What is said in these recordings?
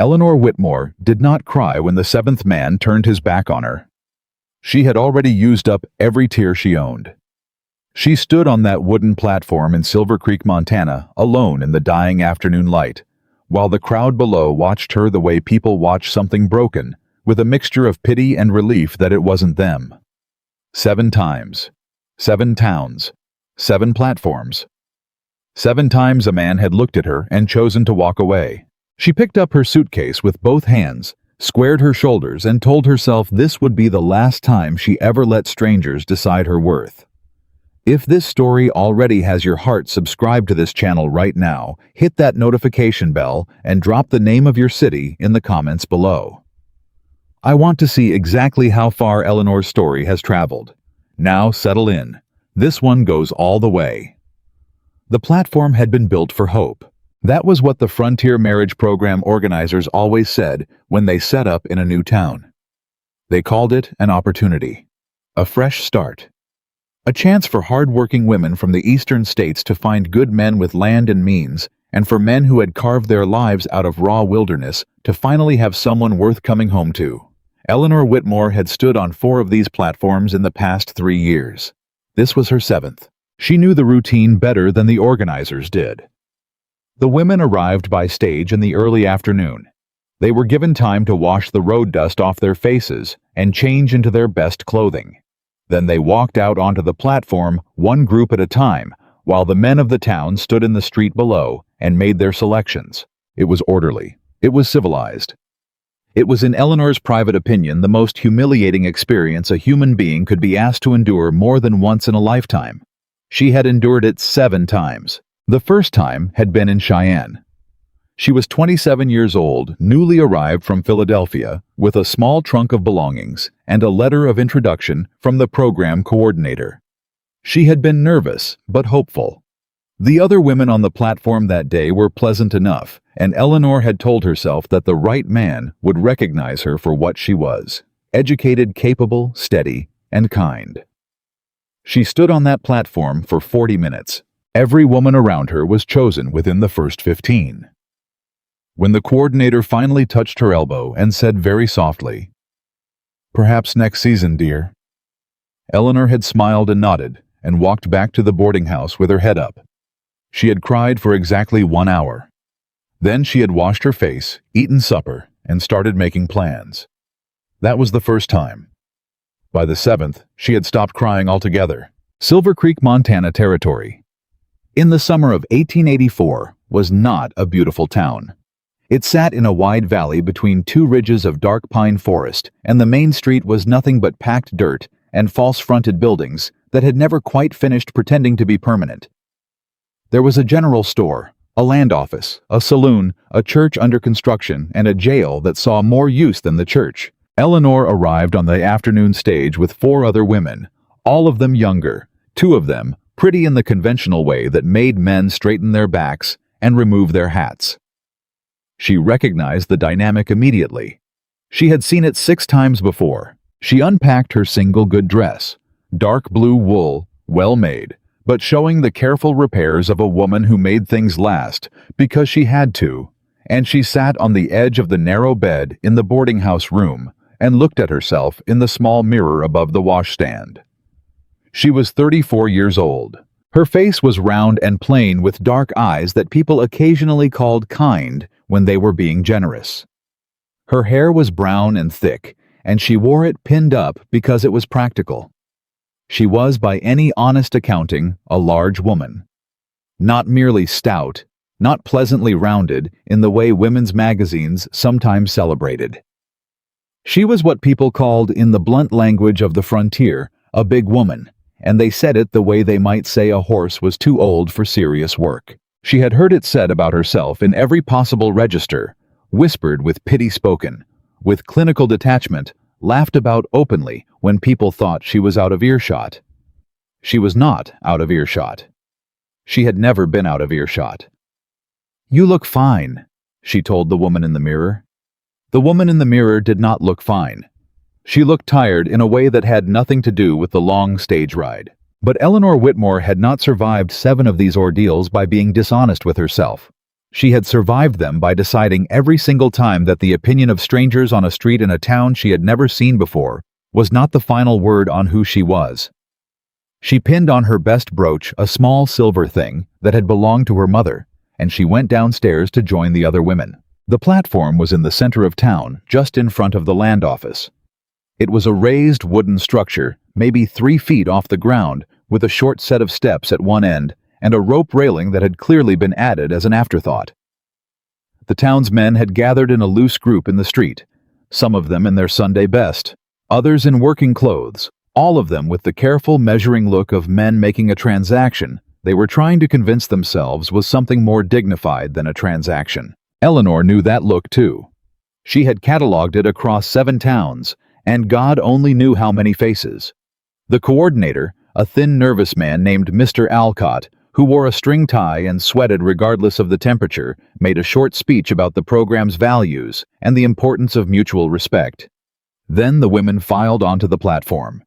Eleanor Whitmore did not cry when the seventh man turned his back on her. She had already used up every tear she owned. She stood on that wooden platform in Silver Creek, Montana, alone in the dying afternoon light, while the crowd below watched her the way people watch something broken, with a mixture of pity and relief that it wasn't them. 7 times. 7 towns. 7 platforms. 7 times a man had looked at her and chosen to walk away. She picked up her suitcase with both hands, squared her shoulders, and told herself this would be the last time she ever let strangers decide her worth. If this story already has your heart, subscribe to this channel right now, hit that notification bell, and drop the name of your city in the comments below. I want to see exactly how far Eleanor's story has traveled. Now settle in. This one goes all the way. The platform had been built for hope. That was what the Frontier Marriage Program organizers always said when they set up in a new town. They called it an opportunity, a fresh start. A chance for hard-working women from the eastern states to find good men with land and means, and for men who had carved their lives out of raw wilderness to finally have someone worth coming home to. Eleanor Whitmore had stood on 4 of these platforms in the past 3 years. This was her 7th. She knew the routine better than the organizers did. The women arrived by stage in the early afternoon. They were given time to wash the road dust off their faces and change into their best clothing. Then they walked out onto the platform, one group at a time, while the men of the town stood in the street below and made their selections. It was orderly. It was civilized. It was, in Eleanor's private opinion, the most humiliating experience a human being could be asked to endure more than once in a lifetime. She had endured it 7 times. The first time had been in Cheyenne. She was 27 years old, newly arrived from Philadelphia, with a small trunk of belongings and a letter of introduction from the program coordinator. She had been nervous, but hopeful. The other women on the platform that day were pleasant enough, and Eleanor had told herself that the right man would recognize her for what she was: educated, capable, steady, and kind. She stood on that platform for 40 minutes. Every woman around her was chosen within the first 15. When the coordinator finally touched her elbow and said very softly, "Perhaps next season, dear," Eleanor had smiled and nodded and walked back to the boarding house with her head up. She had cried for exactly 1 hour. Then she had washed her face, eaten supper, and started making plans. That was the first time. By the 7th, she had stopped crying altogether. Silver Creek, Montana territory. In the summer of 1884 was not a beautiful town. It sat in a wide valley between 2 ridges of dark pine forest, and the main street was nothing but packed dirt and false-fronted buildings that had never quite finished pretending to be permanent. There was a general store, a land office, a saloon, a church under construction, and a jail that saw more use than the church. Eleanor arrived on the afternoon stage with 4 other women, all of them younger, 2 of them pretty in the conventional way that made men straighten their backs and remove their hats. She recognized the dynamic immediately. She had seen it 6 times before. She unpacked her single good dress, dark blue wool, well made, but showing the careful repairs of a woman who made things last because she had to, and she sat on the edge of the narrow bed in the boarding house room and looked at herself in the small mirror above the washstand. She was 34 years old. Her face was round and plain with dark eyes that people occasionally called kind when they were being generous. Her hair was brown and thick, and she wore it pinned up because it was practical. She was, by any honest accounting, a large woman. Not merely stout, not pleasantly rounded in the way women's magazines sometimes celebrated. She was what people called, in the blunt language of the frontier, a big woman, and they said it the way they might say a horse was too old for serious work. She had heard it said about herself in every possible register, whispered with pity spoken, with clinical detachment, laughed about openly when people thought she was out of earshot. She was not out of earshot. She had never been out of earshot. "You look fine," she told the woman in the mirror. The woman in the mirror did not look fine. She looked tired in a way that had nothing to do with the long stage ride. But Eleanor Whitmore had not survived 7 of these ordeals by being dishonest with herself. She had survived them by deciding every single time that the opinion of strangers on a street in a town she had never seen before was not the final word on who she was. She pinned on her best brooch a small silver thing that had belonged to her mother, and she went downstairs to join the other women. The platform was in the center of town, just in front of the land office. It was a raised wooden structure, maybe 3 feet off the ground, with a short set of steps at one end and a rope railing that had clearly been added as an afterthought. The town's men had gathered in a loose group in the street, some of them in their Sunday best, others in working clothes, all of them with the careful, measuring look of men making a transaction they were trying to convince themselves was something more dignified than a transaction. Eleanor knew that look too. She had cataloged it across 7 towns, and God only knew how many faces. The coordinator, a thin, nervous man named Mr. Alcott, who wore a string tie and sweated regardless of the temperature, made a short speech about the program's values and the importance of mutual respect. Then the women filed onto the platform.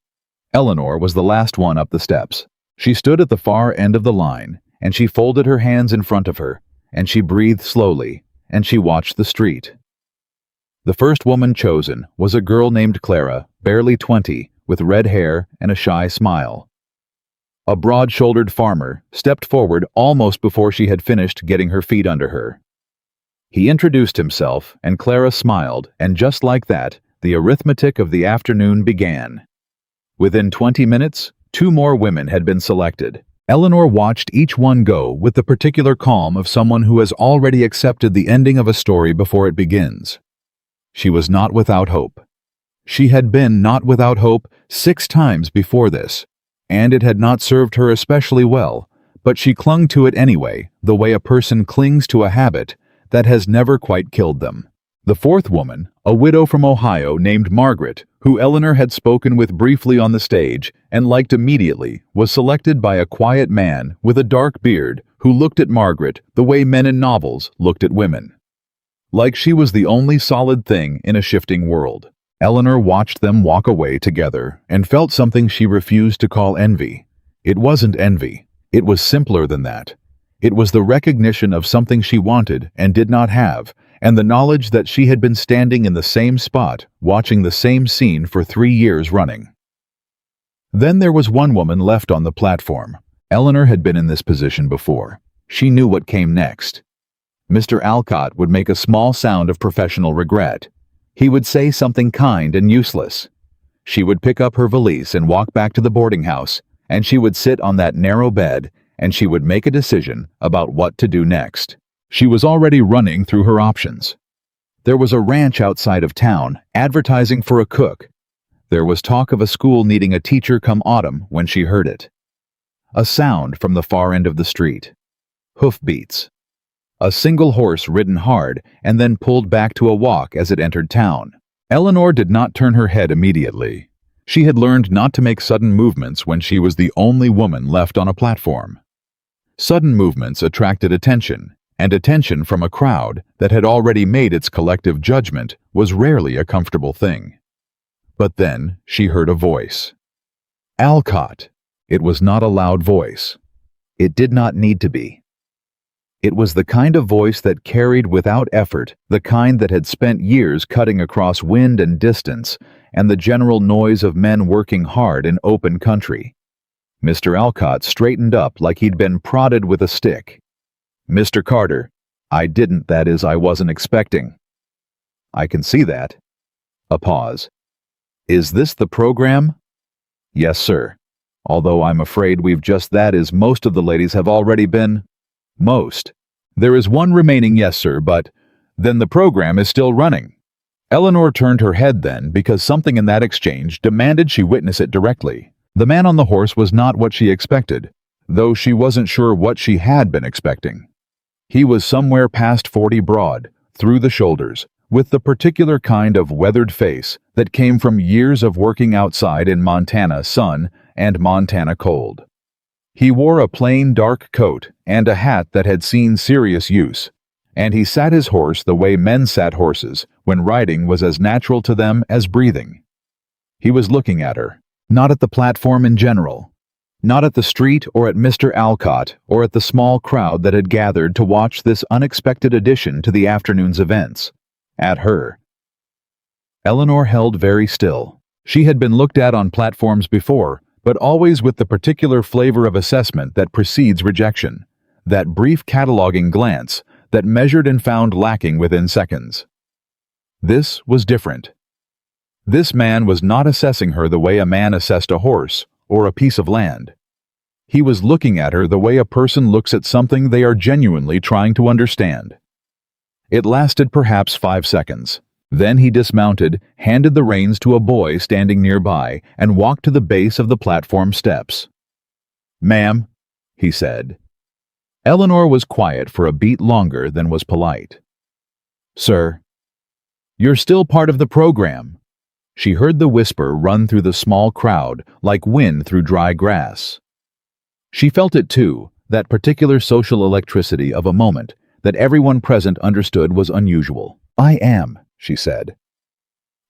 Eleanor was the last one up the steps. She stood at the far end of the line, and she folded her hands in front of her, and she breathed slowly, and she watched the street. The first woman chosen was a girl named Clara, barely 20, with red hair and a shy smile. A broad-shouldered farmer stepped forward almost before she had finished getting her feet under her. He introduced himself, and Clara smiled, and just like that, the arithmetic of the afternoon began. Within 20 minutes, 2 more women had been selected. Eleanor watched each one go with the particular calm of someone who has already accepted the ending of a story before it begins. She was not without hope. She had been not without hope 6 times before this, and it had not served her especially well, but she clung to it anyway, the way a person clings to a habit that has never quite killed them. The fourth woman, a widow from Ohio named Margaret, who Eleanor had spoken with briefly on the stage and liked immediately, was selected by a quiet man with a dark beard who looked at Margaret the way men in novels looked at women. Like she was the only solid thing in a shifting world. Eleanor watched them walk away together and felt something she refused to call envy. It wasn't envy. It was simpler than that. It was the recognition of something she wanted and did not have, and the knowledge that she had been standing in the same spot, watching the same scene for 3 years running. Then there was one woman left on the platform. Eleanor had been in this position before. She knew what came next. Mr. Alcott would make a small sound of professional regret. He would say something kind and useless. She would pick up her valise and walk back to the boarding house, and she would sit on that narrow bed, and she would make a decision about what to do next. She was already running through her options. There was a ranch outside of town advertising for a cook. There was talk of a school needing a teacher come autumn when she heard it. A sound from the far end of the street. Hoofbeats. A single horse ridden hard and then pulled back to a walk as it entered town. Eleanor did not turn her head immediately. She had learned not to make sudden movements when she was the only woman left on a platform. Sudden movements attracted attention, and attention from a crowd that had already made its collective judgment was rarely a comfortable thing. But then she heard a voice. Alcott. It was not a loud voice. It did not need to be. It was the kind of voice that carried without effort, the kind that had spent years cutting across wind and distance and the general noise of men working hard in open country. Mr. Alcott straightened up like he'd been prodded with a stick. Mr. Carter, I didn't, that is, I wasn't expecting. I can see that. A pause. Is this the program? Yes, sir. Although I'm afraid we've just that is most of the ladies have already been. Most. There is one remaining yes, sir, but then the program is still running. Eleanor turned her head then because something in that exchange demanded she witness it directly. The man on the horse was not what she expected, though she wasn't sure what she had been expecting. He was somewhere past 40 broad, through the shoulders, with the particular kind of weathered face that came from years of working outside in Montana sun and Montana cold. He wore a plain dark coat and a hat that had seen serious use, and he sat his horse the way men sat horses when riding was as natural to them as breathing. He was looking at her, not at the platform in general. Not at the street or at Mr. Alcott or at the small crowd that had gathered to watch this unexpected addition to the afternoon's events. At her. Eleanor held very still. She had been looked at on platforms before, but always with the particular flavor of assessment that precedes rejection. That brief cataloging glance that measured and found lacking within seconds. This was different. This man was not assessing her the way a man assessed a horse or a piece of land. He was looking at her the way a person looks at something they are genuinely trying to understand. It lasted perhaps 5 seconds. Then he dismounted, handed the reins to a boy standing nearby, and walked to the base of the platform steps. "Ma'am," he said. Eleanor was quiet for a beat longer than was polite. "Sir." "You're still part of the program." She heard the whisper run through the small crowd like wind through dry grass. She felt it too, that particular social electricity of a moment that everyone present understood was unusual. "I am," she said.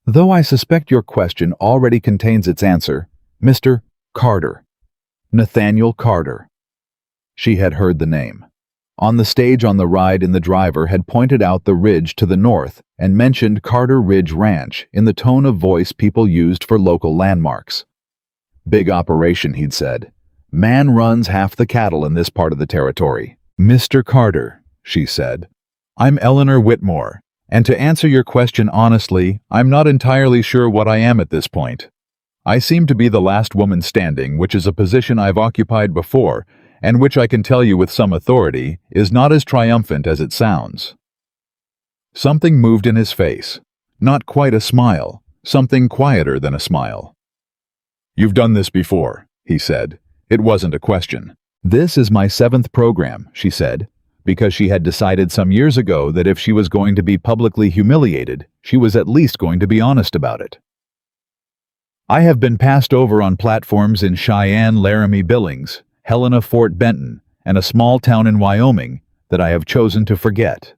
"Though I suspect your question already contains its answer, Mr. Carter. Nathaniel Carter." She had heard the name. On the stage on the ride in the driver had pointed out the ridge to the north and mentioned Carter Ridge Ranch in the tone of voice people used for local landmarks. "Big operation," he'd said. "Man runs half the cattle in this part of the territory." "Mr. Carter," she said. "I'm Eleanor Whitmore, and to answer your question honestly, I'm not entirely sure what I am at this point. I seem to be the last woman standing, which is a position I've occupied before, and which I can tell you with some authority is not as triumphant as it sounds." Something moved in his face. Not quite a smile, something quieter than a smile. "You've done this before," he said. It wasn't a question. "This is my 7th program," she said, because she had decided some years ago that if she was going to be publicly humiliated, she was at least going to be honest about it. "I have been passed over on platforms in Cheyenne, Laramie, Billings, Helena, Fort Benton, and a small town in Wyoming that I have chosen to forget.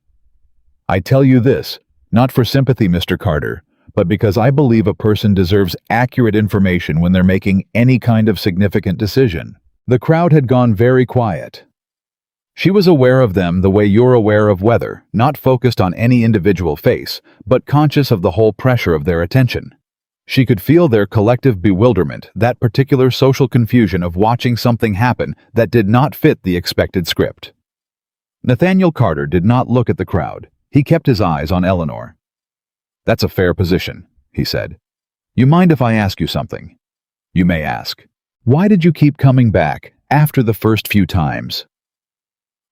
I tell you this, not for sympathy, Mr. Carter, but because I believe a person deserves accurate information when they're making any kind of significant decision." The crowd had gone very quiet. She was aware of them the way you're aware of weather, not focused on any individual face, but conscious of the whole pressure of their attention. She could feel their collective bewilderment, that particular social confusion of watching something happen that did not fit the expected script. Nathaniel Carter did not look at the crowd. He kept his eyes on Eleanor. "That's a fair position," he said. "You mind if I ask you something?" "You may ask." "Why did you keep coming back after the first few times?"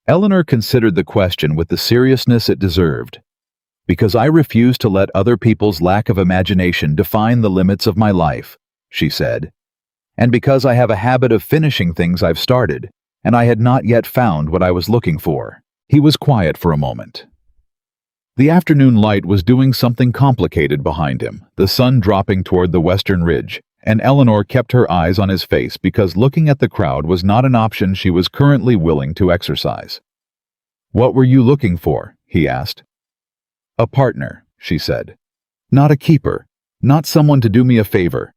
Eleanor considered the question with the seriousness it deserved. "Because I refuse to let other people's lack of imagination define the limits of my life," she said. "And because I have a habit of finishing things I've started, and I had not yet found what I was looking for." He was quiet for a moment. The afternoon light was doing something complicated behind him, the sun dropping toward the western ridge, and Eleanor kept her eyes on his face because looking at the crowd was not an option she was currently willing to exercise. "What were you looking for?" he asked. "A partner," she said. "Not a keeper, not someone to do me a favor.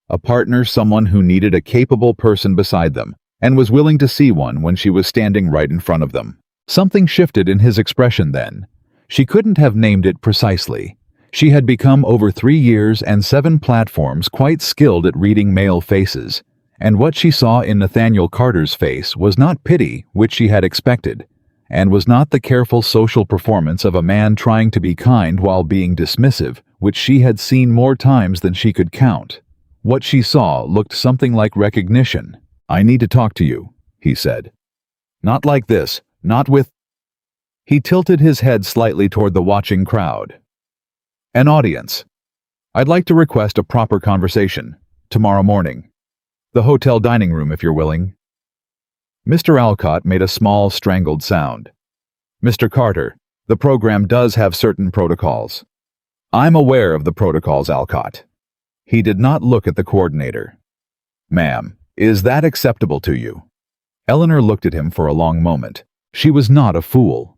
A partner, someone who needed a capable person beside them, and was willing to see one when she was standing right in front of them." Something shifted in his expression then. She couldn't have named it precisely. She had become over 3 years and 7 platforms quite skilled at reading male faces, and what she saw in Nathaniel Carter's face was not pity, which she had expected, and was not the careful social performance of a man trying to be kind while being dismissive, which she had seen more times than she could count. What she saw looked something like recognition. "I need to talk to you," he said. "Not like this, not with—" He tilted his head slightly toward the watching crowd. "An audience. I'd like to request a proper conversation, tomorrow morning. The hotel dining room, if you're willing." Mr. Alcott made a small, strangled sound. "Mr. Carter, the program does have certain protocols." "I'm aware of the protocols, Alcott." He did not look at the coordinator. "Ma'am, is that acceptable to you?" Eleanor looked at him for a long moment. She was not a fool.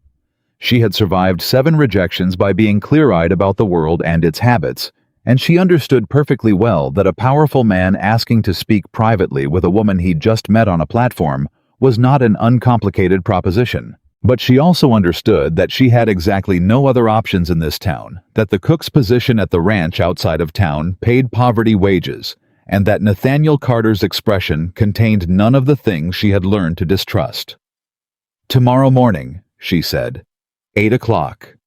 She had survived 7 rejections by being clear-eyed about the world and its habits, and she understood perfectly well that a powerful man asking to speak privately with a woman he'd just met on a platform was not an uncomplicated proposition. But she also understood that she had exactly no other options in this town, that the cook's position at the ranch outside of town paid poverty wages, and that Nathaniel Carter's expression contained none of the things she had learned to distrust. "Tomorrow morning," she said. 8 o'clock.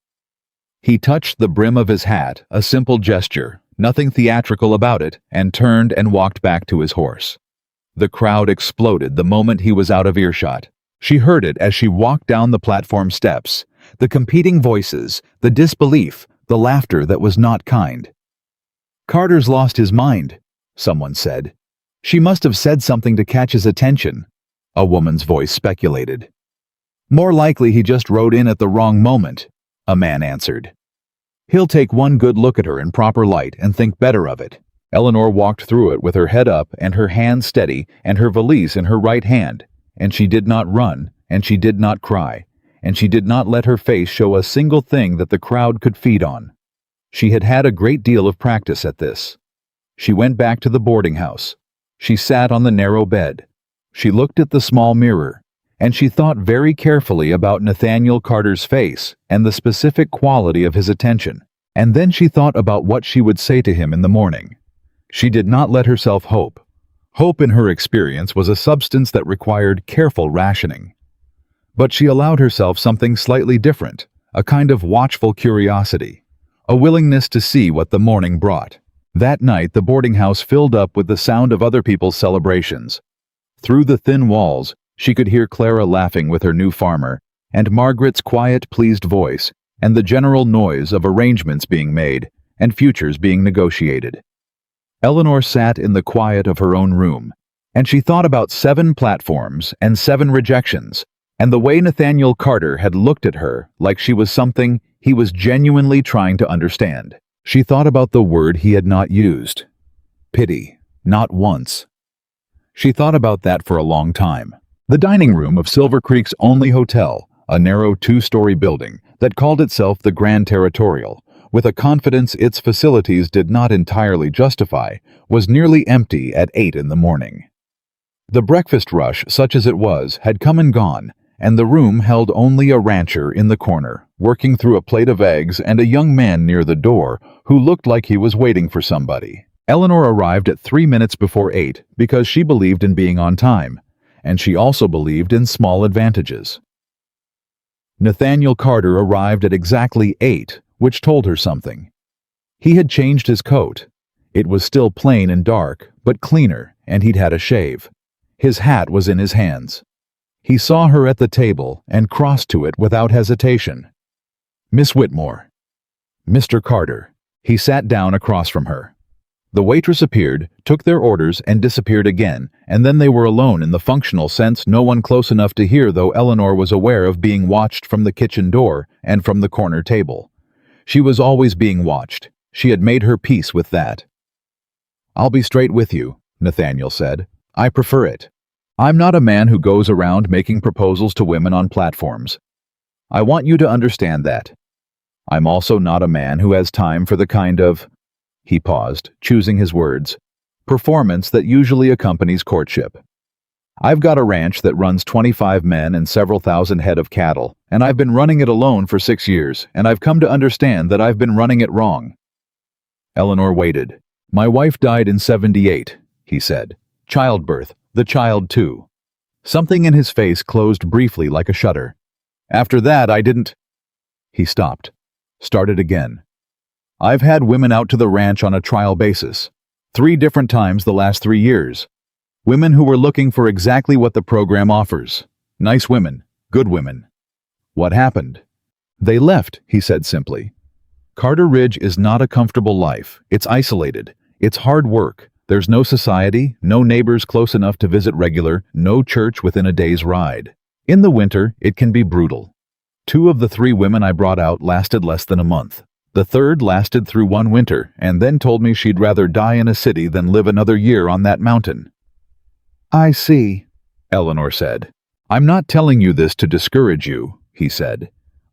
He touched the brim of his hat, a simple gesture, nothing theatrical about it, and turned and walked back to his horse. The crowd exploded the moment he was out of earshot. She heard it as she walked down the platform steps, the competing voices, the disbelief, the laughter that was not kind. "Carter's lost his mind," someone said. "She must have said something to catch his attention," a woman's voice speculated. "More likely he just rode in at the wrong moment," a man answered. "He'll take one good look at her in proper light and think better of it." Eleanor walked through it with her head up and her hand steady and her valise in her right hand, and she did not run, and she did not cry, and she did not let her face show a single thing that the crowd could feed on. She had had a great deal of practice at this. She went back to the boarding house. She sat on the narrow bed. She looked at the small mirror, and she thought very carefully about Nathaniel Carter's face and the specific quality of his attention, and then she thought about what she would say to him in the morning. She did not let herself hope. Hope in her experience was a substance that required careful rationing. But she allowed herself something slightly different, a kind of watchful curiosity, a willingness to see what the morning brought. That night the boarding house filled up with the sound of other people's celebrations. Through the thin walls, she could hear Clara laughing with her new farmer, and Margaret's quiet, pleased voice, and the general noise of arrangements being made and futures being negotiated. Eleanor sat in the quiet of her own room, and she thought about 7 platforms and 7 rejections, and the way Nathaniel Carter had looked at her like she was something he was genuinely trying to understand. She thought about the word he had not used. Pity. Not once. She thought about that for a long time. The dining room of Silver Creek's only hotel, a narrow 2-story building that called itself the Grand Territorial, with a confidence its facilities did not entirely justify, was nearly empty at 8 in the morning. The breakfast rush, such as it was, had come and gone, and the room held only a rancher in the corner, working through a plate of eggs, and a young man near the door who looked like he was waiting for somebody. Eleanor arrived at 3 minutes before 8 because she believed in being on time, and she also believed in small advantages. Nathaniel Carter arrived at exactly 8, which told her something. He had changed his coat. It was still plain and dark, but cleaner, and he'd had a shave. His hat was in his hands. He saw her at the table and crossed to it without hesitation. "Miss Whitmore." "Mr. Carter." He sat down across from her. The waitress appeared, took their orders, and disappeared again, and then they were alone in the functional sense, no one close enough to hear, though Eleanor was aware of being watched from the kitchen door and from the corner table. She was always being watched. She had made her peace with that. "I'll be straight with you," Nathaniel said. "I prefer it. I'm not a man who goes around making proposals to women on platforms. I want you to understand that. I'm also not a man who has time for the kind of," he paused, choosing his words, "performance that usually accompanies courtship. I've got a ranch that runs 25 men and several thousand head of cattle, and I've been running it alone for 6 years, and I've come to understand that I've been running it wrong." Eleanor waited. "My wife died in 78, he said. "Childbirth, the child too." Something in his face closed briefly like a shutter. "After that, I didn't—" He stopped. Started again. "I've had women out to the ranch on a trial basis. 3 different times the last 3 years. Women who were looking for exactly what the program offers. Nice women. Good women. What happened?" "They left," he said simply. "Carter Ridge is not a comfortable life. It's isolated. It's hard work. There's no society, no neighbors close enough to visit regular, no church within a day's ride. In the winter, it can be brutal. 2 of the 3 women I brought out lasted less than a month. The 3rd lasted through 1 winter and then told me she'd rather die in a city than live another year on that mountain." "I see," Eleanor said. "I'm not telling you this to discourage you," he said.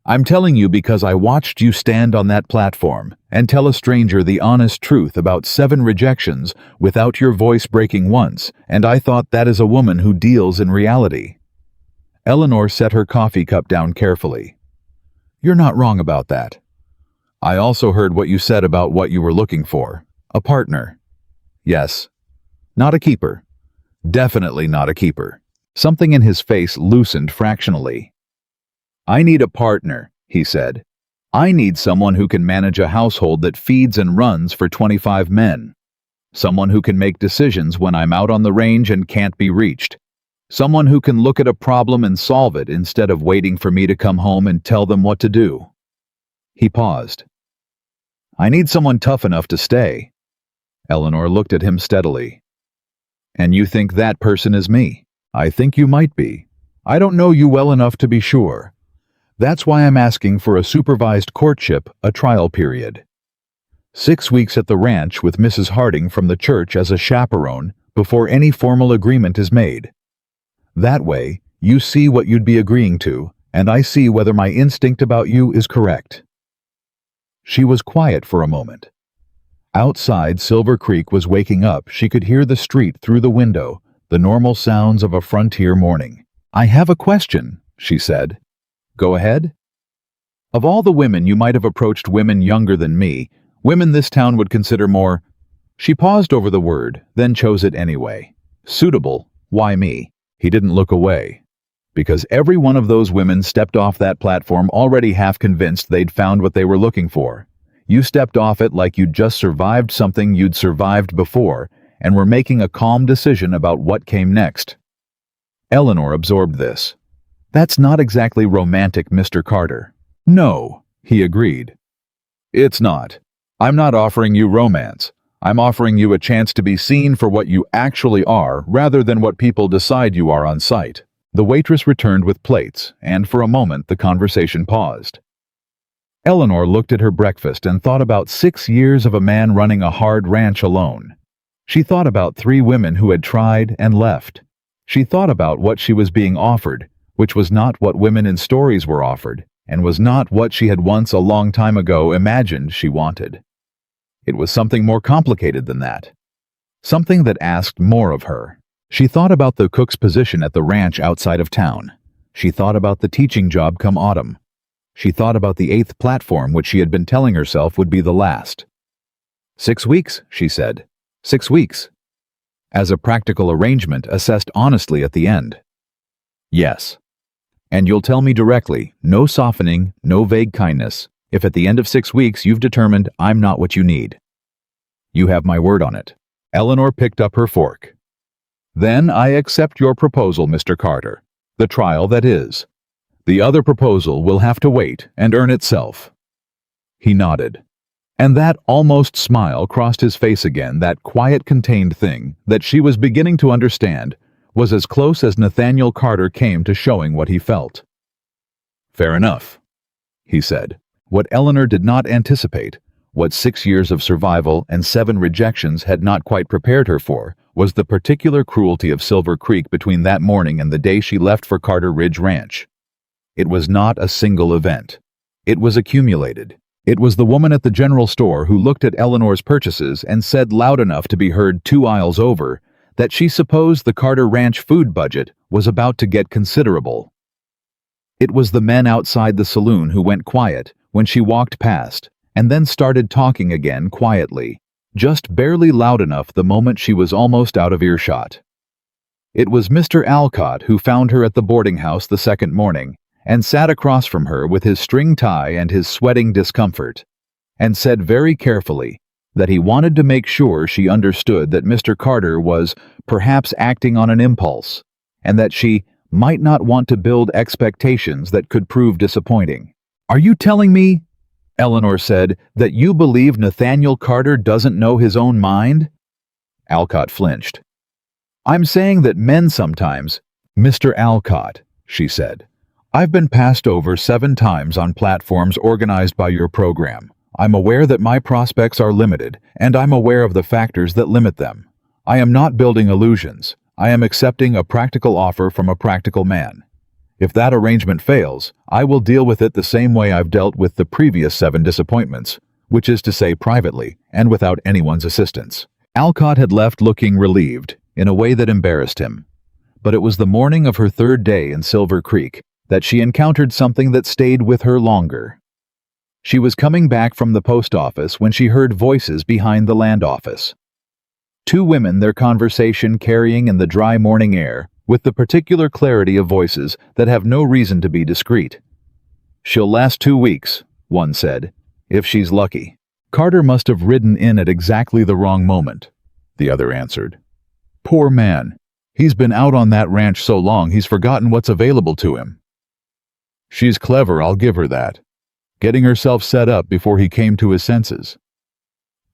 I'm telling you because I watched you stand on that platform and tell a stranger the honest truth about 7 rejections without your voice breaking once, and I thought that is a woman who deals in reality. Eleanor set her coffee cup down carefully. You're not wrong about that. I also heard what you said about what you were looking for. A partner. Yes. Not a keeper. Definitely not a keeper. Something in his face loosened fractionally. I need a partner, he said. I need someone who can manage a household that feeds and runs for 25 men. Someone who can make decisions when I'm out on the range and can't be reached. Someone who can look at a problem and solve it instead of waiting for me to come home and tell them what to do. He paused. I need someone tough enough to stay. Eleanor looked at him steadily. And you think that person is me? I think you might be. I don't know you well enough to be sure. That's why I'm asking for a supervised courtship, a trial period. 6 weeks at the ranch with Mrs. Harding from the church as a chaperone before any formal agreement is made. That way, you see what you'd be agreeing to, and I see whether my instinct about you is correct. She was quiet for a moment. Outside, Silver Creek was waking up. She could hear the street through the window, the normal sounds of a frontier morning. I have a question, she said. Go ahead. Of all the women you might have approached women younger than me, women this town would consider more... She paused over the word, then chose it anyway. Suitable, why me? He didn't look away. Because every one of those women stepped off that platform already half convinced they'd found what they were looking for. You stepped off it like you'd just survived something you'd survived before, and were making a calm decision about what came next. Eleanor absorbed this. That's not exactly romantic, Mr. Carter. No, he agreed. It's not. I'm not offering you romance. I'm offering you a chance to be seen for what you actually are rather than what people decide you are on sight. The waitress returned with plates, and for a moment the conversation paused. Eleanor looked at her breakfast and thought about 6 years of a man running a hard ranch alone. She thought about 3 women who had tried and left. She thought about what she was being offered, which was not what women in stories were offered, and was not what she had once a long time ago imagined she wanted. It was something more complicated than that. Something that asked more of her. She thought about the cook's position at the ranch outside of town. She thought about the teaching job come autumn. She thought about the 8th platform which she had been telling herself would be the last. 6 weeks, she said. 6 weeks. As a practical arrangement assessed honestly at the end. Yes. And you'll tell me directly, no softening, no vague kindness, if at the end of 6 weeks you've determined I'm not what you need. You have my word on it. Eleanor picked up her fork. Then I accept your proposal, Mr. Carter. The trial, that is. The other proposal will have to wait and earn itself. He nodded. And that almost smile crossed his face again, that quiet contained thing that she was beginning to understand was as close as Nathaniel Carter came to showing what he felt. Fair enough, he said. What Eleanor did not anticipate, what 6 years of survival and 7 rejections had not quite prepared her for, was the particular cruelty of Silver Creek between that morning and the day she left for Carter Ridge Ranch. It was not a single event. It was accumulated. It was the woman at the general store who looked at Eleanor's purchases and said loud enough to be heard 2 aisles over that she supposed the Carter Ranch food budget was about to get considerable. It was the men outside the saloon who went quiet when she walked past, and then started talking again quietly, just barely loud enough the moment she was almost out of earshot. It was Mr. Alcott who found her at the boarding house the second morning, and sat across from her with his string tie and his sweating discomfort, and said very carefully that he wanted to make sure she understood that Mr. Carter was perhaps acting on an impulse, and that she might not want to build expectations that could prove disappointing. Are you telling me, Eleanor said, that you believe Nathaniel Carter doesn't know his own mind? Alcott flinched. I'm saying that men sometimes... Mr. Alcott, she said, I've been passed over 7 times on platforms organized by your program. I'm aware that my prospects are limited, and I'm aware of the factors that limit them. I am not building illusions. I am accepting a practical offer from a practical man. If that arrangement fails, I will deal with it the same way I've dealt with the previous 7 disappointments, which is to say privately and without anyone's assistance. Alcott had left looking relieved, in a way that embarrassed him. But it was the morning of her 3rd day in Silver Creek that she encountered something that stayed with her longer. She was coming back from the post office when she heard voices behind the land office. 2 women, their conversation carrying in the dry morning air, with the particular clarity of voices that have no reason to be discreet. "She'll last 2 weeks, one said, "if she's lucky." "Carter must have ridden in at exactly the wrong moment," the other answered. "Poor man. He's been out on that ranch so long he's forgotten what's available to him." "She's clever, I'll give her that. Getting herself set up before he came to his senses.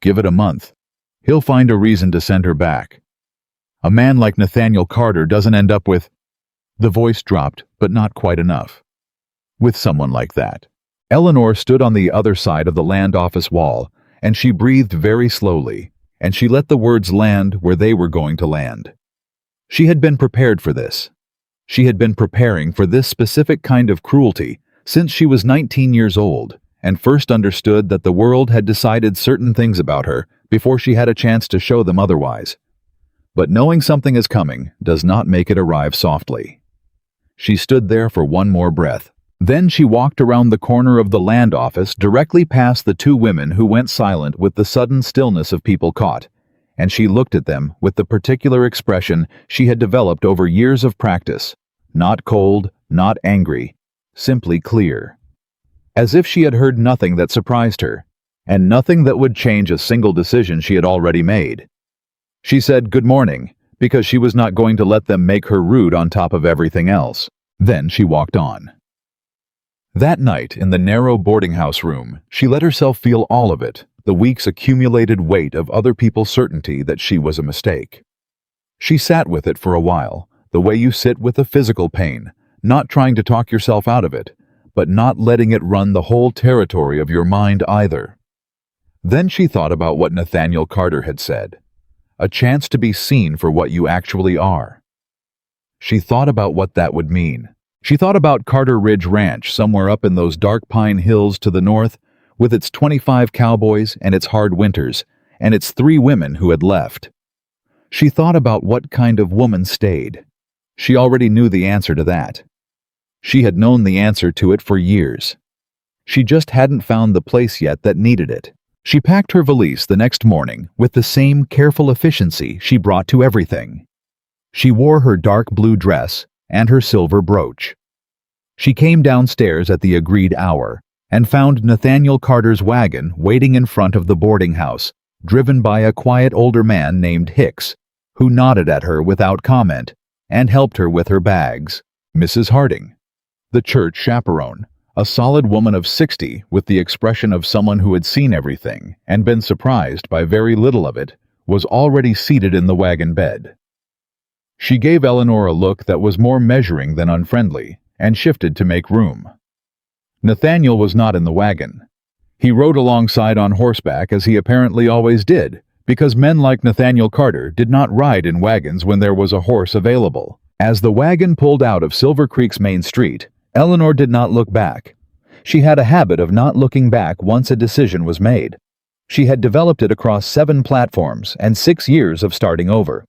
Give it a month. He'll find a reason to send her back. A man like Nathaniel Carter doesn't end up with—" The voice dropped, but not quite enough. "With someone like that." Eleanor stood on the other side of the land office wall, and she breathed very slowly, and she let the words land where they were going to land. She had been prepared for this. She had been preparing for this specific kind of cruelty since she was 19 years old, and first understood that the world had decided certain things about her before she had a chance to show them otherwise. But knowing something is coming does not make it arrive softly. She stood there for one more breath. Then she walked around the corner of the land office directly past the 2 women who went silent with the sudden stillness of people caught, and she looked at them with the particular expression she had developed over years of practice, not cold, not angry, simply clear. As if she had heard nothing that surprised her, and nothing that would change a single decision she had already made. She said good morning, because she was not going to let them make her rude on top of everything else. Then she walked on. That night, in the narrow boarding house room, she let herself feel all of it, the week's accumulated weight of other people's certainty that she was a mistake. She sat with it for a while, the way you sit with a physical pain, not trying to talk yourself out of it, but not letting it run the whole territory of your mind either. Then she thought about what Nathaniel Carter had said. A chance to be seen for what you actually are. She thought about what that would mean. She thought about Carter Ridge Ranch somewhere up in those dark pine hills to the north, with its 25 cowboys and its hard winters, and its 3 women who had left. She thought about what kind of woman stayed. She already knew the answer to that. She had known the answer to it for years. She just hadn't found the place yet that needed it. She packed her valise the next morning with the same careful efficiency she brought to everything. She wore her dark blue dress and her silver brooch. She came downstairs at the agreed hour and found Nathaniel Carter's wagon waiting in front of the boarding house, driven by a quiet older man named Hicks, who nodded at her without comment and helped her with her bags. Mrs. Harding, the church chaperone, a solid woman of 60 with the expression of someone who had seen everything and been surprised by very little of it, was already seated in the wagon bed. She gave Eleanor a look that was more measuring than unfriendly and shifted to make room. Nathaniel was not in the wagon. He rode alongside on horseback as he apparently always did, because men like Nathaniel Carter did not ride in wagons when there was a horse available. As the wagon pulled out of Silver Creek's main street, Eleanor did not look back. She had a habit of not looking back once a decision was made. She had developed it across 7 platforms and 6 years of starting over.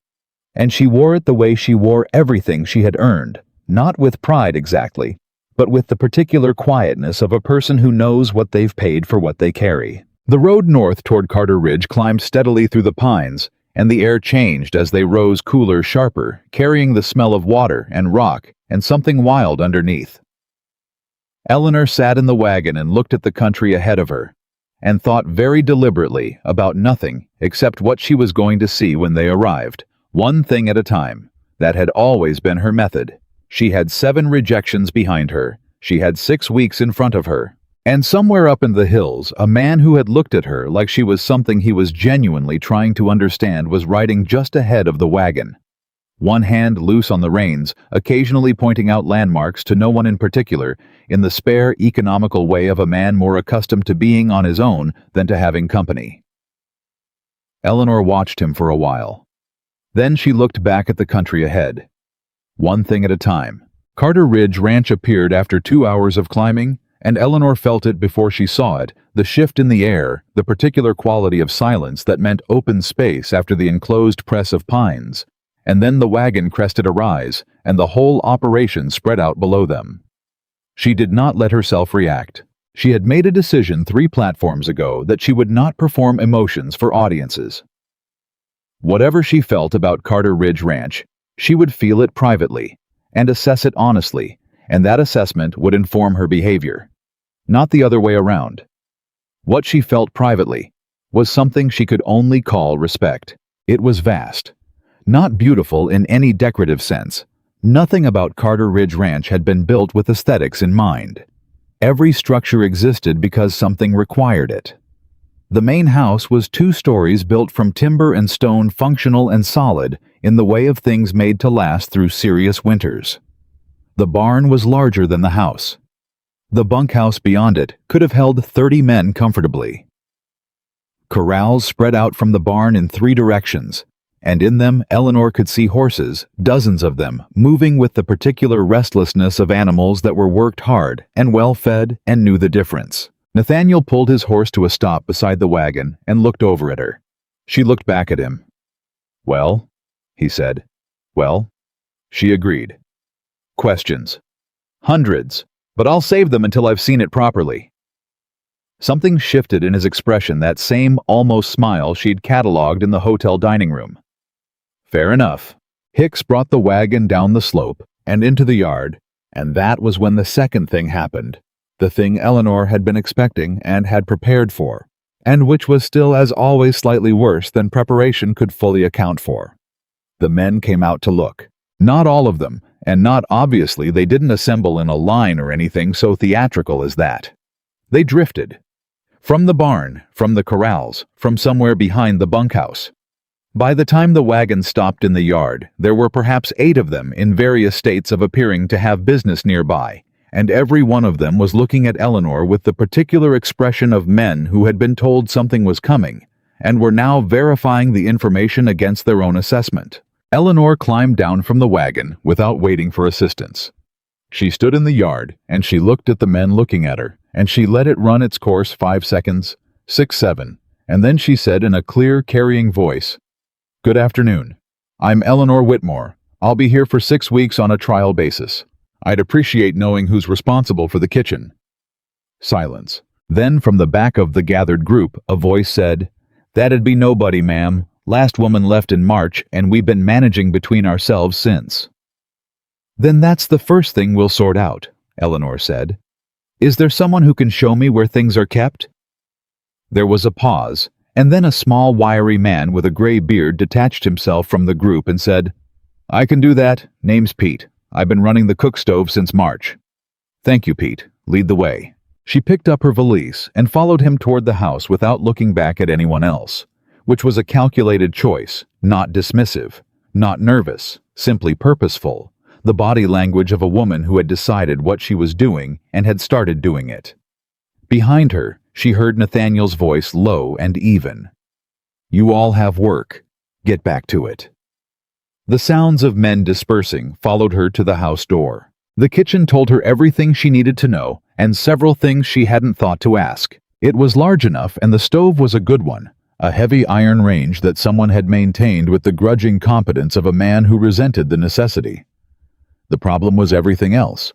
And she wore it the way she wore everything she had earned, not with pride exactly, but with the particular quietness of a person who knows what they've paid for what they carry. The road north toward Carter Ridge climbed steadily through the pines, and the air changed as they rose cooler, sharper, carrying the smell of water and rock and something wild underneath. Eleanor sat in the wagon and looked at the country ahead of her, and thought very deliberately about nothing except what she was going to see when they arrived, one thing at a time. That had always been her method. She had 7 rejections behind her, she had 6 weeks in front of her, and somewhere up in the hills, a man who had looked at her like she was something he was genuinely trying to understand was riding just ahead of the wagon. One hand loose on the reins, occasionally pointing out landmarks to no one in particular, in the spare, economical way of a man more accustomed to being on his own than to having company. Eleanor watched him for a while. Then she looked back at the country ahead. One thing at a time. Carter Ridge Ranch appeared after 2 hours of climbing, and Eleanor felt it before she saw it, the shift in the air, the particular quality of silence that meant open space after the enclosed press of pines. And then the wagon crested a rise, and the whole operation spread out below them. She did not let herself react. She had made a decision 3 platforms ago that she would not perform emotions for audiences. Whatever she felt about Carter Ridge Ranch, she would feel it privately, and assess it honestly, and that assessment would inform her behavior. Not the other way around. What she felt privately was something she could only call respect. It was vast. Not beautiful in any decorative sense. Nothing about Carter Ridge Ranch had been built with aesthetics in mind. Every structure existed because something required it. The main house was 2 stories built from timber and stone, functional and solid in the way of things made to last through serious winters. The barn was larger than the house. The bunkhouse beyond it could have held 30 men comfortably. Corrals spread out from the barn in 3 directions, and in them Eleanor could see horses, dozens of them, moving with the particular restlessness of animals that were worked hard and well fed and knew the difference. Nathaniel pulled his horse to a stop beside the wagon and looked over at her. She looked back at him. "Well?" he said. "Well?" She agreed. "Questions?" "Hundreds, but I'll save them until I've seen it properly." Something shifted in his expression, that same almost smile she'd cataloged in the hotel dining room. "Fair enough." Hicks brought the wagon down the slope and into the yard, and that was when the second thing happened. The thing Eleanor had been expecting and had prepared for, and which was still as always slightly worse than preparation could fully account for. The men came out to look. Not all of them, and not obviously they didn't assemble in a line or anything so theatrical as that. They drifted. From the barn, from the corrals, from somewhere behind the bunkhouse. By the time the wagon stopped in the yard, there were perhaps 8 of them in various states of appearing to have business nearby, and every one of them was looking at Eleanor with the particular expression of men who had been told something was coming, and were now verifying the information against their own assessment. Eleanor climbed down from the wagon without waiting for assistance. She stood in the yard, and she looked at the men looking at her, and she let it run its course 5 seconds, 6, 7, and then she said in a clear, carrying voice, "Good afternoon. I'm Eleanor Whitmore. I'll be here for 6 weeks on a trial basis. I'd appreciate knowing who's responsible for the kitchen." Silence. Then from the back of the gathered group, a voice said, "That'd be nobody, ma'am. Last woman left in March, and we've been managing between ourselves since." "Then that's the first thing we'll sort out," Eleanor said. "Is there someone who can show me where things are kept?" There was a pause, and then a small, wiry man with a gray beard detached himself from the group and said, "I can do that. Name's Pete. I've been running the cook stove since March." "Thank you, Pete. Lead the way." She picked up her valise and followed him toward the house without looking back at anyone else, which was a calculated choice, not dismissive, not nervous, simply purposeful, the body language of a woman who had decided what she was doing and had started doing it. Behind her, she heard Nathaniel's voice, low and even. "You all have work. Get back to it." The sounds of men dispersing followed her to the house door. The kitchen told her everything she needed to know, and several things she hadn't thought to ask. It was large enough, and the stove was a good one, a heavy iron range that someone had maintained with the grudging competence of a man who resented the necessity. The problem was everything else.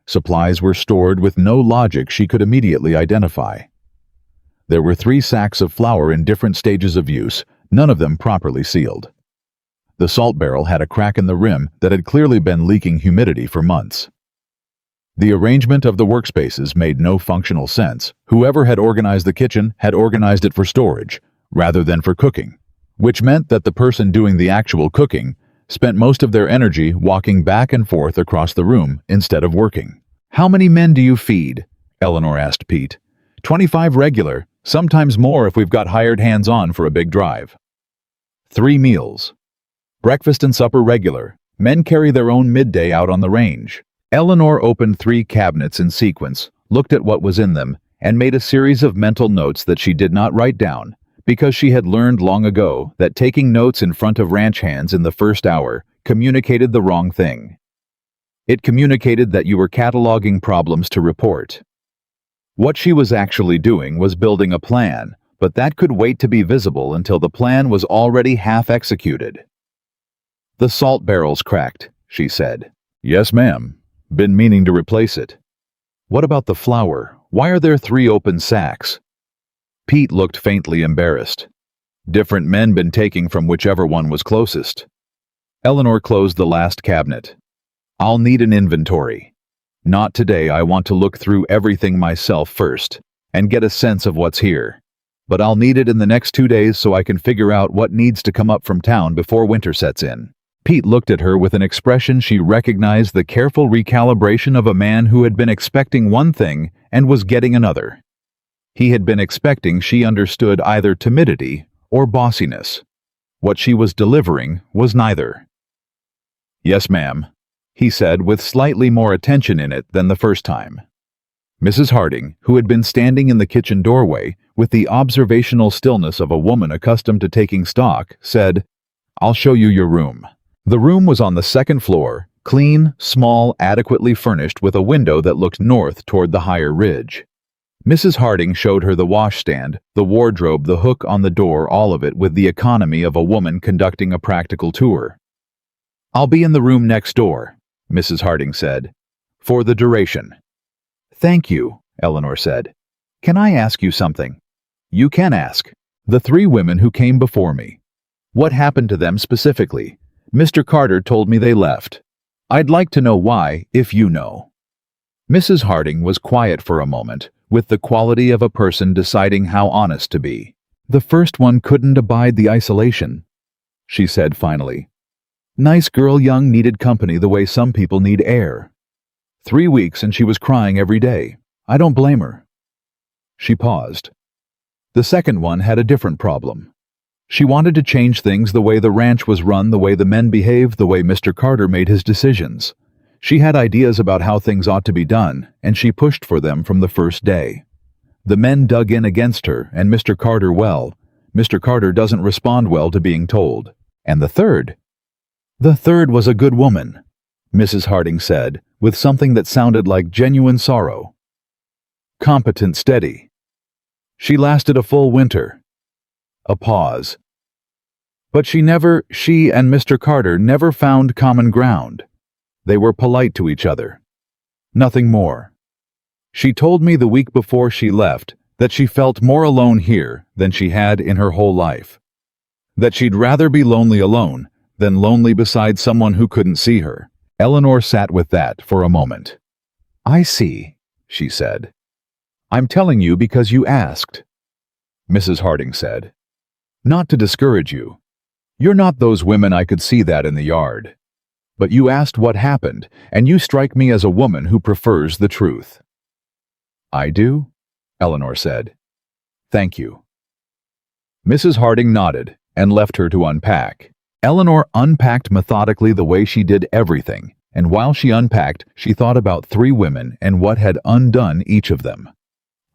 Supplies were stored with no logic she could immediately identify. There were 3 sacks of flour in different stages of use, none of them properly sealed. The salt barrel had a crack in the rim that had clearly been leaking humidity for months. The arrangement of the workspaces made no functional sense. Whoever had organized the kitchen had organized it for storage, rather than for cooking, which meant that the person doing the actual cooking spent most of their energy walking back and forth across the room instead of working. "How many men do you feed?" Eleanor asked Pete. 25 regular, sometimes more if we've got hired hands on for a big drive." 3 meals. Breakfast and supper regular. Men carry their own midday out on the range. Eleanor opened 3 cabinets in sequence, looked at what was in them, and made a series of mental notes that she did not write down, because she had learned long ago that taking notes in front of ranch hands in the first hour communicated the wrong thing. It communicated that you were cataloging problems to report. What she was actually doing was building a plan, but that could wait to be visible until the plan was already half executed. "The salt barrel's cracked," she said. "Yes, ma'am. Been meaning to replace it." "What about the flour? Why are there 3 open sacks?" Pete looked faintly embarrassed. "Different men been taking from whichever one was closest." Eleanor closed the last cabinet. "I'll need an inventory. Not today, I want to look through everything myself first and get a sense of what's here. But I'll need it in the next 2 days so I can figure out what needs to come up from town before winter sets in." Pete looked at her with an expression she recognized, the careful recalibration of a man who had been expecting one thing and was getting another. He had been expecting she understood either timidity or bossiness. What she was delivering was neither. "Yes, ma'am," he said with slightly more attention in it than the first time. Mrs. Harding, who had been standing in the kitchen doorway with the observational stillness of a woman accustomed to taking stock, said, "I'll show you your room." The room was on the 2nd floor, clean, small, adequately furnished with a window that looked north toward the higher ridge. Mrs. Harding showed her the washstand, the wardrobe, the hook on the door, all of it with the economy of a woman conducting a practical tour. "I'll be in the room next door," Mrs. Harding said, "for the duration." "Thank you," Eleanor said. "Can I ask you something?" "You can ask." "The 3 women who came before me. What happened to them specifically? Mr. Carter told me they left. I'd like to know why, if you know." Mrs. Harding was quiet for a moment, with the quality of a person deciding how honest to be. "The first one couldn't abide the isolation," she said finally. "Nice girl, young, needed company the way some people need air. 3 weeks and she was crying every day. I don't blame her." She paused. "The second one had a different problem. She wanted to change things, the way the ranch was run, the way the men behaved, the way Mr. Carter made his decisions. She had ideas about how things ought to be done, and she pushed for them from the first day. The men dug in against her, and Mr. Carter, well, Mr. Carter doesn't respond well to being told. And the third? The third was a good woman," Mrs. Harding said, with something that sounded like genuine sorrow. "Competent, steady. She lasted a full winter." A pause. "But she and Mr. Carter never found common ground. They were polite to each other. Nothing more. She told me the week before she left that she felt more alone here than she had in her whole life. That she'd rather be lonely alone than lonely beside someone who couldn't see her." Eleanor sat with that for a moment. "I see," she said. "I'm telling you because you asked," Mrs. Harding said. "Not to discourage you. You're not those women, I could see that in the yard. But you asked what happened, and you strike me as a woman who prefers the truth." "I do?" Eleanor said. "Thank you." Mrs. Harding nodded and left her to unpack. Eleanor unpacked methodically the way she did everything, and while she unpacked, she thought about 3 women and what had undone each of them.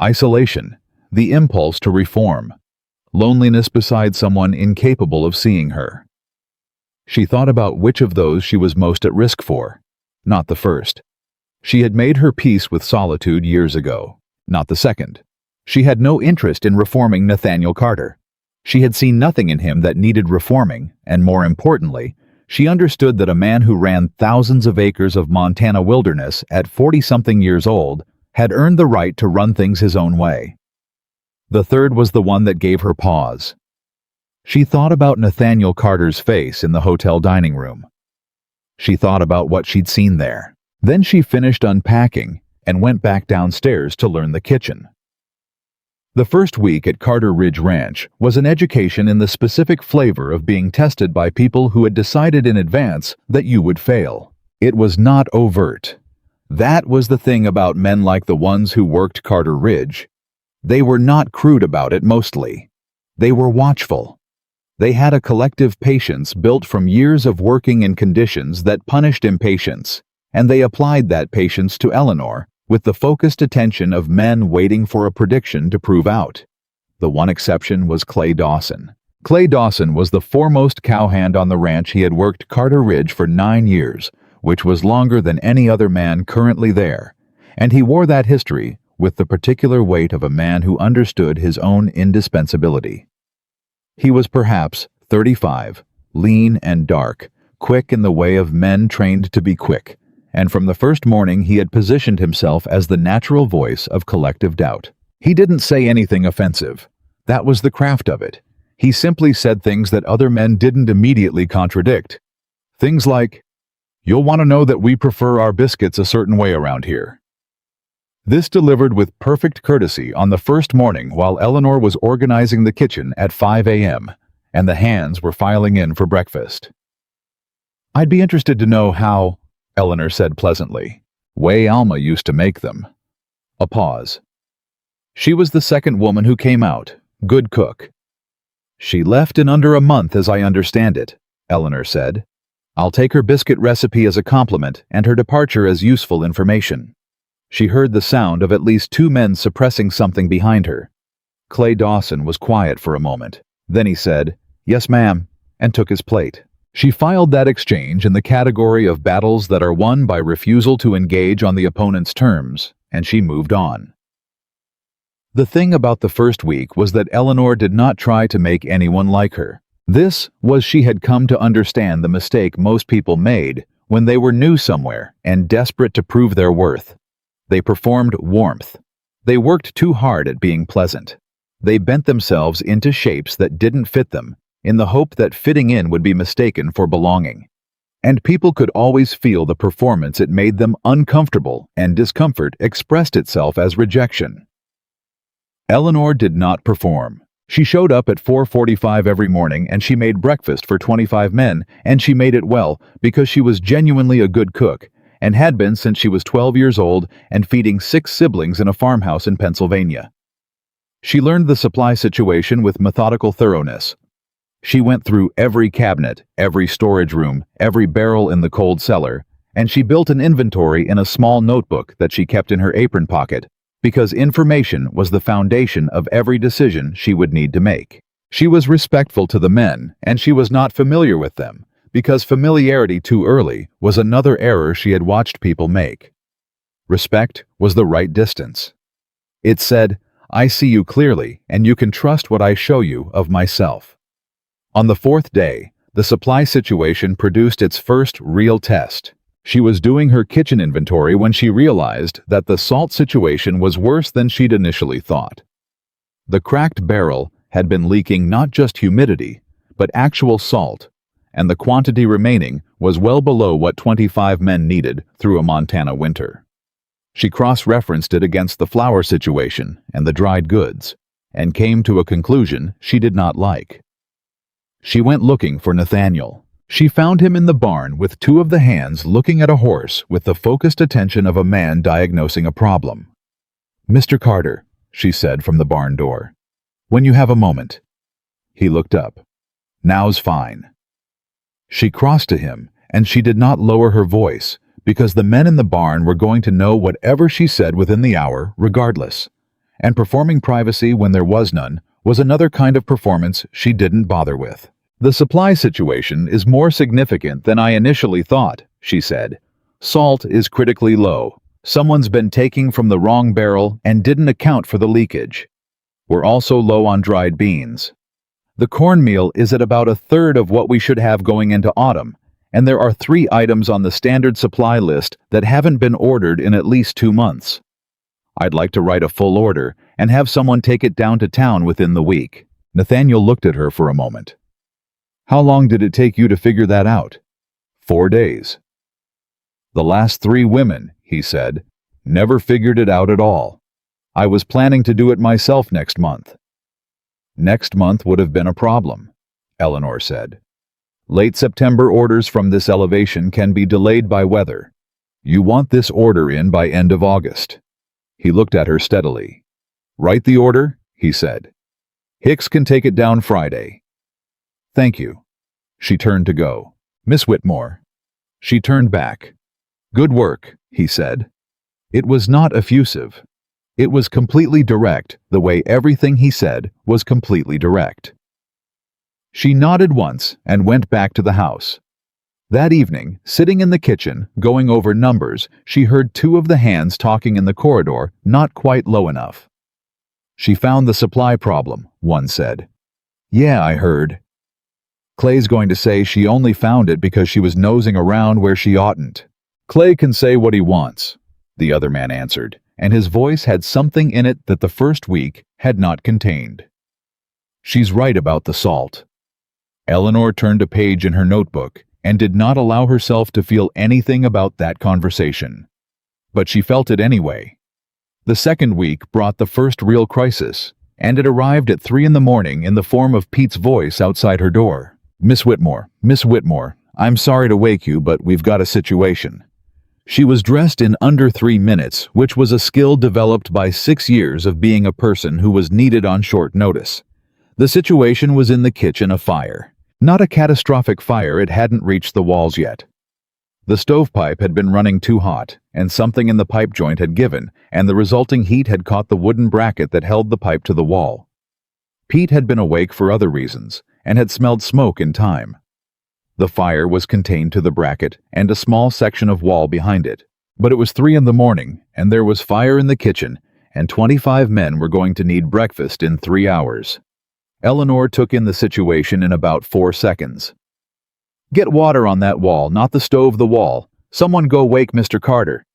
Isolation, the impulse to reform, loneliness beside someone incapable of seeing her. She thought about which of those she was most at risk for. Not the first. She had made her peace with solitude years ago. Not the second. She had no interest in reforming Nathaniel Carter. She had seen nothing in him that needed reforming, and more importantly, she understood that a man who ran thousands of acres of Montana wilderness at 40-something years old had earned the right to run things his own way. The third was the one that gave her pause. She thought about Nathaniel Carter's face in the hotel dining room. She thought about what she'd seen there. Then she finished unpacking and went back downstairs to learn the kitchen. The first week at Carter Ridge Ranch was an education in the specific flavor of being tested by people who had decided in advance that you would fail. It was not overt. That was the thing about men like the ones who worked Carter Ridge. They were not crude about it mostly. They were watchful. They had a collective patience built from years of working in conditions that punished impatience, and they applied that patience to Eleanor with the focused attention of men waiting for a prediction to prove out. The one exception was Clay Dawson. Clay Dawson was the foremost cowhand on the ranch. He had worked Carter Ridge for 9 years, which was longer than any other man currently there, and he wore that history with the particular weight of a man who understood his own indispensability. He was perhaps 35, lean and dark, quick in the way of men trained to be quick, and from the first morning he had positioned himself as the natural voice of collective doubt. He didn't say anything offensive. That was the craft of it. He simply said things that other men didn't immediately contradict. Things like, "You'll want to know that we prefer our biscuits a certain way around here." This delivered with perfect courtesy on the first morning while Eleanor was organizing the kitchen at 5 a.m., and the hands were filing in for breakfast. "I'd be interested to know how," Eleanor said pleasantly. "Way Alma used to make them." A pause. "She was the second woman who came out. Good cook." "She left in under a month, as I understand it," Eleanor said. "I'll take her biscuit recipe as a compliment and her departure as useful information." She heard the sound of at least two men suppressing something behind her. Clay Dawson was quiet for a moment. Then he said, "Yes, ma'am," and took his plate. She filed that exchange in the category of battles that are won by refusal to engage on the opponent's terms, and she moved on. The thing about the first week was that Eleanor did not try to make anyone like her. This was she had come to understand the mistake most people made when they were new somewhere and desperate to prove their worth. They performed warmth. They worked too hard at being pleasant. They bent themselves into shapes that didn't fit them, in the hope that fitting in would be mistaken for belonging. And people could always feel the performance it made them uncomfortable, and discomfort expressed itself as rejection. Eleanor did not perform. She showed up at 4:45 every morning and she made breakfast for 25 men, and she made it well because she was genuinely a good cook and had been since she was 12 years old and feeding 6 siblings in a farmhouse in Pennsylvania. She learned the supply situation with methodical thoroughness. She went through every cabinet, every storage room, every barrel in the cold cellar, and she built an inventory in a small notebook that she kept in her apron pocket, because information was the foundation of every decision she would need to make. She was respectful to the men, and she was not familiar with them, because familiarity too early was another error she had watched people make. Respect was the right distance. It said, "I see you clearly, and you can trust what I show you of myself." On the 4th day, the supply situation produced its first real test. She was doing her kitchen inventory when she realized that the salt situation was worse than she'd initially thought. The cracked barrel had been leaking not just humidity, but actual salt, and the quantity remaining was well below what 25 men needed through a Montana winter. She cross-referenced it against the flour situation and the dried goods, and came to a conclusion she did not like. She went looking for Nathaniel. She found him in the barn with 2 of the hands looking at a horse with the focused attention of a man diagnosing a problem. "Mr. Carter," she said from the barn door, "when you have a moment." He looked up. "Now's fine." She crossed to him, and she did not lower her voice, because the men in the barn were going to know whatever she said within the hour, regardless. And performing privacy when there was none was another kind of performance she didn't bother with. "The supply situation is more significant than I initially thought," she said. "Salt is critically low. Someone's been taking from the wrong barrel and didn't account for the leakage. We're also low on dried beans. The cornmeal is at about 1/3 of what we should have going into autumn, and there are 3 items on the standard supply list that haven't been ordered in at least 2 months. I'd like to write a full order and have someone take it down to town within the week." Nathaniel looked at her for a moment. "How long did it take you to figure that out?" 4 days. "The last 3 women," he said, "never figured it out at all. I was planning to do it myself next month." "Next month would have been a problem," Eleanor said. "Late September orders from this elevation can be delayed by weather. You want this order in by end of August." He looked at her steadily. "Write the order," he said. "Hicks can take it down Friday." "Thank you." She turned to go. "Miss Whitmore." She turned back. "Good work," he said. It was not effusive. It was completely direct, the way everything he said was completely direct. She nodded once and went back to the house. That evening, sitting in the kitchen, going over numbers, she heard two of the hands talking in the corridor, not quite low enough. "She found the supply problem," one said. "Yeah, I heard." "Clay's going to say she only found it because she was nosing around where she oughtn't." "Clay can say what he wants," the other man answered, and his voice had something in it that the first week had not contained. "She's right about the salt." Eleanor turned a page in her notebook and did not allow herself to feel anything about that conversation. But she felt it anyway. The second week brought the first real crisis, and it arrived at 3 a.m. in the form of Pete's voice outside her door. Miss Whitmore, I'm sorry to wake you, but we've got a situation." She was dressed in under 3 minutes, which was a skill developed by 6 years of being a person who was needed on short notice. The situation was in the kitchen, a fire. Not a catastrophic fire, it hadn't reached the walls yet. The stovepipe had been running too hot, and something in the pipe joint had given, and the resulting heat had caught the wooden bracket that held the pipe to the wall. Pete had been awake for other reasons, and had smelled smoke in time. The fire was contained to the bracket and a small section of wall behind it. But it was 3 a.m, and there was fire in the kitchen, and 25 men were going to need breakfast in 3 hours. Eleanor took in the situation in about 4 seconds. "Get water on that wall, not the stove, the wall. Someone go wake Mr. Carter.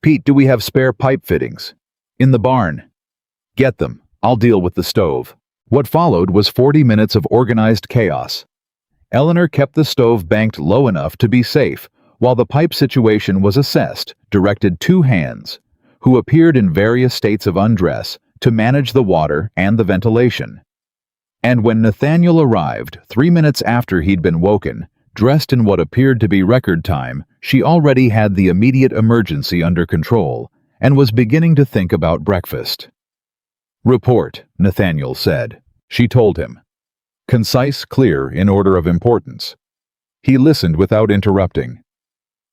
Pete, do we have spare pipe fittings?" "In the barn." "Get them. I'll deal with the stove." What followed was 40 minutes of organized chaos. Eleanor kept the stove banked low enough to be safe, while the pipe situation was assessed, directed 2 hands, who appeared in various states of undress, to manage the water and the ventilation. And when Nathaniel arrived, 3 minutes after he'd been woken, dressed in what appeared to be record time, she already had the immediate emergency under control, and was beginning to think about breakfast. "Report," Nathaniel said. She told him. Concise, clear, in order of importance. He listened without interrupting.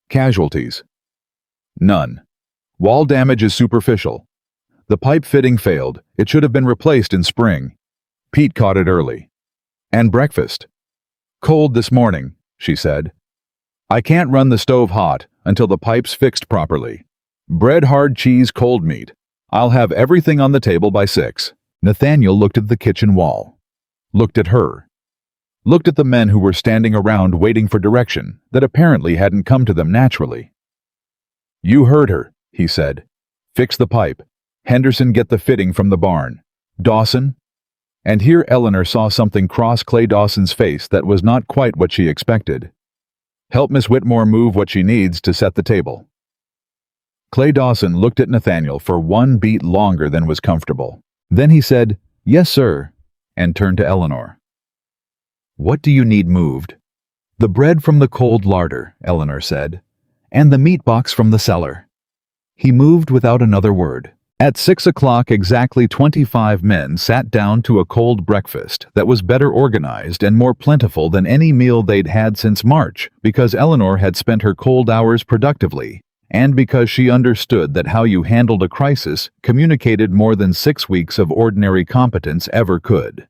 "Casualties?" "None. Wall damage is superficial. The pipe fitting failed. It should have been replaced in spring. Pete caught it early." "And breakfast?" "Cold this morning," she said. "I can't run the stove hot until the pipe's fixed properly. Bread, hard cheese, cold meat. I'll have everything on the table by 6. Nathaniel looked at the kitchen wall. Looked at her. Looked at the men who were standing around waiting for direction that apparently hadn't come to them naturally. "You heard her," he said. "Fix the pipe. Henderson, get the fitting from the barn. Dawson?" And here Eleanor saw something cross Clay Dawson's face that was not quite what she expected. "Help Miss Whitmore move what she needs to set the table." Clay Dawson looked at Nathaniel for 1 beat longer than was comfortable. Then he said, "Yes, sir," and turned to Eleanor. "What do you need moved?" "The bread from the cold larder," Eleanor said, "and the meat box from the cellar." He moved without another word. At 6 o'clock exactly 25 men sat down to a cold breakfast that was better organized and more plentiful than any meal they'd had since March, because Eleanor had spent her cold hours productively, and because she understood that how you handled a crisis communicated more than 6 weeks of ordinary competence ever could.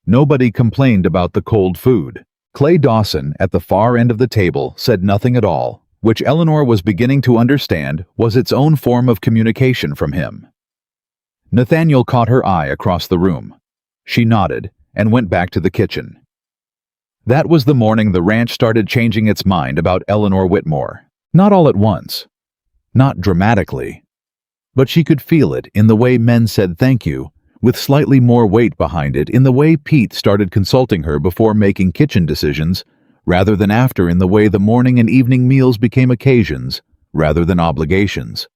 Nobody complained about the cold food. Clay Dawson, at the far end of the table, said nothing at all, which Eleanor was beginning to understand was its own form of communication from him. Nathaniel caught her eye across the room. She nodded and went back to the kitchen. That was the morning the ranch started changing its mind about Eleanor Whitmore. Not all at once. Not dramatically. But she could feel it in the way men said thank you, with slightly more weight behind it in the way Pete started consulting her before making kitchen decisions, rather than after in the way the morning and evening meals became occasions, rather than obligations.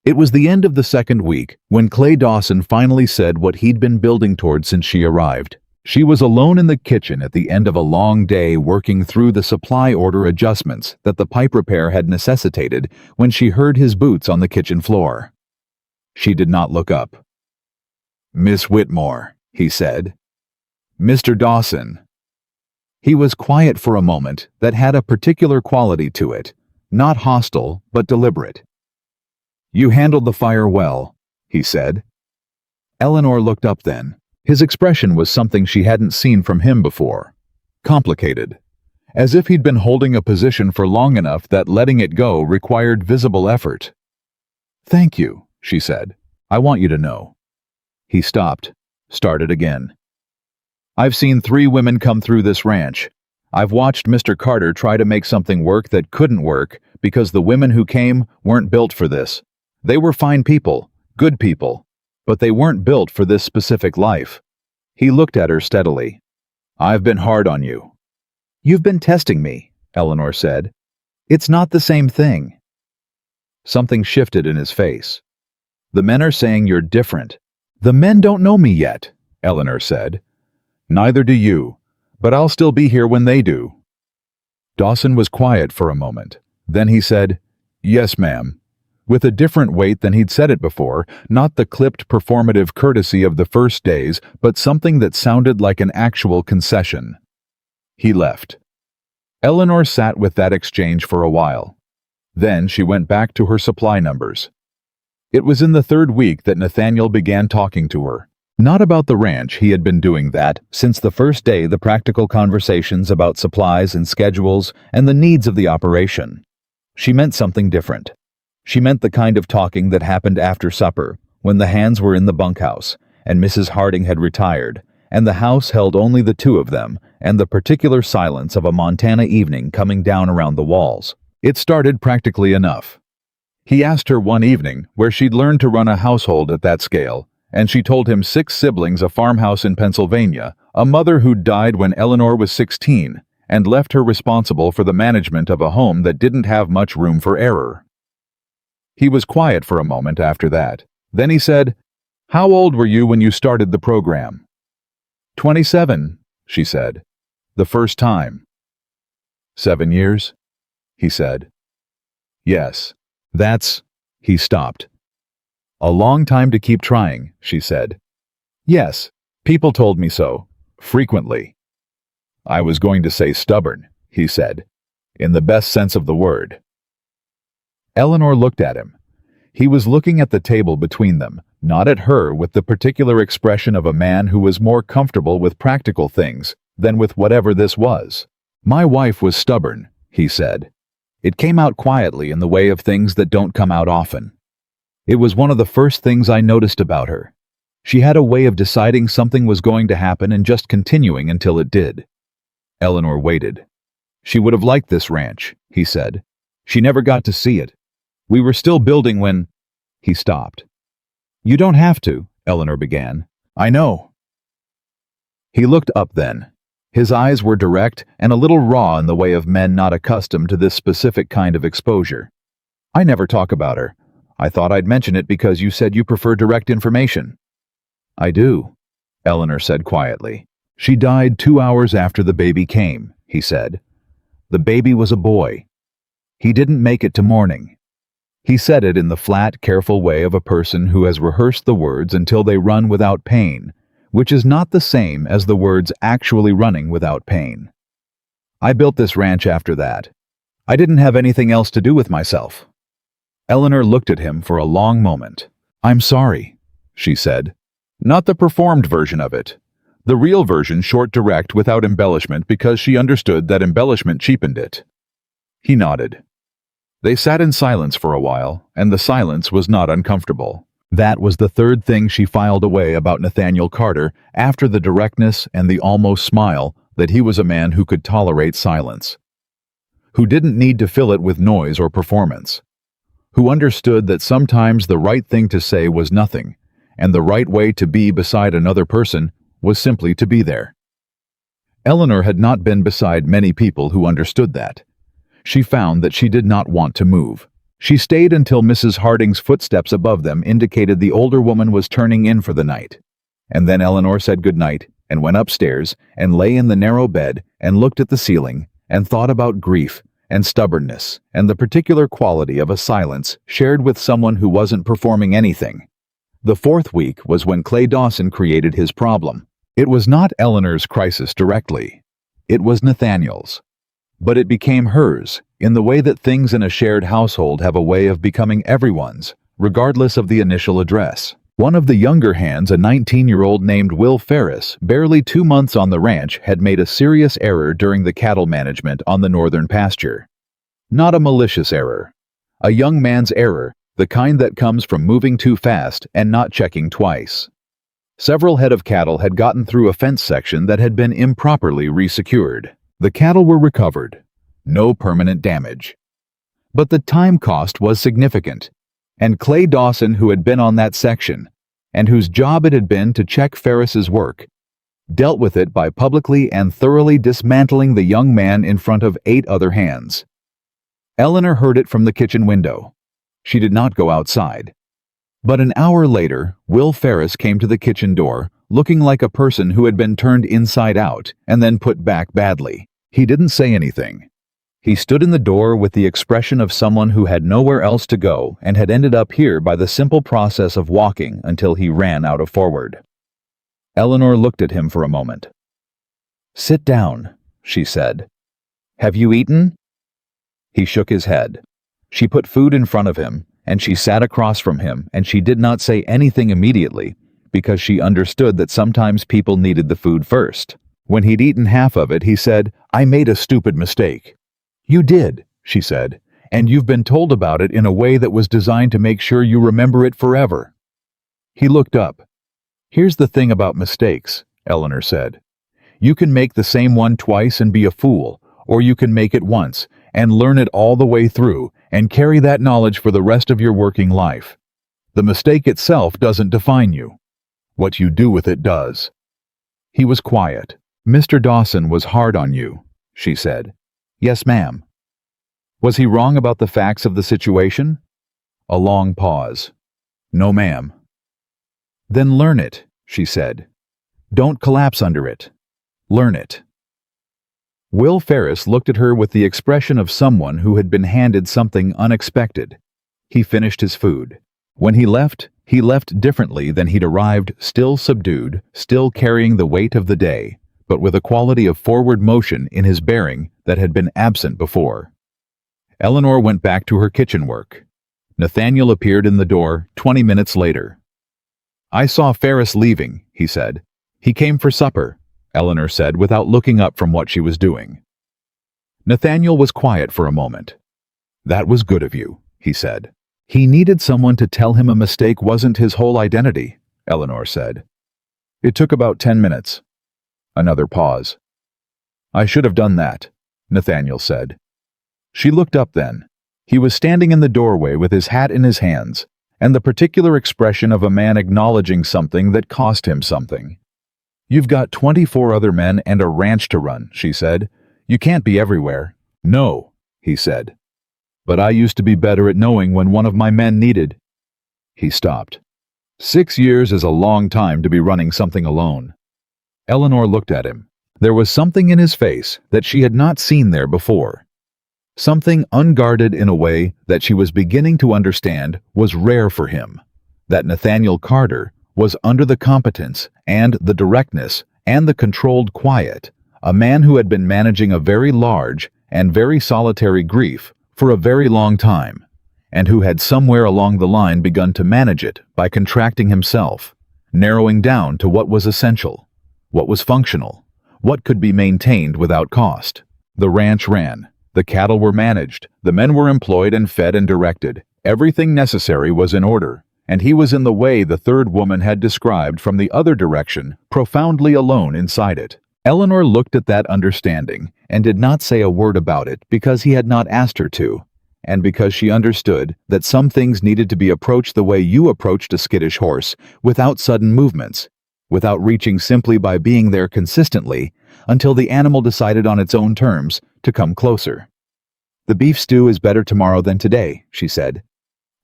It was the end of the second week when Clay Dawson finally said what he'd been building toward since she arrived. She was alone in the kitchen at the end of a long day working through the supply order adjustments that the pipe repair had necessitated when she heard his boots on the kitchen floor. She did not look up. "Miss Whitmore," he said. "Mr. Dawson." He was quiet for a moment that had a particular quality to it, not hostile but deliberate. "You handled the fire well," he said. Eleanor looked up then. His expression was something she hadn't seen from him before. Complicated. as if he'd been holding a position for long enough that letting it go required visible effort. "Thank you," she said. "I want you to know." He stopped, started again. "I've seen 3 women come through this ranch. I've watched Mr. Carter try to make something work that couldn't work because the women who came weren't built for this. They were fine people, good people, but they weren't built for this specific life." He looked at her steadily. "I've been hard on you." "You've been testing me," Eleanor said. "It's not the same thing." Something shifted in his face. "The men are saying you're different." "The men don't know me yet," Eleanor said. "Neither do you, but I'll still be here when they do." Dawson was quiet for a moment. Then he said, "Yes, ma'am," with a different weight than he'd said it before, not the clipped performative courtesy of the first days, but something that sounded like an actual concession. He left. Eleanor sat with that exchange for a while. Then she went back to her supply numbers. It was in the 3rd week that Nathaniel began talking to her. Not about the ranch, he had been doing that since the first day, the practical conversations about supplies and schedules and the needs of the operation. She meant something different. She meant the kind of talking that happened after supper, when the hands were in the bunkhouse, and Mrs. Harding had retired, and the house held only the 2 of them, and the particular silence of a Montana evening coming down around the walls. It started practically enough. He asked her one evening where she'd learned to run a household at that scale, and she told him 6 siblings, a farmhouse in Pennsylvania, a mother who'd died when Eleanor was 16, and left her responsible for the management of a home that didn't have much room for error. He was quiet for a moment after that. Then he said, "How old were you when you started the program?" 27, she said. "The first time." 7 years? He said. "Yes. That's..." He stopped. "A long time to keep trying," she said. "Yes. People told me so. Frequently." "I was going to say stubborn," he said, "in the best sense of the word." Eleanor looked at him. He was looking at the table between them, not at her, with the particular expression of a man who was more comfortable with practical things than with whatever this was. "My wife was stubborn," he said. "It came out quietly in the way of things that don't come out often. It was one of the first things I noticed about her. She had a way of deciding something was going to happen and just continuing until it did." Eleanor waited. "She would have liked this ranch," he said. "She never got to see it. We were still building when..." He stopped. "You don't have to," Eleanor began. "I know." He looked up then. His eyes were direct and a little raw in the way of men not accustomed to this specific kind of exposure. "I never talk about her. I thought I'd mention it because you said you prefer direct information." "I do," Eleanor said quietly. "She died 2 hours after the baby came," he said. "The baby was a boy. He didn't make it to morning." He said it in the flat, careful way of a person who has rehearsed the words until they run without pain, which is not the same as the words actually running without pain. "I built this ranch after that. I didn't have anything else to do with myself." Eleanor looked at him for a long moment. "I'm sorry," she said. Not the performed version of it. The real version, short, direct, without embellishment, because she understood that embellishment cheapened it. He nodded. They sat in silence for a while, and the silence was not uncomfortable. That was the 3rd thing she filed away about Nathaniel Carter, after the directness and the almost smile, that he was a man who could tolerate silence. Who didn't need to fill it with noise or performance. Who understood that sometimes the right thing to say was nothing, and the right way to be beside another person was simply to be there. Eleanor had not been beside many people who understood that. She found that she did not want to move. She stayed until Mrs. Harding's footsteps above them indicated the older woman was turning in for the night. And then Eleanor said good night and went upstairs and lay in the narrow bed and looked at the ceiling and thought about grief and stubbornness and the particular quality of a silence shared with someone who wasn't performing anything. The 4th week was when Clay Dawson created his problem. It was not Eleanor's crisis directly. It was Nathaniel's. But it became hers, in the way that things in a shared household have a way of becoming everyone's, regardless of the initial address. One of the younger hands, a 19-year-old named Will Ferris, barely 2 months on the ranch, had made a serious error during the cattle management on the northern pasture. Not a malicious error. A young man's error, the kind that comes from moving too fast and not checking twice. Several head of cattle had gotten through a fence section that had been improperly resecured. The cattle were recovered. No permanent damage. But the time cost was significant, and Clay Dawson, who had been on that section, and whose job it had been to check Ferris's work, dealt with it by publicly and thoroughly dismantling the young man in front of 8 other hands. Eleanor heard it from the kitchen window. She did not go outside. But an hour later, Will Ferris came to the kitchen door, looking like a person who had been turned inside out and then put back badly. He didn't say anything. He stood in the door with the expression of someone who had nowhere else to go and had ended up here by the simple process of walking until he ran out of forward. Eleanor looked at him for a moment. "Sit down," she said. "Have you eaten?" He shook his head. She put food in front of him, and she sat across from him, and she did not say anything immediately, because she understood that sometimes people needed the food first. When he'd eaten half of it, he said, "I made a stupid mistake." "You did," she said, "and you've been told about it in a way that was designed to make sure you remember it forever." He looked up. "Here's the thing about mistakes," Eleanor said. "You can make the same one twice and be a fool, or you can make it once and learn it all the way through and carry that knowledge for the rest of your working life. The mistake itself doesn't define you. What you do with it does." He was quiet. "Mr. Dawson was hard on you," she said. "Yes, ma'am." "Was he wrong about the facts of the situation?" A long pause. "No, ma'am." "Then learn it," she said. "Don't collapse under it. Learn it." Will Ferris looked at her with the expression of someone who had been handed something unexpected. He finished his food. When he left differently than he'd arrived, still subdued, still carrying the weight of the day, but with a quality of forward motion in his bearing that had been absent before. Eleanor went back to her kitchen work. Nathaniel appeared in the door 20 minutes later. "I saw Ferris leaving," he said. "He came for supper," Eleanor said without looking up from what she was doing. Nathaniel was quiet for a moment. "That was good of you," he said. "He needed someone to tell him a mistake wasn't his whole identity," Eleanor said. "It took about 10 minutes. Another pause. "I should have done that," Nathaniel said. She looked up then. He was standing in the doorway with his hat in his hands, and the particular expression of a man acknowledging something that cost him something. "You've got 24 other men and a ranch to run," she said. "You can't be everywhere." "No," he said. "But I used to be better at knowing when one of my men needed." He stopped. 6 years is a long time to be running something alone. Eleanor looked at him. There was something in his face that she had not seen there before. Something unguarded in a way that she was beginning to understand was rare for him. That Nathaniel Carter was under the competence and the directness and the controlled quiet, a man who had been managing a very large and very solitary grief for a very long time, and who had somewhere along the line begun to manage it by contracting himself, narrowing down to what was essential, what was functional, what could be maintained without cost. The ranch ran, the cattle were managed, the men were employed and fed and directed, everything necessary was in order, and he was in the way the third woman had described from the other direction, profoundly alone inside it. Eleanor looked at that understanding and did not say a word about it because he had not asked her to, and because she understood that some things needed to be approached the way you approached a skittish horse, without sudden movements, without reaching simply by being there consistently until the animal decided on its own terms to come closer. "The beef stew is better tomorrow than today," she said.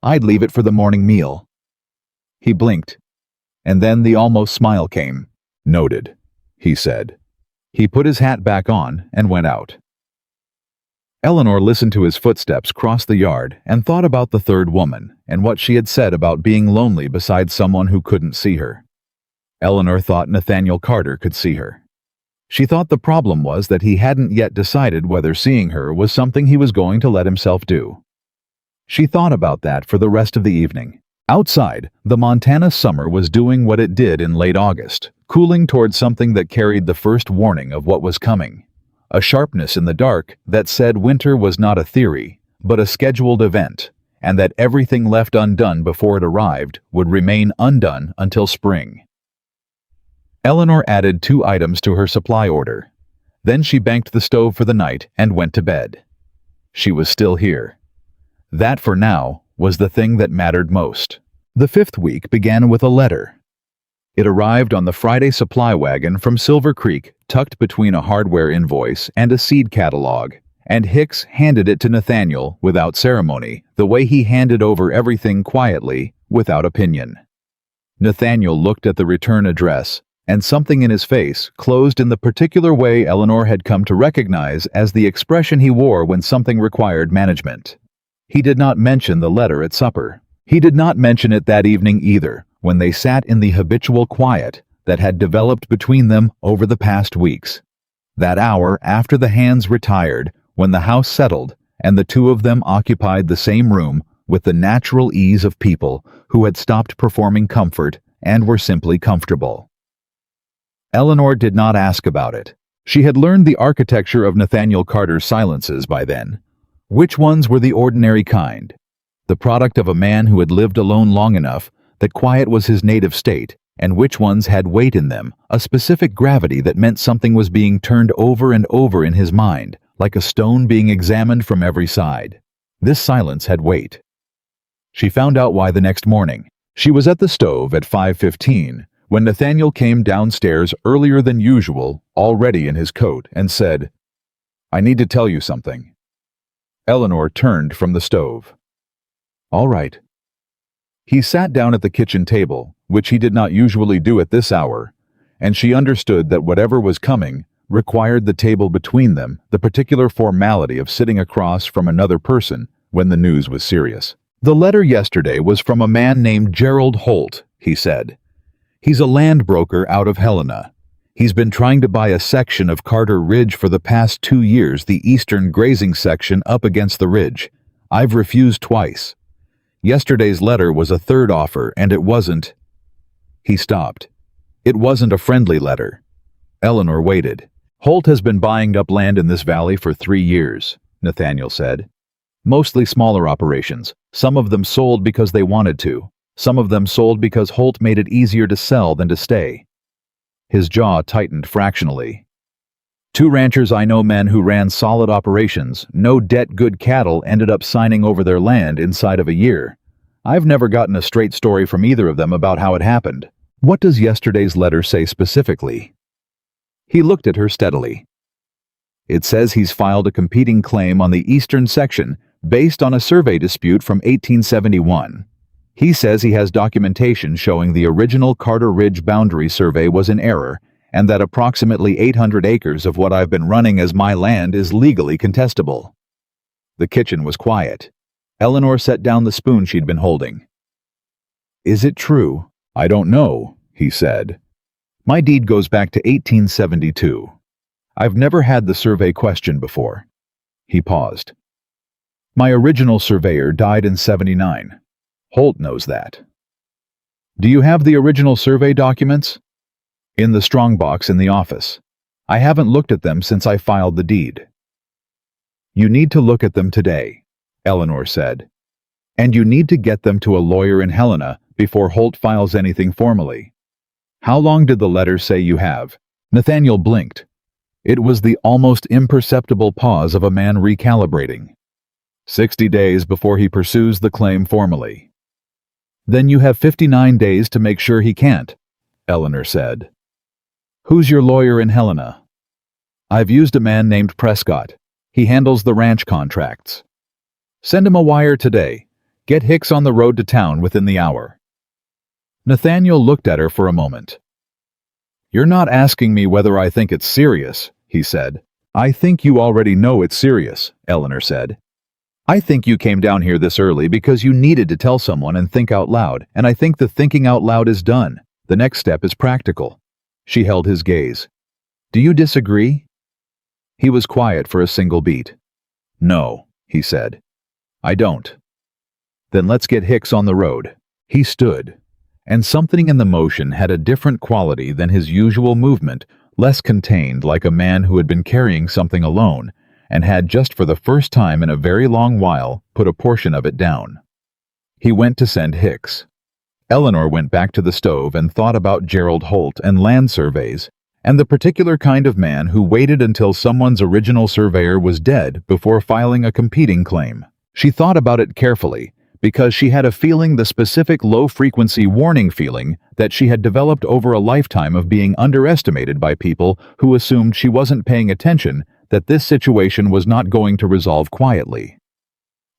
"I'd leave it for the morning meal." He blinked, and then the almost smile came. "Noted," he said. He put his hat back on and went out. Eleanor listened to his footsteps cross the yard and thought about the third woman and what she had said about being lonely beside someone who couldn't see her. Eleanor thought Nathaniel Carter could see her. She thought the problem was that he hadn't yet decided whether seeing her was something he was going to let himself do. She thought about that for the rest of the evening. Outside, the Montana summer was doing what it did in late August, cooling towards something that carried the first warning of what was coming. A sharpness in the dark that said winter was not a theory, but a scheduled event, and that everything left undone before it arrived would remain undone until spring. Eleanor added 2 items to her supply order. Then she banked the stove for the night and went to bed. She was still here. That, for now, was the thing that mattered most. The 5th week began with a letter. It arrived on the Friday supply wagon from Silver Creek, tucked between a hardware invoice and a seed catalog, and Hicks handed it to Nathaniel without ceremony, the way he handed over everything quietly, without opinion. Nathaniel looked at the return address, and something in his face closed in the particular way Eleanor had come to recognize as the expression he wore when something required management. He did not mention the letter at supper. He did not mention it that evening either, when they sat in the habitual quiet that had developed between them over the past weeks. That hour after the hands retired, when the house settled, and the 2 of them occupied the same room with the natural ease of people who had stopped performing comfort and were simply comfortable. Eleanor did not ask about it. She had learned the architecture of Nathaniel Carter's silences by then. Which ones were the ordinary kind? The product of a man who had lived alone long enough that quiet was his native state, and which ones had weight in them, a specific gravity that meant something was being turned over and over in his mind, like a stone being examined from every side. This silence had weight. She found out why the next morning. She was at the stove at 5:15 when Nathaniel came downstairs earlier than usual, already in his coat, and said, "I need to tell you something." Eleanor turned from the stove. "All right." He sat down at the kitchen table, which he did not usually do at this hour, and she understood that whatever was coming required the table between them, the particular formality of sitting across from another person when the news was serious. "The letter yesterday was from a man named Gerald Holt," he said. "He's a land broker out of Helena. He's been trying to buy a section of Carter Ridge for the past 2 years, the eastern grazing section up against the ridge. I've refused twice. Yesterday's letter was a 3rd offer, and it wasn't—" He stopped. "It wasn't a friendly letter." Eleanor waited. "Holt has been buying up land in this valley for 3 years, Nathaniel said. Mostly smaller operations. Some of them sold because they wanted to. Some of them sold because Holt made it easier to sell than to stay." His jaw tightened fractionally. "2 ranchers I know, men who ran solid operations, no debt, good cattle, ended up signing over their land inside of a year. I've never gotten a straight story from either of them about how it happened. What does yesterday's letter say specifically?" He looked at her steadily. "It says he's filed a competing claim on the eastern section based on a survey dispute from 1871. He says he has documentation showing the original Carter Ridge boundary survey was in error, and that approximately 800 acres of what I've been running as my land is legally contestable." The kitchen was quiet. Eleanor set down the spoon she'd been holding. "Is it true?" "I don't know," he said. "My deed goes back to 1872. I've never had the survey questioned before." He paused. "My original surveyor died in 79. Holt knows that." "Do you have the original survey documents?" "In the strongbox in the office. I haven't looked at them since I filed the deed." "You need to look at them today," Eleanor said. "And you need to get them to a lawyer in Helena before Holt files anything formally. How long did the letter say you have?" Nathaniel blinked. It was the almost imperceptible pause of a man recalibrating. 60 days before he pursues the claim formally." "Then you have 59 days to make sure he can't," Eleanor said. "Who's your lawyer in Helena?" "I've used a man named Prescott. He handles the ranch contracts." "Send him a wire today. Get Hicks on the road to town within the hour." Nathaniel looked at her for a moment. "You're not asking me whether I think it's serious," he said. "I think you already know it's serious," Eleanor said. "I think you came down here this early because you needed to tell someone and think out loud, and I think the thinking out loud is done. The next step is practical." She held his gaze. "Do you disagree?" He was quiet for a single beat. "No," he said. "I don't." "Then let's get Hicks on the road." He stood, and something in the motion had a different quality than his usual movement, less contained, like a man who had been carrying something alone, and had just for the first time in a very long while put a portion of it down. He went to send Hicks. Eleanor went back to the stove and thought about Gerald Holt and land surveys, and the particular kind of man who waited until someone's original surveyor was dead before filing a competing claim. She thought about it carefully, because she had a feeling, the specific low-frequency warning feeling, that she had developed over a lifetime of being underestimated by people who assumed she wasn't paying attention, that this situation was not going to resolve quietly.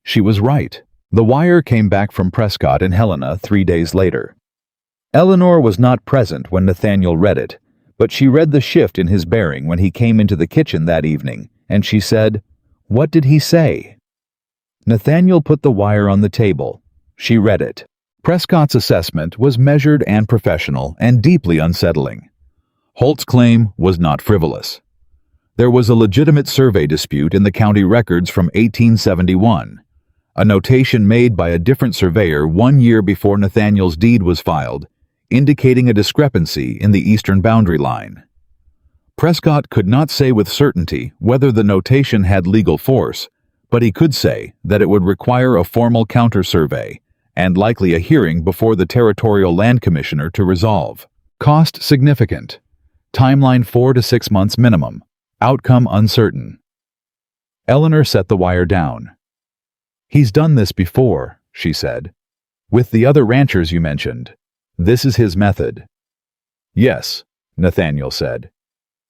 She was right. The wire came back from Prescott and Helena 3 days later. Eleanor was not present when Nathaniel read it, but she read the shift in his bearing when he came into the kitchen that evening, and she said, "What did he say?" Nathaniel put the wire on the table. She read it. Prescott's assessment was measured and professional and deeply unsettling. Holt's claim was not frivolous. There was a legitimate survey dispute in the county records from 1871, a notation made by a different surveyor 1 year before Nathaniel's deed was filed, indicating a discrepancy in the eastern boundary line. Prescott could not say with certainty whether the notation had legal force, but he could say that it would require a formal counter-survey and likely a hearing before the Territorial Land Commissioner to resolve. Cost significant. Timeline 4 to 6 months minimum. Outcome uncertain. Eleanor set the wire down. "He's done this before," she said. "With the other ranchers you mentioned. This is his method." "Yes," Nathaniel said.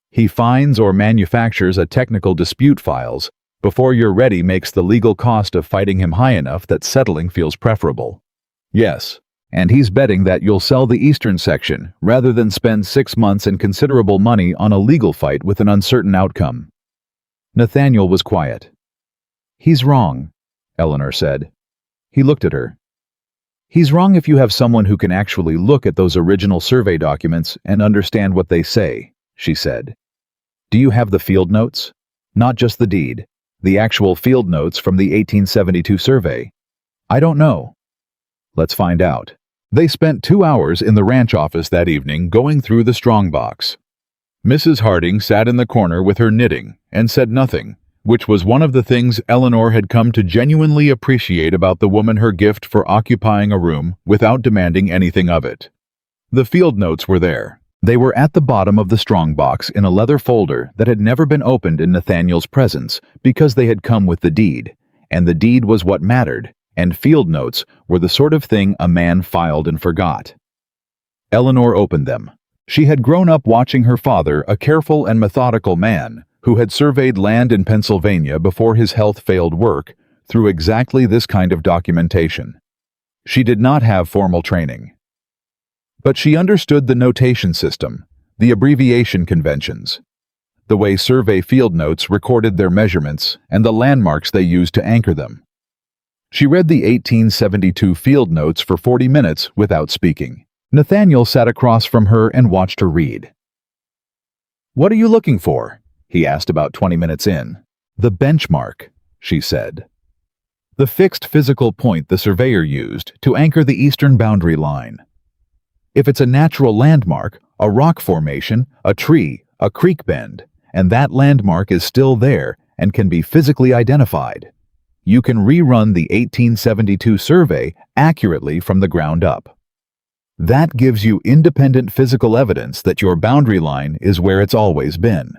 "He finds or manufactures a technical dispute files before you're ready, makes the legal cost of fighting him high enough that settling feels preferable." "Yes, and he's betting that you'll sell the eastern section rather than spend 6 months and considerable money on a legal fight with an uncertain outcome." Nathaniel was quiet. "He's wrong," Eleanor said. He looked at her. "He's wrong if you have someone who can actually look at those original survey documents and understand what they say," she said. "Do you have the field notes? Not just the deed. The actual field notes from the 1872 survey?" "I don't know." "Let's find out." They spent 2 hours in the ranch office that evening going through the strongbox. Mrs. Harding sat in the corner with her knitting and said nothing, which was one of the things Eleanor had come to genuinely appreciate about the woman, her gift for occupying a room without demanding anything of it. The field notes were there. They were at the bottom of the strongbox in a leather folder that had never been opened in Nathaniel's presence because they had come with the deed, and the deed was what mattered, and field notes were the sort of thing a man filed and forgot. Eleanor opened them. She had grown up watching her father, a careful and methodical man who had surveyed land in Pennsylvania before his health failed work, through exactly this kind of documentation. She did not have formal training, but she understood the notation system, the abbreviation conventions, the way survey field notes recorded their measurements, and the landmarks they used to anchor them. She read the 1872 field notes for 40 minutes without speaking. Nathaniel sat across from her and watched her read. "What are you looking for?" he asked about 20 minutes in. "The benchmark," she said. "The fixed physical point the surveyor used to anchor the eastern boundary line. If it's a natural landmark, a rock formation, a tree, a creek bend, and that landmark is still there and can be physically identified, you can rerun the 1872 survey accurately from the ground up. That gives you independent physical evidence that your boundary line is where it's always been."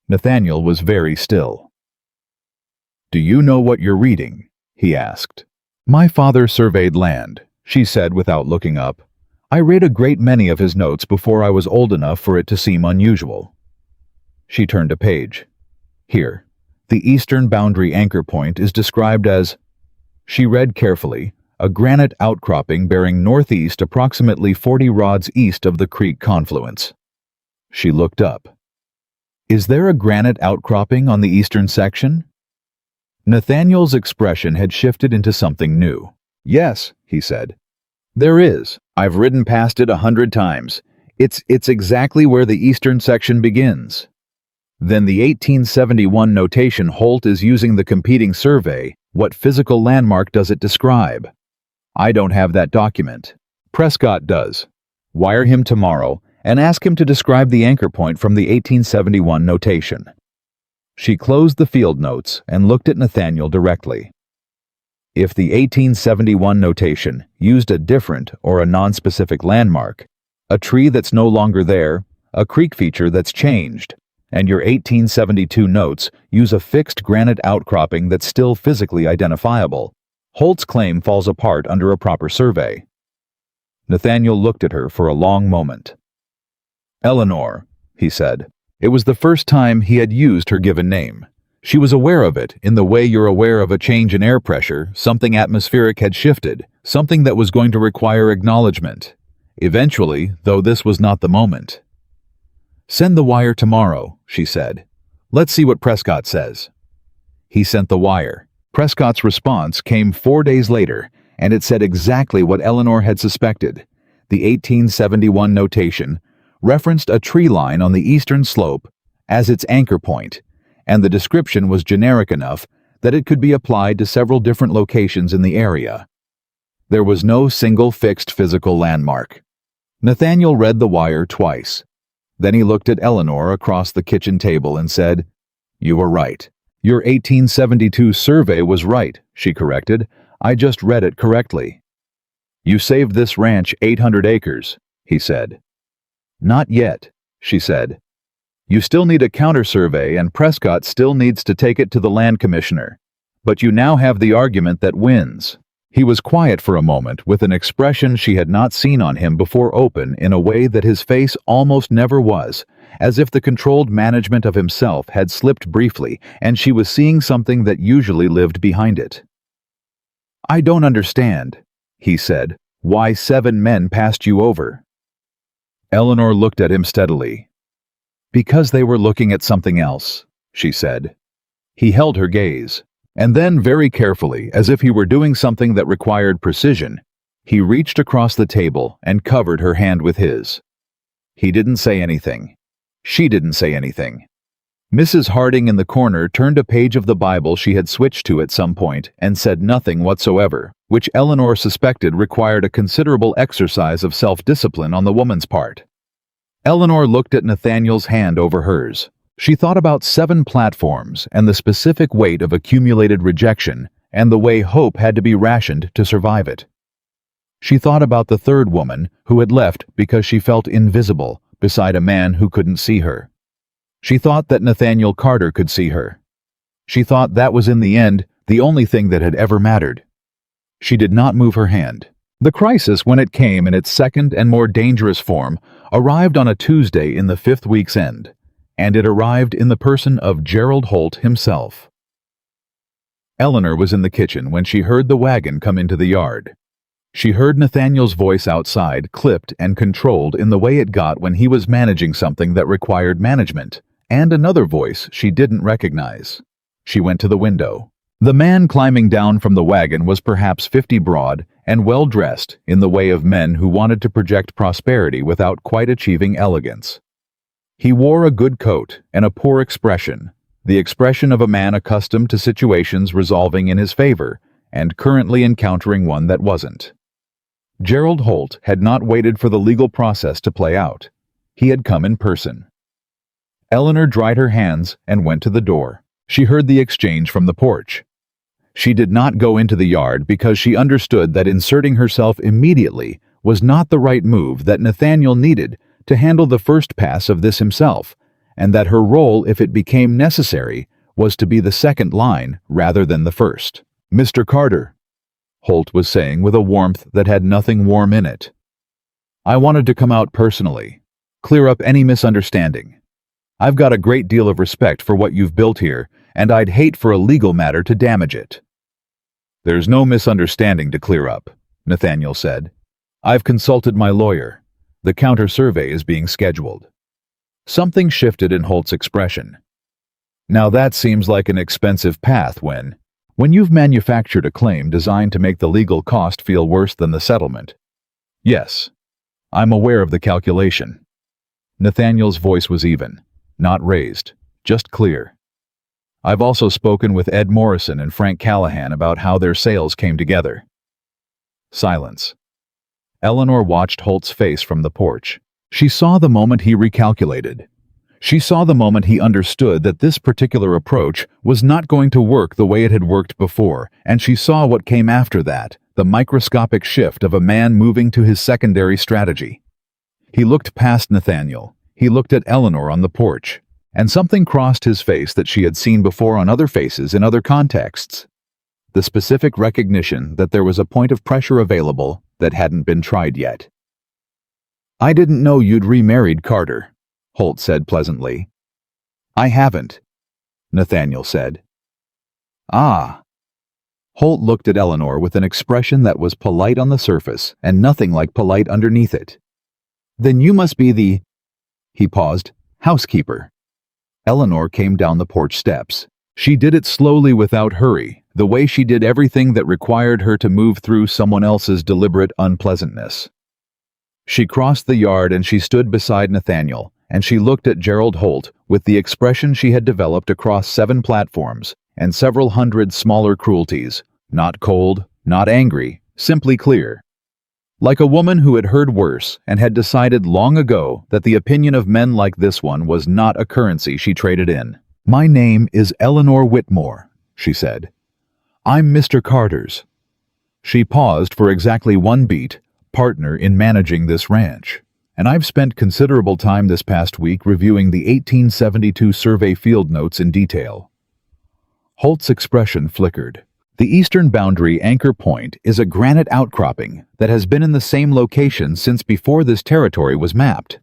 Nathaniel was very still. "Do you know what you're reading?" he asked. "My father surveyed land," she said without looking up. "I read a great many of his notes before I was old enough for it to seem unusual." She turned a page. "Here, the eastern boundary anchor point is described as..." She read carefully, "a granite outcropping bearing northeast approximately 40 rods east of the creek confluence." She looked up. "Is there a granite outcropping on the eastern section?" Nathaniel's expression had shifted into something new. "Yes," he said. "There is. I've ridden past it 100 times. It's exactly where the eastern section begins." Then the 1871 notation Holt is using the competing survey, what physical landmark does it describe? I don't have that document. Prescott does. Wire him tomorrow and ask him to describe the anchor point from the 1871 notation. She closed the field notes and looked at Nathaniel directly. If the 1871 notation used a different or a nonspecific landmark, a tree that's no longer there, a creek feature that's changed, and your 1872 notes use a fixed granite outcropping that's still physically identifiable, Holt's claim falls apart under a proper survey. Nathaniel looked at her for a long moment. Eleanor, he said. It was the first time he had used her given name. She was aware of it in the way you're aware of a change in air pressure. Something atmospheric had shifted, something that was going to require acknowledgement. Eventually, though this was not the moment. Send the wire tomorrow, she said. Let's see what Prescott says. He sent the wire. Prescott's response came 4 days later, and it said exactly what Eleanor had suspected. The 1871 notation referenced a tree line on the eastern slope as its anchor point, and the description was generic enough that it could be applied to several different locations in the area. There was no single fixed physical landmark. Nathaniel read the wire twice. Then he looked at Eleanor across the kitchen table and said, "You were right. Your 1872 survey was right," she corrected. "I just read it correctly." "You saved this ranch 800 acres, he said. "Not yet," she said. "You still need a counter-survey and Prescott still needs to take it to the land commissioner. But you now have the argument that wins." He was quiet for a moment with an expression she had not seen on him before, open in a way that his face almost never was, as if the controlled management of himself had slipped briefly and she was seeing something that usually lived behind it. "I don't understand," he said, "why 7 men passed you over." Eleanor looked at him steadily. "Because they were looking at something else," she said. He held her gaze, and then very carefully, as if he were doing something that required precision, he reached across the table and covered her hand with his. He didn't say anything. She didn't say anything. Mrs. Harding in the corner turned a page of the Bible she had switched to at some point and said nothing whatsoever, which Eleanor suspected required a considerable exercise of self-discipline on the woman's part. Eleanor looked at Nathaniel's hand over hers. She thought about 7 platforms and the specific weight of accumulated rejection and the way hope had to be rationed to survive it. She thought about the 3rd woman who had left because she felt invisible beside a man who couldn't see her. She thought that Nathaniel Carter could see her. She thought that was in the end the only thing that had ever mattered. She did not move her hand. The crisis, when it came in its second and more dangerous form, arrived on a Tuesday in the 5th week's end, and it arrived in the person of Gerald Holt himself. Eleanor was in the kitchen when she heard the wagon come into the yard. She heard Nathaniel's voice outside, clipped and controlled in the way it got when he was managing something that required management, and another voice she didn't recognize. She went to the window. The man climbing down from the wagon was perhaps 50 broad and well-dressed in the way of men who wanted to project prosperity without quite achieving elegance. He wore a good coat and a poor expression, the expression of a man accustomed to situations resolving in his favor and currently encountering one that wasn't. Gerald Holt had not waited for the legal process to play out. He had come in person. Eleanor dried her hands and went to the door. She heard the exchange from the porch. She did not go into the yard because she understood that inserting herself immediately was not the right move, that Nathaniel needed to handle the first pass of this himself, and that her role, if it became necessary, was to be the second line rather than the first. "Mr. Carter," Holt was saying with a warmth that had nothing warm in it. "I wanted to come out personally, clear up any misunderstanding. I've got a great deal of respect for what you've built here, and I'd hate for a legal matter to damage it." "There's no misunderstanding to clear up," Nathaniel said. "I've consulted my lawyer. The counter-survey is being scheduled." Something shifted in Holt's expression. "Now that seems like an expensive path when you've manufactured a claim designed to make the legal cost feel worse than the settlement." "Yes, I'm aware of the calculation." Nathaniel's voice was even, not raised, just clear. "I've also spoken with Ed Morrison and Frank Callahan about how their sales came together." Silence. Eleanor watched Holt's face from the porch. She saw the moment he recalculated. She saw the moment he understood that this particular approach was not going to work the way it had worked before, and she saw what came after that, the microscopic shift of a man moving to his secondary strategy. He looked past Nathaniel. He looked at Eleanor on the porch, and something crossed his face that she had seen before on other faces in other contexts. The specific recognition that there was a point of pressure available that hadn't been tried yet. "I didn't know you'd remarried Carter," Holt said pleasantly. "I haven't," Nathaniel said. "Ah." Holt looked at Eleanor with an expression that was polite on the surface and nothing like polite underneath it. "Then you must be the—" He paused. "Housekeeper." Eleanor came down the porch steps. She did it slowly without hurry, the way she did everything that required her to move through someone else's deliberate unpleasantness. She crossed the yard and she stood beside Nathaniel, and she looked at Gerald Holt with the expression she had developed across 7 platforms and several hundred smaller cruelties, not cold, not angry, simply clear. Like a woman who had heard worse and had decided long ago that the opinion of men like this one was not a currency she traded in. "My name is Eleanor Whitmore," she said. "I'm Mr. Carter's." She paused for exactly 1 beat, "partner in managing this ranch. And I've spent considerable time this past week reviewing the 1872 survey field notes in detail." Holt's expression flickered. The eastern boundary anchor point is a granite outcropping that has been in the same location since before this territory was mapped.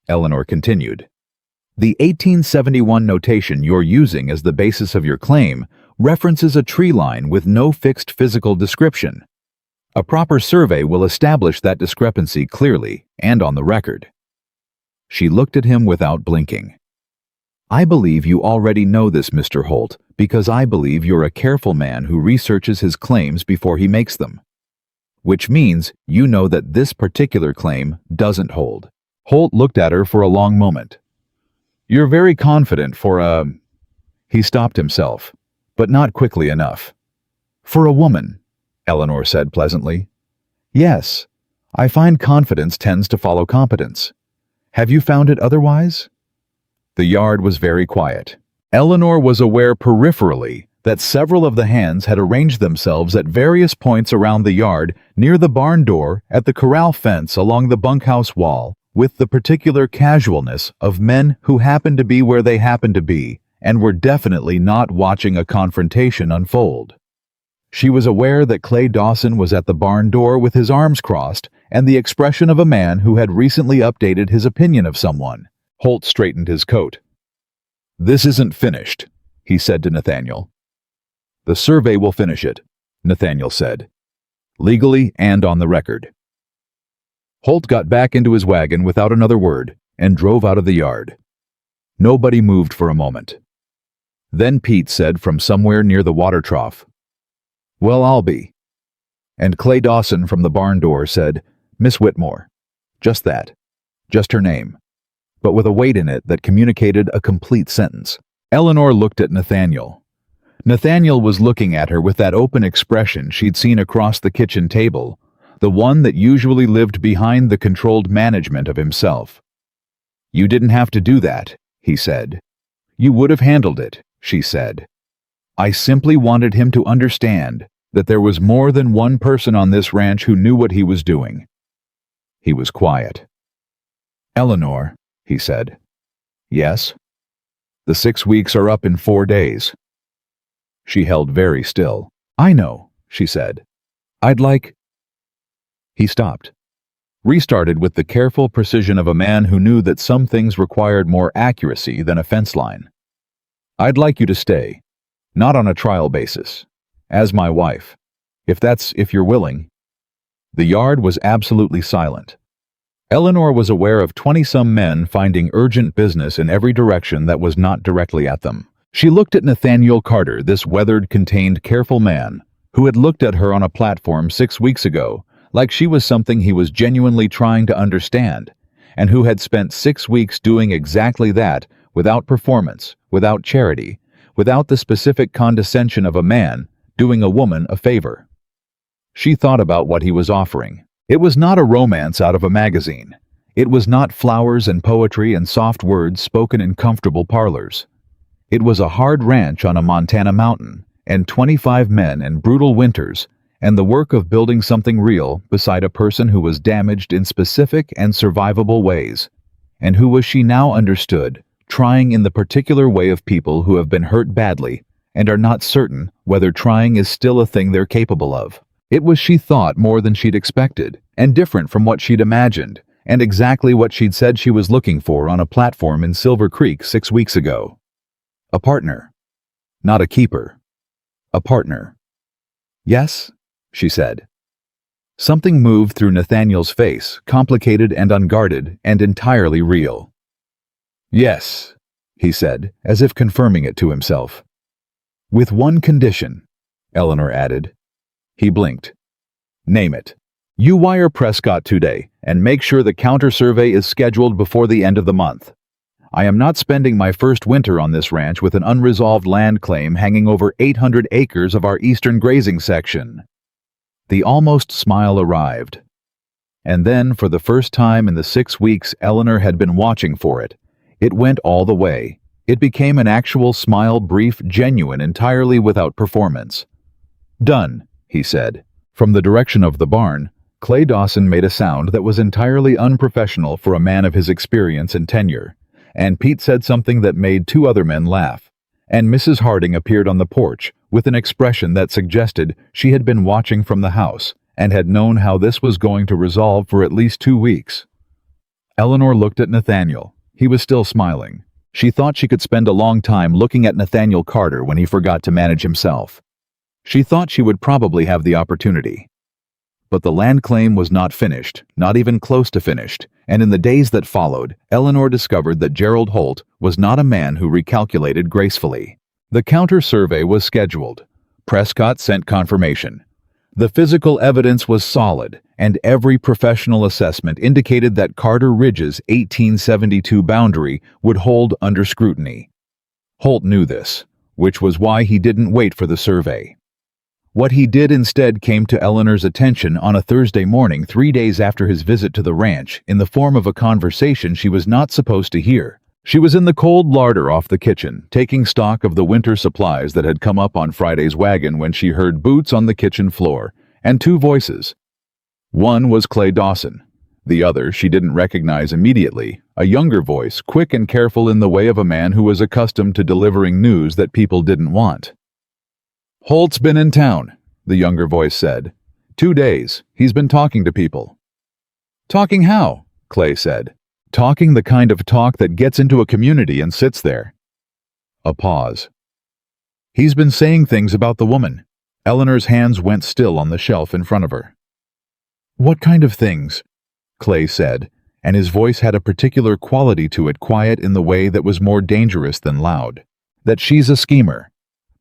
Eleanor continued. "The 1871 notation you're using as the basis of your claim references a tree line with no fixed physical description. A proper survey will establish that discrepancy clearly and on the record." She looked at him without blinking. "I believe you already know this, Mr. Holt, because I believe you're a careful man who researches his claims before he makes them. Which means you know that this particular claim doesn't hold." Holt looked at her for a long moment. "You're very confident for a—" He stopped himself, but not quickly enough. "For a woman," Eleanor said pleasantly. "Yes, I find confidence tends to follow competence. Have you found it otherwise?" The yard was very quiet. Eleanor was aware peripherally that several of the hands had arranged themselves at various points around the yard, near the barn door, at the corral fence, along the bunkhouse wall, with the particular casualness of men who happened to be where they happened to be and were definitely not watching a confrontation unfold. She was aware that Clay Dawson was at the barn door with his arms crossed and the expression of a man who had recently updated his opinion of someone. Holt straightened his coat. "This isn't finished," he said to Nathaniel. "The survey will finish it," Nathaniel said. "Legally and on the record." Holt got back into his wagon without another word and drove out of the yard. Nobody moved for a moment. Then Pete said from somewhere near the water trough, "Well, I'll be." And Clay Dawson from the barn door said, "Miss Whitmore." Just that. Just her name. But with a weight in it that communicated a complete sentence. Eleanor looked at Nathaniel. Nathaniel was looking at her with that open expression she'd seen across the kitchen table, the one that usually lived behind the controlled management of himself. "You didn't have to do that," he said. "You would have handled it," she said. "I simply wanted him to understand that there was more than one person on this ranch who knew what he was doing." He was quiet. "Eleanor," he said. "Yes?" "The 6 weeks are up in 4 days." She held very still. "I know," she said. "I'd like—" He stopped. Restarted with the careful precision of a man who knew that some things required more accuracy than a fence line. "I'd like you to stay. Not on a trial basis. As my wife. If you're willing." The yard was absolutely silent. Eleanor was aware of 20-some men finding urgent business in every direction that was not directly at them. She looked at Nathaniel Carter, this weathered, contained, careful man, who had looked at her on a platform 6 weeks ago, like she was something he was genuinely trying to understand, and who had spent 6 weeks doing exactly that, without performance, without charity, without the specific condescension of a man doing a woman a favor. She thought about what he was offering. It was not a romance out of a magazine. It was not flowers and poetry and soft words spoken in comfortable parlors. It was a hard ranch on a Montana mountain, and 25 men and brutal winters, and the work of building something real beside a person who was damaged in specific and survivable ways, and who was she now understood, trying in the particular way of people who have been hurt badly and are not certain whether trying is still a thing they're capable of. It was, she thought, more than she'd expected, and different from what she'd imagined, and exactly what she'd said she was looking for on a platform in Silver Creek 6 weeks ago. A partner. Not a keeper. A partner. Yes, she said. Something moved through Nathaniel's face, complicated and unguarded and entirely real. Yes, he said, as if confirming it to himself. With one condition, Eleanor added. He blinked. Name it. You wire Prescott today and make sure the counter-survey is scheduled before the end of the month. I am not spending my first winter on this ranch with an unresolved land claim hanging over 800 acres of our eastern grazing section. The almost smile arrived. And then, for the first time in the 6 weeks Eleanor had been watching for it, it went all the way. It became an actual smile, brief, genuine, entirely without performance. Done, he said. From the direction of the barn, Clay Dawson made a sound that was entirely unprofessional for a man of his experience and tenure, and Pete said something that made 2 other men laugh, and Mrs. Harding appeared on the porch with an expression that suggested she had been watching from the house and had known how this was going to resolve for at least 2 weeks. Eleanor looked at Nathaniel. He was still smiling. She thought she could spend a long time looking at Nathaniel Carter when he forgot to manage himself. She thought she would probably have the opportunity. But the land claim was not finished, not even close to finished, and in the days that followed, Eleanor discovered that Gerald Holt was not a man who recalculated gracefully. The counter-survey was scheduled. Prescott sent confirmation. The physical evidence was solid, and every professional assessment indicated that Carter Ridge's 1872 boundary would hold under scrutiny. Holt knew this, which was why he didn't wait for the survey. What he did instead came to Eleanor's attention on a Thursday morning 3 days after his visit to the ranch in the form of a conversation she was not supposed to hear. She was in the cold larder off the kitchen, taking stock of the winter supplies that had come up on Friday's wagon when she heard boots on the kitchen floor, and 2 voices. One was Clay Dawson. The other she didn't recognize immediately, a younger voice, quick and careful in the way of a man who was accustomed to delivering news that people didn't want. Holt's been in town, the younger voice said. 2 days. He's been talking to people. Talking how? Clay said. Talking the kind of talk that gets into a community and sits there. A pause. He's been saying things about the woman. Eleanor's hands went still on the shelf in front of her. What kind of things? Clay said, and his voice had a particular quality to it, quiet in the way that was more dangerous than loud. That she's a schemer.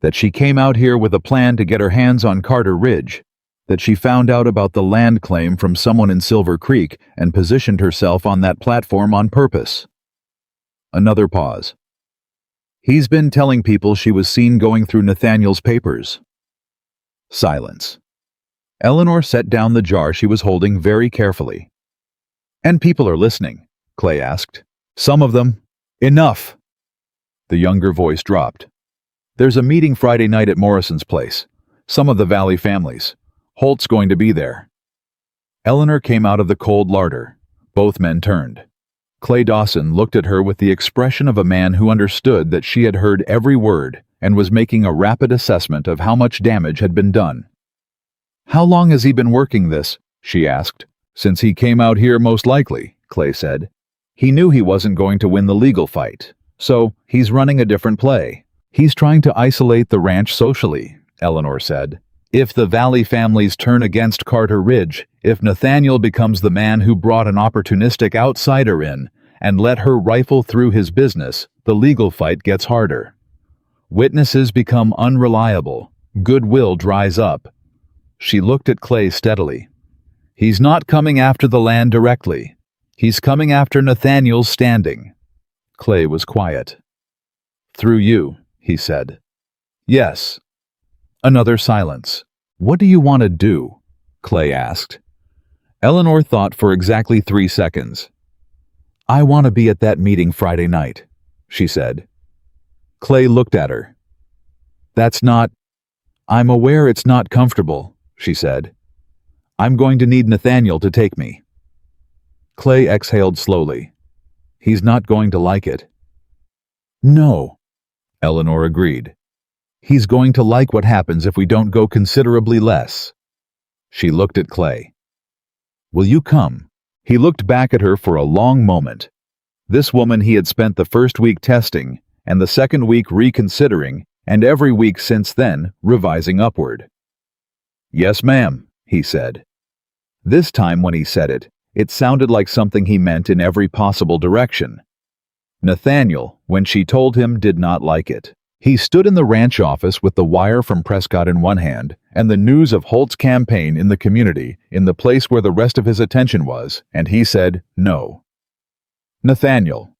That she came out here with a plan to get her hands on Carter Ridge. That she found out about the land claim from someone in Silver Creek and positioned herself on that platform on purpose. Another pause. He's been telling people she was seen going through Nathaniel's papers. Silence. Eleanor set down the jar she was holding very carefully. And people are listening, Clay asked. Some of them. Enough. The younger voice dropped. There's a meeting Friday night at Morrison's place. Some of the Valley families. Holt's going to be there. Eleanor came out of the cold larder. Both men turned. Clay Dawson looked at her with the expression of a man who understood that she had heard every word and was making a rapid assessment of how much damage had been done. How long has he been working this? She asked. Since he came out here, most likely, Clay said. He knew he wasn't going to win the legal fight, so he's running a different play. He's trying to isolate the ranch socially, Eleanor said. If the Valley families turn against Carter Ridge, if Nathaniel becomes the man who brought an opportunistic outsider in and let her rifle through his business, the legal fight gets harder. Witnesses become unreliable. Goodwill dries up. She looked at Clay steadily. He's not coming after the land directly. He's coming after Nathaniel's standing. Clay was quiet. Through you, he said. Yes. Another silence. What do you want to do? Clay asked. Eleanor thought for exactly 3 seconds. I want to be at that meeting Friday night, she said. Clay looked at her. I'm aware it's not comfortable, she said. I'm going to need Nathaniel to take me. Clay exhaled slowly. He's not going to like it. No, Eleanor agreed. He's going to like what happens if we don't go considerably less. She looked at Clay. Will you come? He looked back at her for a long moment. This woman he had spent the first week testing, and the second week reconsidering, and every week since then revising upward. Yes, ma'am, he said. This time when he said it, it sounded like something he meant in every possible direction. Nathaniel, when she told him, did not like it. He stood in the ranch office with the wire from Prescott in one hand and the news of Holt's campaign in the community in the place where the rest of his attention was, and he said no. Nathaniel,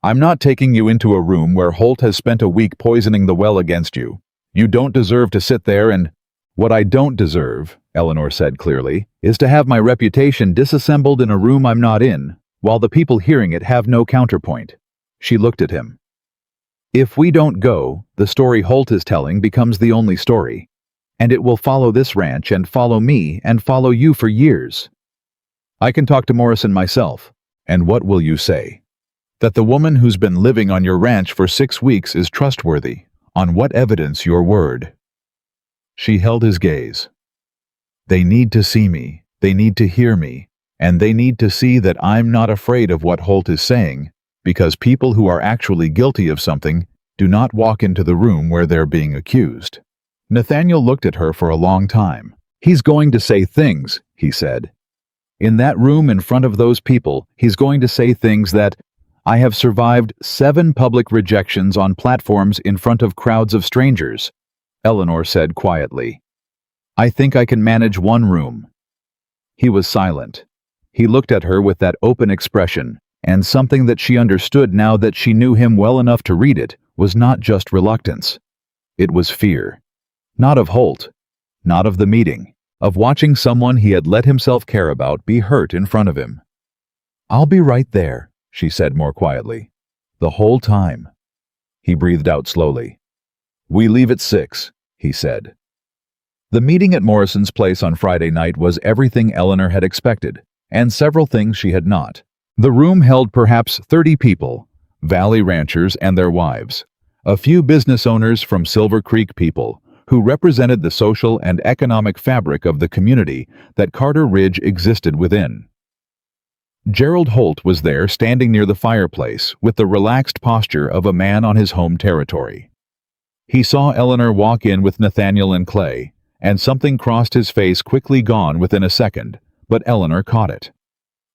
I'm not taking you into a room where Holt has spent a week poisoning the well against you. You don't deserve to sit there and— What I don't deserve, Eleanor said clearly, is to have my reputation disassembled in a room I'm not in, while the people hearing it have no counterpoint. She looked at him. If we don't go, the story Holt is telling becomes the only story, and it will follow this ranch and follow me and follow you for years. I can talk to Morrison myself, and what will you say? That the woman who's been living on your ranch for 6 weeks is trustworthy. On what evidence your word? She held his gaze. They need to see me, they need to hear me, and they need to see that I'm not afraid of what Holt is saying, because people who are actually guilty of something do not walk into the room where they're being accused. Nathaniel looked at her for a long time. He's going to say things, he said. In that room in front of those people, he's going to say things that— I have survived 7 public rejections on platforms in front of crowds of strangers, Eleanor said quietly. I think I can manage one room. He was silent. He looked at her with that open expression, and something that she understood now that she knew him well enough to read it was not just reluctance. It was fear. Not of Holt, not of the meeting, of watching someone he had let himself care about be hurt in front of him. I'll be right there, she said more quietly. The whole time. He breathed out slowly. We leave at 6, he said. The meeting at Morrison's place on Friday night was everything Eleanor had expected, and several things she had not. The room held perhaps 30 people, Valley ranchers and their wives, a few business owners from Silver Creek people, who represented the social and economic fabric of the community that Carter Ridge existed within. Gerald Holt was there standing near the fireplace with the relaxed posture of a man on his home territory. He saw Eleanor walk in with Nathaniel and Clay, and something crossed his face, quickly gone within a second, but Eleanor caught it.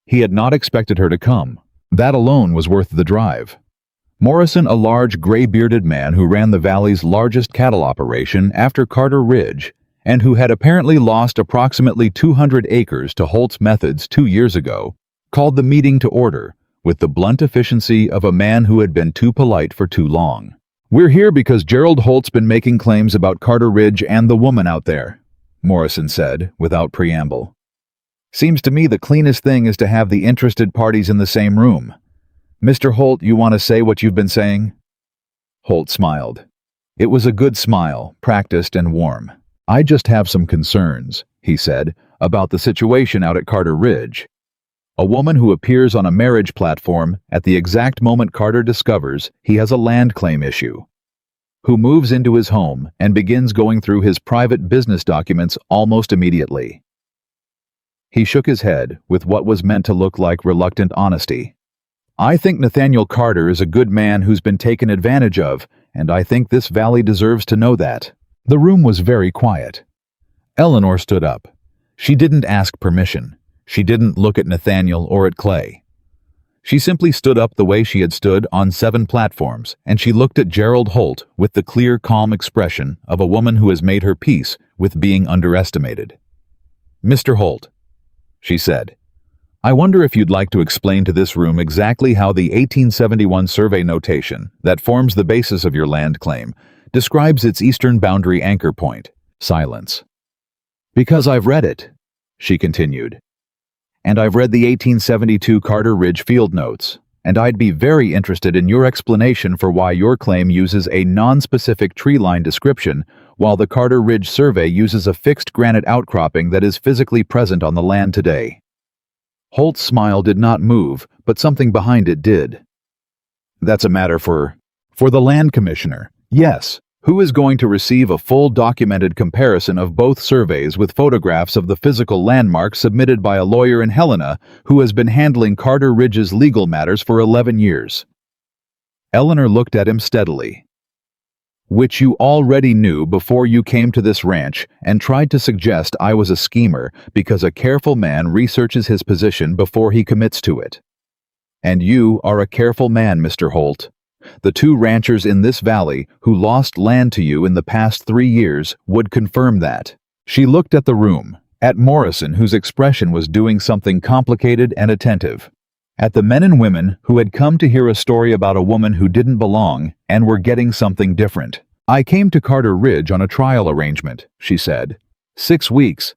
He had not expected her to come. That alone was worth the drive. Morrison, a large, gray-bearded man who ran the valley's largest cattle operation after Carter Ridge, and who had apparently lost approximately 200 acres to Holt's methods 2 years ago, called the meeting to order with the blunt efficiency of a man who had been too polite for too long. We're here because Gerald Holt's been making claims about Carter Ridge and the woman out there, Morrison said, without preamble. Seems to me the cleanest thing is to have the interested parties in the same room. Mr. Holt, you want to say what you've been saying? Holt smiled. It was a good smile, practiced and warm. I just have some concerns, he said, about the situation out at Carter Ridge. A woman who appears on a marriage platform at the exact moment Carter discovers he has a land claim issue, who moves into his home and begins going through his private business documents almost immediately. He shook his head with what was meant to look like reluctant honesty. I think Nathaniel Carter is a good man who's been taken advantage of, and I think this valley deserves to know that. The room was very quiet. Eleanor stood up. She didn't ask permission. She didn't look at Nathaniel or at Clay. She simply stood up the way she had stood on 7 platforms, and she looked at Gerald Holt with the clear, calm expression of a woman who has made her peace with being underestimated. Mr. Holt, she said, I wonder if you'd like to explain to this room exactly how the 1871 survey notation that forms the basis of your land claim describes its eastern boundary anchor point. Silence. Because I've read it, she continued. And I've read the 1872 Carter Ridge field notes, and I'd be very interested in your explanation for why your claim uses a non-specific tree line description, while the Carter Ridge survey uses a fixed granite outcropping that is physically present on the land today. Holt's smile did not move, but something behind it did. That's a matter for the land commissioner. Yes, who is going to receive a full documented comparison of both surveys with photographs of the physical landmarks submitted by a lawyer in Helena who has been handling Carter Ridge's legal matters for 11 years. Eleanor looked at him steadily. Which you already knew before you came to this ranch and tried to suggest I was a schemer because a careful man researches his position before he commits to it. And you are a careful man, Mr. Holt. The 2 ranchers in this valley who lost land to you in the past 3 years would confirm that. She looked at the room, at Morrison, whose expression was doing something complicated and attentive, at the men and women who had come to hear a story about a woman who didn't belong and were getting something different. I came to Carter Ridge on a trial arrangement, she said. 6 weeks.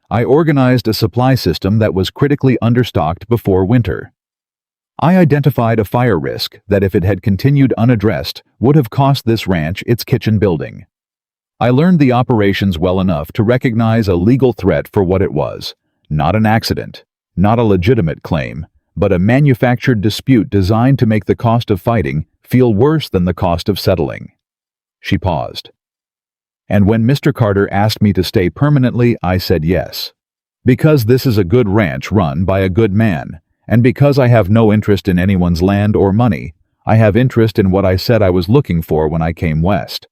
I organized a supply system that was critically understocked before winter. I identified a fire risk that, if it had continued unaddressed, would have cost this ranch its kitchen building. I learned the operations well enough to recognize a legal threat for what it was, not an accident, not a legitimate claim, but a manufactured dispute designed to make the cost of fighting feel worse than the cost of settling. She paused. And when Mr. Carter asked me to stay permanently, I said yes. Because this is a good ranch run by a good man, and because I have no interest in anyone's land or money, I have interest in what I said I was looking for when I came west.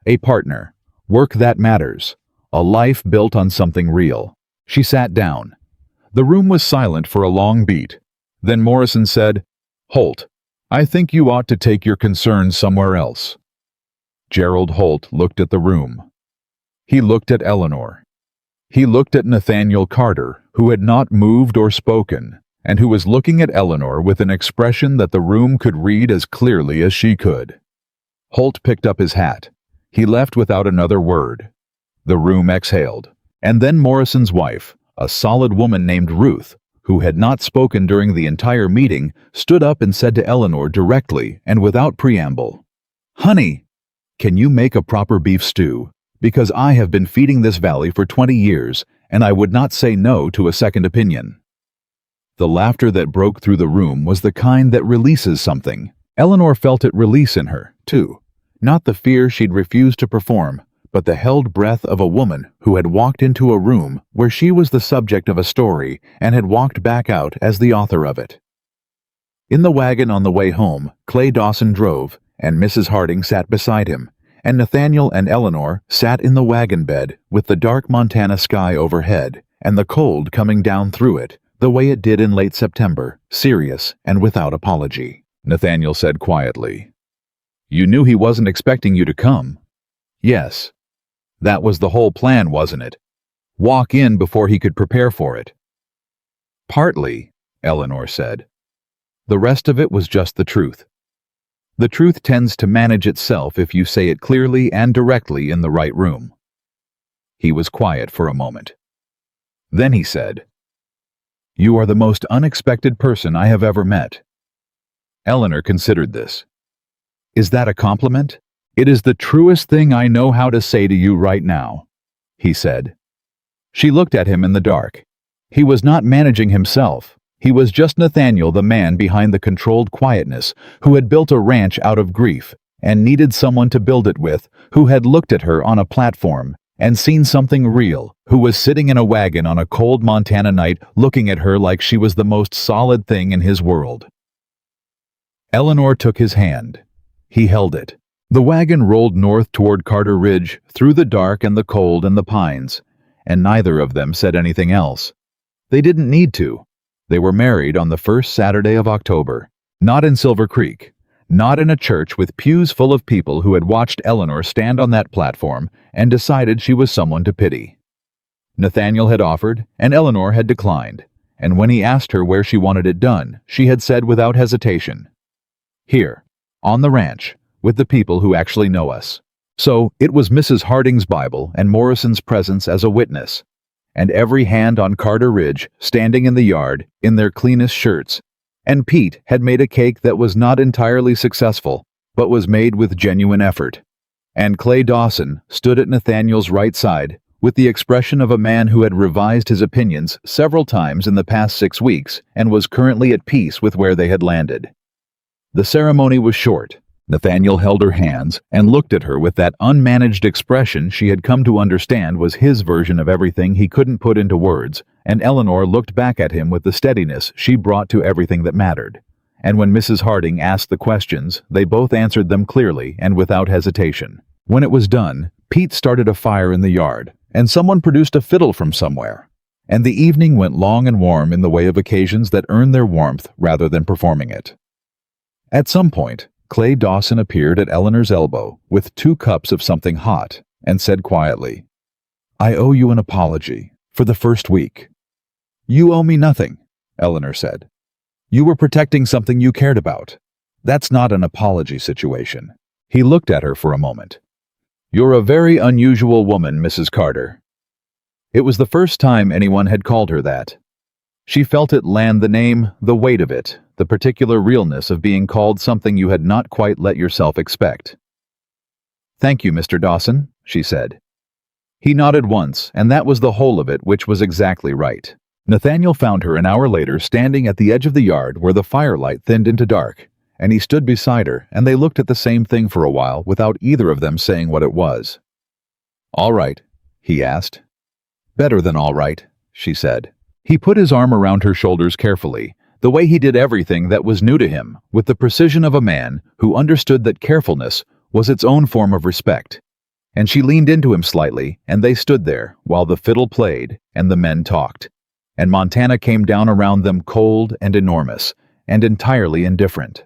A partner, work that matters, a life built on something real. She sat down. The room was silent for a long beat. Then Morrison said, Holt, I think you ought to take your concerns somewhere else. Gerald Holt looked at the room. He looked at Eleanor. He looked at Nathaniel Carter, who had not moved or spoken, and who was looking at Eleanor with an expression that the room could read as clearly as she could. Holt picked up his hat. He left without another word. The room exhaled. And then Morrison's wife, a solid woman named Ruth, who had not spoken during the entire meeting, stood up and said to Eleanor directly and without preamble, Honey, can you make a proper beef stew? Because I have been feeding this valley for 20 years, and I would not say no to a second opinion. The laughter that broke through the room was the kind that releases something. Eleanor felt it release in her, too. Not the fear she'd refused to perform, but the held breath of a woman who had walked into a room where she was the subject of a story and had walked back out as the author of it. In the wagon on the way home, Clay Dawson drove, and Mrs. Harding sat beside him, and Nathaniel and Eleanor sat in the wagon bed with the dark Montana sky overhead and the cold coming down through it, the way it did in late September, serious and without apology. Nathaniel said quietly, You knew he wasn't expecting you to come. Yes. That was the whole plan, wasn't it? Walk in before he could prepare for it. Partly, Eleanor said. The rest of it was just the truth. The truth tends to manage itself if you say it clearly and directly in the right room. He was quiet for a moment. Then he said, You are the most unexpected person I have ever met. Eleanor considered this. Is that a compliment? It is the truest thing I know how to say to you right now, he said. She looked at him in the dark. He was not managing himself. He was just Nathaniel, the man behind the controlled quietness, who had built a ranch out of grief and needed someone to build it with, who had looked at her on a platform and seen something real, who was sitting in a wagon on a cold Montana night looking at her like she was the most solid thing in his world. Eleanor took his hand. He held it. The wagon rolled north toward Carter Ridge, through the dark and the cold and the pines, and neither of them said anything else. They didn't need to. They were married on the first Saturday of October, not in Silver Creek, not in a church with pews full of people who had watched Eleanor stand on that platform and decided she was someone to pity. Nathaniel had offered, and Eleanor had declined, and when he asked her where she wanted it done, she had said without hesitation, Here, on the ranch, with the people who actually know us. So it was Mrs. Harding's Bible and Morrison's presence as a witness, and every hand on Carter Ridge standing in the yard in their cleanest shirts. And Pete had made a cake that was not entirely successful, but was made with genuine effort. And Clay Dawson stood at Nathaniel's right side, with the expression of a man who had revised his opinions several times in the past 6 weeks and was currently at peace with where they had landed. The ceremony was short. Nathaniel held her hands and looked at her with that unmanaged expression she had come to understand was his version of everything he couldn't put into words, and Eleanor looked back at him with the steadiness she brought to everything that mattered. And when Mrs. Harding asked the questions, they both answered them clearly and without hesitation. When it was done, Pete started a fire in the yard, and someone produced a fiddle from somewhere. And the evening went long and warm in the way of occasions that earned their warmth rather than performing it. At some point, Clay Dawson appeared at Eleanor's elbow with 2 cups of something hot and said quietly, "I owe you an apology for the first week." "You owe me nothing," Eleanor said. "You were protecting something you cared about. That's not an apology situation." He looked at her for a moment. "You're a very unusual woman, Mrs. Carter." It was the first time anyone had called her that. She felt it land the name, the weight of it, the particular realness of being called something you had not quite let yourself expect. "Thank you, Mr. Dawson," she said. He nodded once, and that was the whole of it, which was exactly right. Nathaniel found her an hour later standing at the edge of the yard where the firelight thinned into dark, and he stood beside her, and they looked at the same thing for a while without either of them saying what it was. "All right?" he asked. "Better than all right," she said. He put his arm around her shoulders carefully, the way he did everything that was new to him, with the precision of a man who understood that carefulness was its own form of respect. And she leaned into him slightly, and they stood there while the fiddle played and the men talked. And Montana came down around them cold and enormous, and entirely indifferent.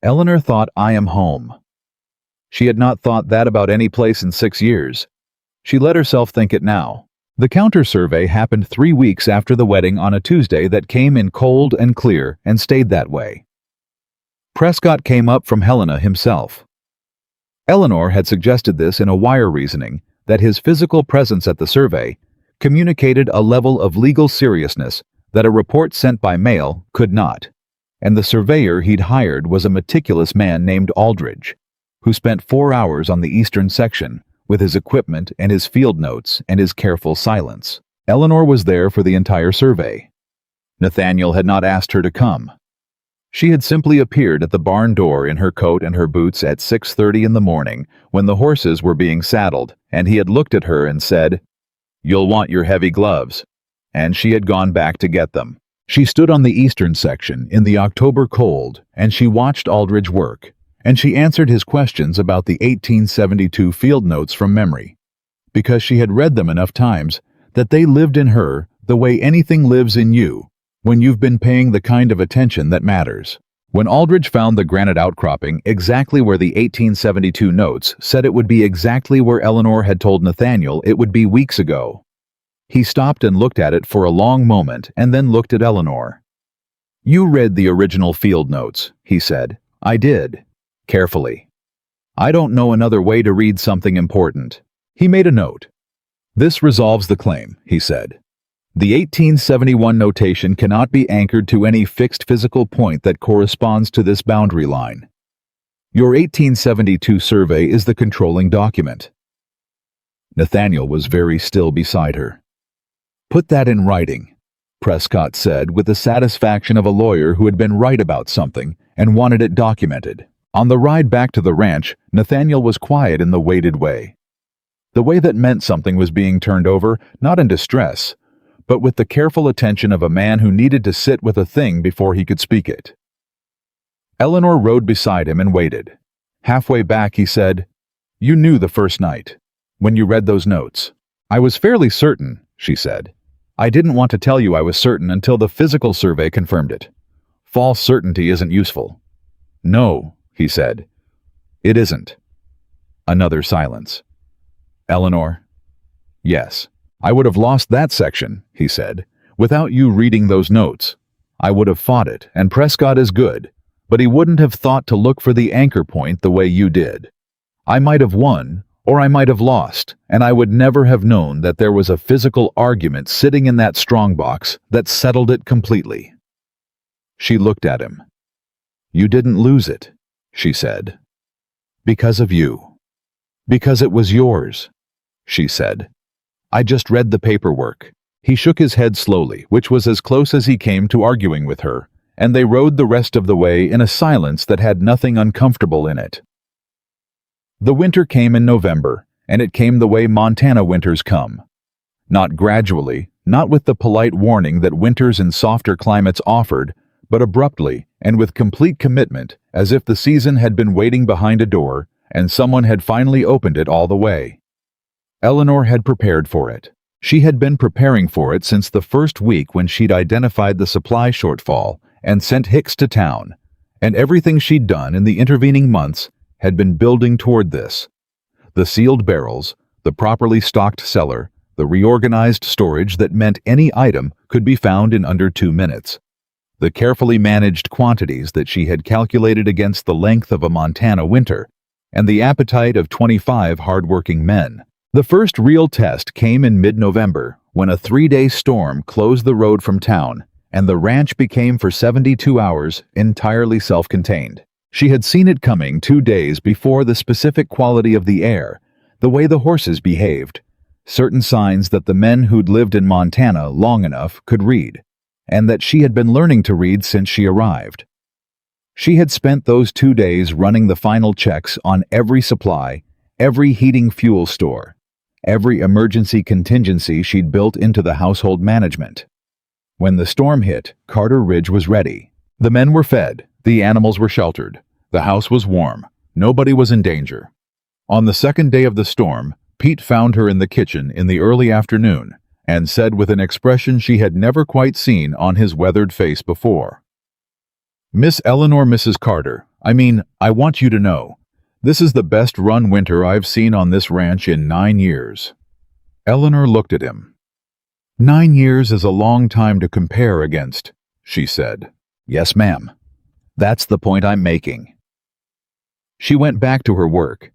Eleanor thought, "I am home." She had not thought that about any place in 6 years. She let herself think it now. The counter-survey happened 3 weeks after the wedding on a Tuesday that came in cold and clear and stayed that way. Prescott came up from Helena himself. Eleanor had suggested this in a wire reasoning that his physical presence at the survey communicated a level of legal seriousness that a report sent by mail could not, and the surveyor he'd hired was a meticulous man named Aldridge, who spent 4 hours on the eastern section with his equipment and his field notes and his careful silence. Eleanor was there for the entire survey. Nathaniel had not asked her to come. She had simply appeared at the barn door in her coat and her boots at 6:30 in the morning when the horses were being saddled, and he had looked at her and said, "You'll want your heavy gloves," and she had gone back to get them. She stood on the eastern section in the October cold, and she watched Aldridge work, and she answered his questions about the 1872 field notes from memory, because she had read them enough times that they lived in her the way anything lives in you when you've been paying the kind of attention that matters. When Aldridge found the granite outcropping exactly where the 1872 notes said it would be exactly where Eleanor had told Nathaniel it would be weeks ago, he stopped and looked at it for a long moment and then looked at Eleanor. "You read the original field notes," he said. "I did. Carefully. I don't know another way to read something important." He made a note. "This resolves the claim," he said. "The 1871 notation cannot be anchored to any fixed physical point that corresponds to this boundary line. Your 1872 survey is the controlling document." Nathaniel was very still beside her. "Put that in writing," Prescott said with the satisfaction of a lawyer who had been right about something and wanted it documented. On the ride back to the ranch, Nathaniel was quiet in the weighted way. The way that meant something was being turned over, not in distress, but with the careful attention of a man who needed to sit with a thing before he could speak it. Eleanor rode beside him and waited. Halfway back he said, "You knew the first night, when you read those notes." "I was fairly certain," she said. "I didn't want to tell you I was certain until the physical survey confirmed it. False certainty isn't useful." "No," he said. "It isn't." Another silence. "Eleanor?" "Yes. I would have lost that section," he said, "without you reading those notes. I would have fought it, and Prescott is good, but he wouldn't have thought to look for the anchor point the way you did. I might have won, Or I might have lost, and I would never have known that there was a physical argument sitting in that strongbox that settled it completely. She looked at him. You didn't lose it, she said. Because of you. Because it was yours, she said. I just read the paperwork. He shook his head slowly, which was as close as he came to arguing with her, and they rode the rest of the way in a silence that had nothing uncomfortable in it. The winter came in November, and it came the way Montana winters come. Not gradually, not with the polite warning that winters in softer climates offered, but abruptly and with complete commitment, as if the season had been waiting behind a door and someone had finally opened it all the way. Eleanor had prepared for it. She had been preparing for it since the first week when she'd identified the supply shortfall and sent Hicks to town, and everything she'd done in the intervening months had been building toward this. The sealed barrels, the properly stocked cellar, the reorganized storage that meant any item could be found in under 2 minutes. The carefully managed quantities that she had calculated against the length of a Montana winter, and the appetite of 25 hard-working men. The first real test came in mid-November, when a 3-day storm closed the road from town, and the ranch became for 72 hours entirely self-contained. She had seen it coming 2 days before. The specific quality of the air, the way the horses behaved, certain signs that the men who'd lived in Montana long enough could read, and that she had been learning to read since she arrived. She had spent those 2 days running the final checks on every supply, every heating fuel store, every emergency contingency she'd built into the household management. When the storm hit, Carter Ridge was ready. The men were fed, the animals were sheltered, the house was warm, nobody was in danger. On the second day of the storm, Pete found her in the kitchen in the early afternoon and said with an expression she had never quite seen on his weathered face before, "Miss Eleanor, Mrs. Carter, I want you to know, this is the best run winter I've seen on this ranch in 9 years." Eleanor looked at him. 9 years is a long time to compare against, she said. Yes, ma'am. That's the point I'm making. She went back to her work,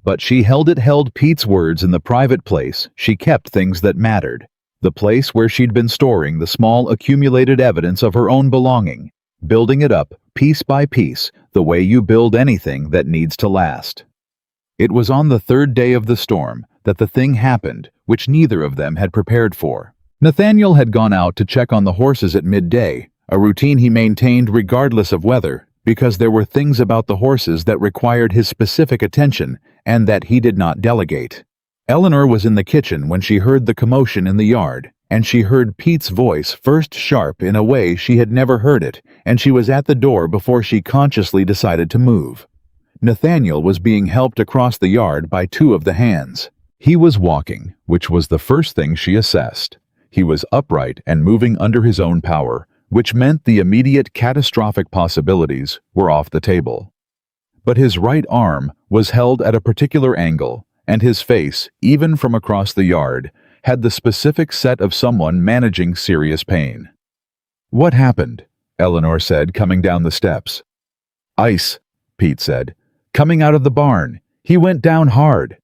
but she held Pete's words in the private place. She kept things that mattered, the place where she'd been storing the small accumulated evidence of her own belonging, building it up piece by piece, the way you build anything that needs to last. It was on the third day of the storm that the thing happened which neither of them had prepared for. Nathaniel had gone out to check on the horses at midday, a routine he maintained regardless of weather, because there were things about the horses that required his specific attention and that he did not delegate. Eleanor was in the kitchen when she heard the commotion in the yard, and she heard Pete's voice first sharp in a way she had never heard it, and she was at the door before she consciously decided to move. Nathaniel was being helped across the yard by 2 of the hands. He was walking, which was the first thing she assessed. He was upright and moving under his own power, which meant the immediate catastrophic possibilities were off the table. But his right arm was held at a particular angle, and his face, even from across the yard, had the specific set of someone managing serious pain. "What happened?" Eleanor said, coming down the steps. "Ice," Pete said. "Coming out of the barn. He went down hard."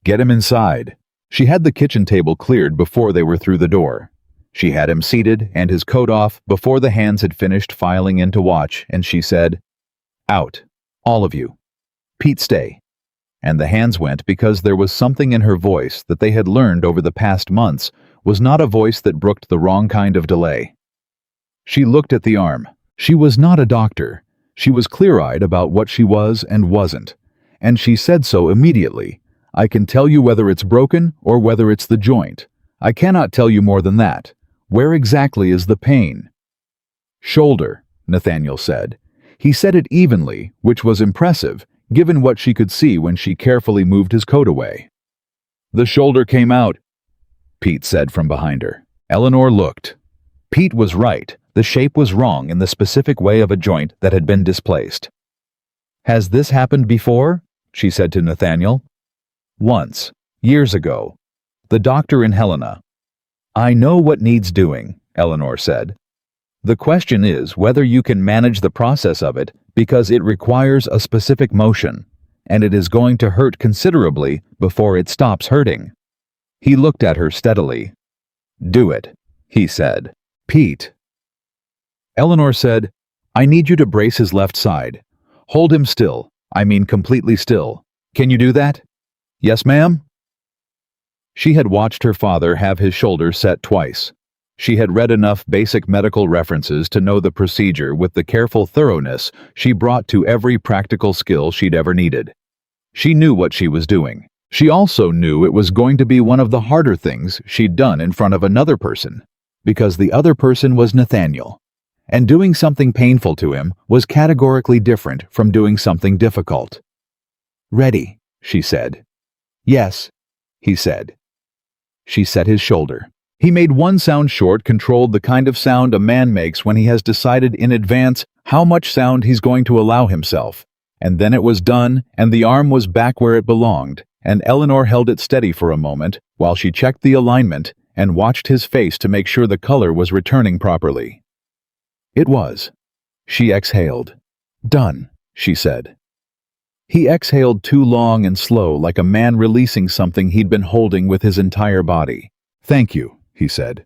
"Get him inside." She had the kitchen table cleared before they were through the door. She had him seated and his coat off before the hands had finished filing in to watch, and she said, "Out. All of you. Pete, stay." And the hands went because there was something in her voice that they had learned over the past months was not a voice that brooked the wrong kind of delay. She looked at the arm. She was not a doctor. She was clear-eyed about what she was and wasn't, and she said so immediately. "I can tell you whether it's broken or whether it's the joint. I cannot tell you more than that. Where exactly is the pain?" "Shoulder," Nathaniel said. He said it evenly, which was impressive, given what she could see when she carefully moved his coat away. "The shoulder came out," Pete said from behind her. Eleanor looked. Pete was right. The shape was wrong in the specific way of a joint that had been displaced. "Has this happened before?" she said to Nathaniel. "Once. Years ago. The doctor in Helena." "I know what needs doing," Eleanor said. "The question is whether you can manage the process of it because it requires a specific motion, and it is going to hurt considerably before it stops hurting." He looked at her steadily. "Do it," he said. "Pete." Eleanor said, "I need you to brace his left side. Hold him still, I mean completely still. Can you do that?" "Yes, ma'am." She had watched her father have his shoulder set twice. She had read enough basic medical references to know the procedure with the careful thoroughness she brought to every practical skill she'd ever needed. She knew what she was doing. She also knew it was going to be one of the harder things she'd done in front of another person, because the other person was Nathaniel, and doing something painful to him was categorically different from doing something difficult. "Ready," she said. "Yes," he said. She set his shoulder. He made one sound short, controlled the kind of sound a man makes when he has decided in advance how much sound he's going to allow himself. And then it was done, and the arm was back where it belonged, and Eleanor held it steady for a moment while she checked the alignment and watched his face to make sure the color was returning properly. It was. She exhaled. "Done," she said. He exhaled too long and slow, like a man releasing something he'd been holding with his entire body. "Thank you," he said.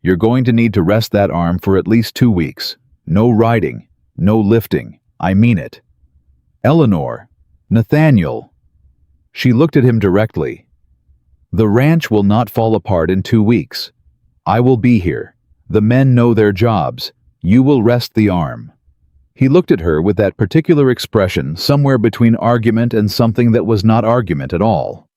"You're going to need to rest that arm for at least 2 weeks. No riding, no lifting. I mean it." "Eleanor, Nathaniel." She looked at him directly. "The ranch will not fall apart in 2 weeks. I will be here. The men know their jobs. You will rest the arm." He looked at her with that particular expression somewhere between argument and something that was not argument at all.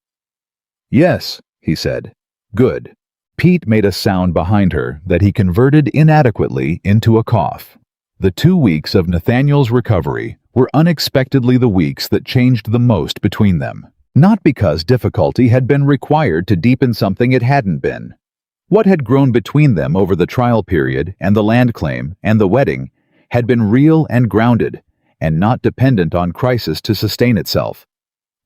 "Yes," he said. "Good." Pete made a sound behind her that he converted inadequately into a cough. The 2 weeks of Nathaniel's recovery were unexpectedly the weeks that changed the most between them. Not because difficulty had been required to deepen something it hadn't been. What had grown between them over the trial period and the land claim and the wedding had been real and grounded, and not dependent on crisis to sustain itself.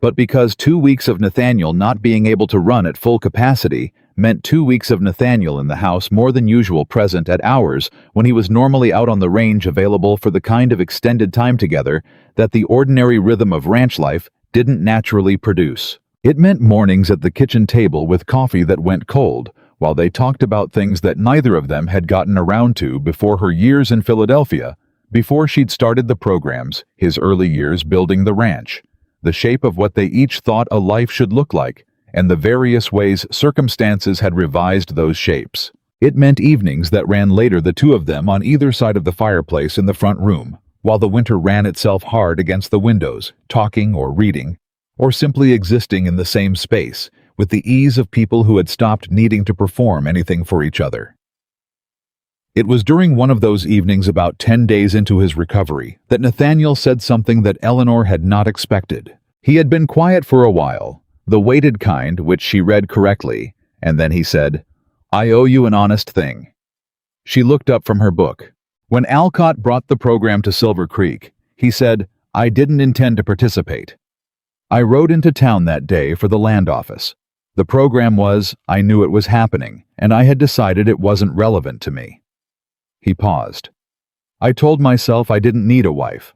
But because 2 weeks of Nathaniel not being able to run at full capacity meant 2 weeks of Nathaniel in the house more than usual present at hours when he was normally out on the range, available for the kind of extended time together that the ordinary rhythm of ranch life didn't naturally produce. It meant mornings at the kitchen table with coffee that went cold, while they talked about things that neither of them had gotten around to before her years in Philadelphia, before she'd started the programs, his early years building the ranch, the shape of what they each thought a life should look like, and the various ways circumstances had revised those shapes. It meant evenings that ran later, the two of them on either side of the fireplace in the front room, while the winter ran itself hard against the windows, talking or reading, or simply existing in the same space, with the ease of people who had stopped needing to perform anything for each other. It was during one of those evenings about 10 days into his recovery that Nathaniel said something that Eleanor had not expected. He had been quiet for a while, the weighted kind which she read correctly, and then he said, "I owe you an honest thing." She looked up from her book. When Alcott brought the program to Silver Creek, he said, "I didn't intend to participate. I rode into town that day for the land office. The program was, I knew it was happening, and I had decided it wasn't relevant to me." He paused. "I told myself I didn't need a wife.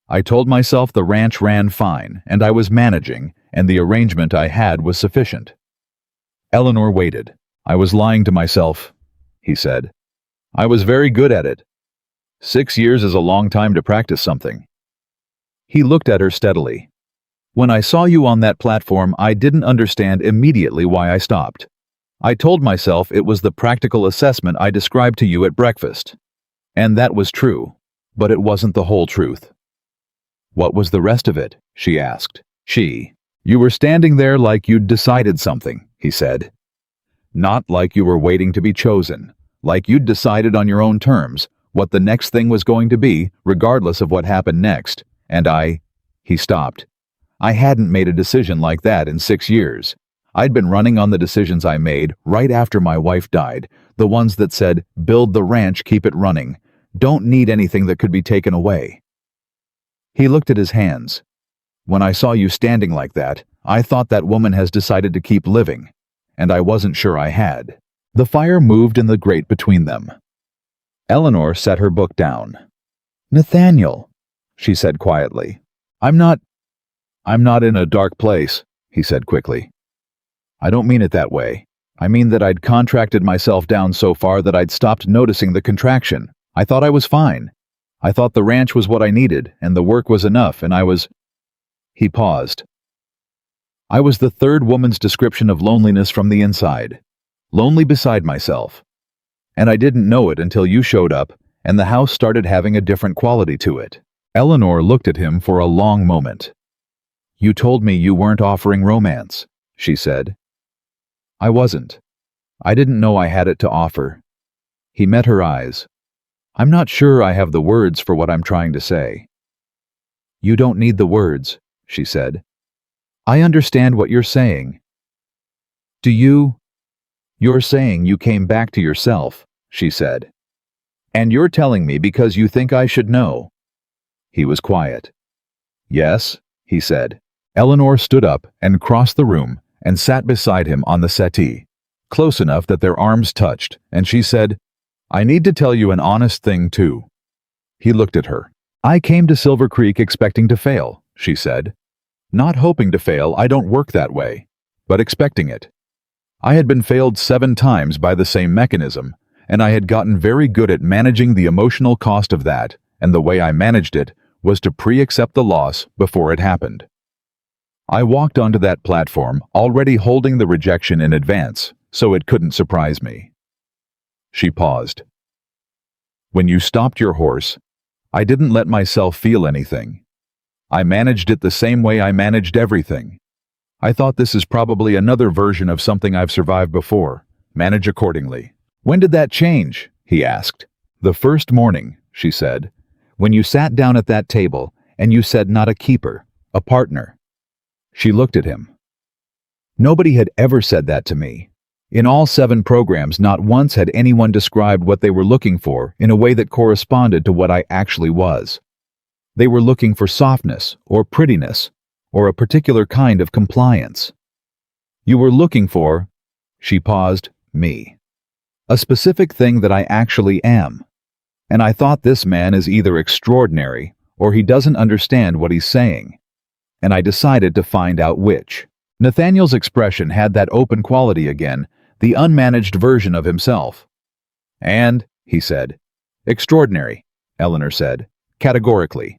I told myself the ranch ran fine, and I was managing, and the arrangement I had was sufficient." Eleanor waited. "I was lying to myself," he said. "I was very good at it. 6 years is a long time to practice something." He looked at her steadily. "When I saw you on that platform, I didn't understand immediately why I stopped. I told myself it was the practical assessment I described to you at breakfast. And that was true, but it wasn't the whole truth." "What was the rest of it?" she asked. "You were standing there like you'd decided something," he said. "Not like you were waiting to be chosen, like you'd decided on your own terms what the next thing was going to be, regardless of what happened next. And He stopped. "I hadn't made a decision like that in 6 years. I'd been running on the decisions I made right after my wife died, the ones that said, build the ranch, keep it running. Don't need anything that could be taken away." He looked at his hands. "When I saw you standing like that, I thought that woman has decided to keep living, and I wasn't sure I had." The fire moved in the grate between them. Eleanor set her book down. "Nathaniel," she said quietly, "I'm not..." I'm not in a dark place, he said quickly. I don't mean it that way. I mean that I'd contracted myself down so far that I'd stopped noticing the contraction. I thought I was fine. I thought the ranch was what I needed, and the work was enough, and I was... He paused. I was the third woman's description of loneliness from the inside. Lonely beside myself. And I didn't know it until you showed up, and the house started having a different quality to it. Eleanor looked at him for a long moment. You told me you weren't offering romance, she said. I wasn't. I didn't know I had it to offer. He met her eyes. I'm not sure I have the words for what I'm trying to say. You don't need the words, she said. I understand what you're saying. Do you? You're saying you came back to yourself, she said. And you're telling me because you think I should know. He was quiet. Yes, he said. Eleanor stood up and crossed the room and sat beside him on the settee, close enough that their arms touched, and she said, I need to tell you an honest thing, too. He looked at her. I came to Silver Creek expecting to fail, she said. Not hoping to fail, I don't work that way, but expecting it. I had been failed 7 times by the same mechanism, and I had gotten very good at managing the emotional cost of that, and the way I managed it was to pre-accept the loss before it happened. I walked onto that platform already holding the rejection in advance, so it couldn't surprise me. She paused. When you stopped your horse, I didn't let myself feel anything. I managed it the same way I managed everything. I thought this is probably another version of something I've survived before. Manage accordingly. When did that change? He asked. The first morning, she said, when you sat down at that table and you said not a keeper, a partner. She looked at him. Nobody had ever said that to me. In all 7 programs, not once had anyone described what they were looking for in a way that corresponded to what I actually was. They were looking for softness or prettiness or a particular kind of compliance. You were looking for, she paused, me. A specific thing that I actually am. And I thought this man is either extraordinary or he doesn't understand what he's saying. And I decided to find out which. Nathaniel's expression had that open quality again, the unmanaged version of himself. And, he said. Extraordinary, Eleanor said, categorically.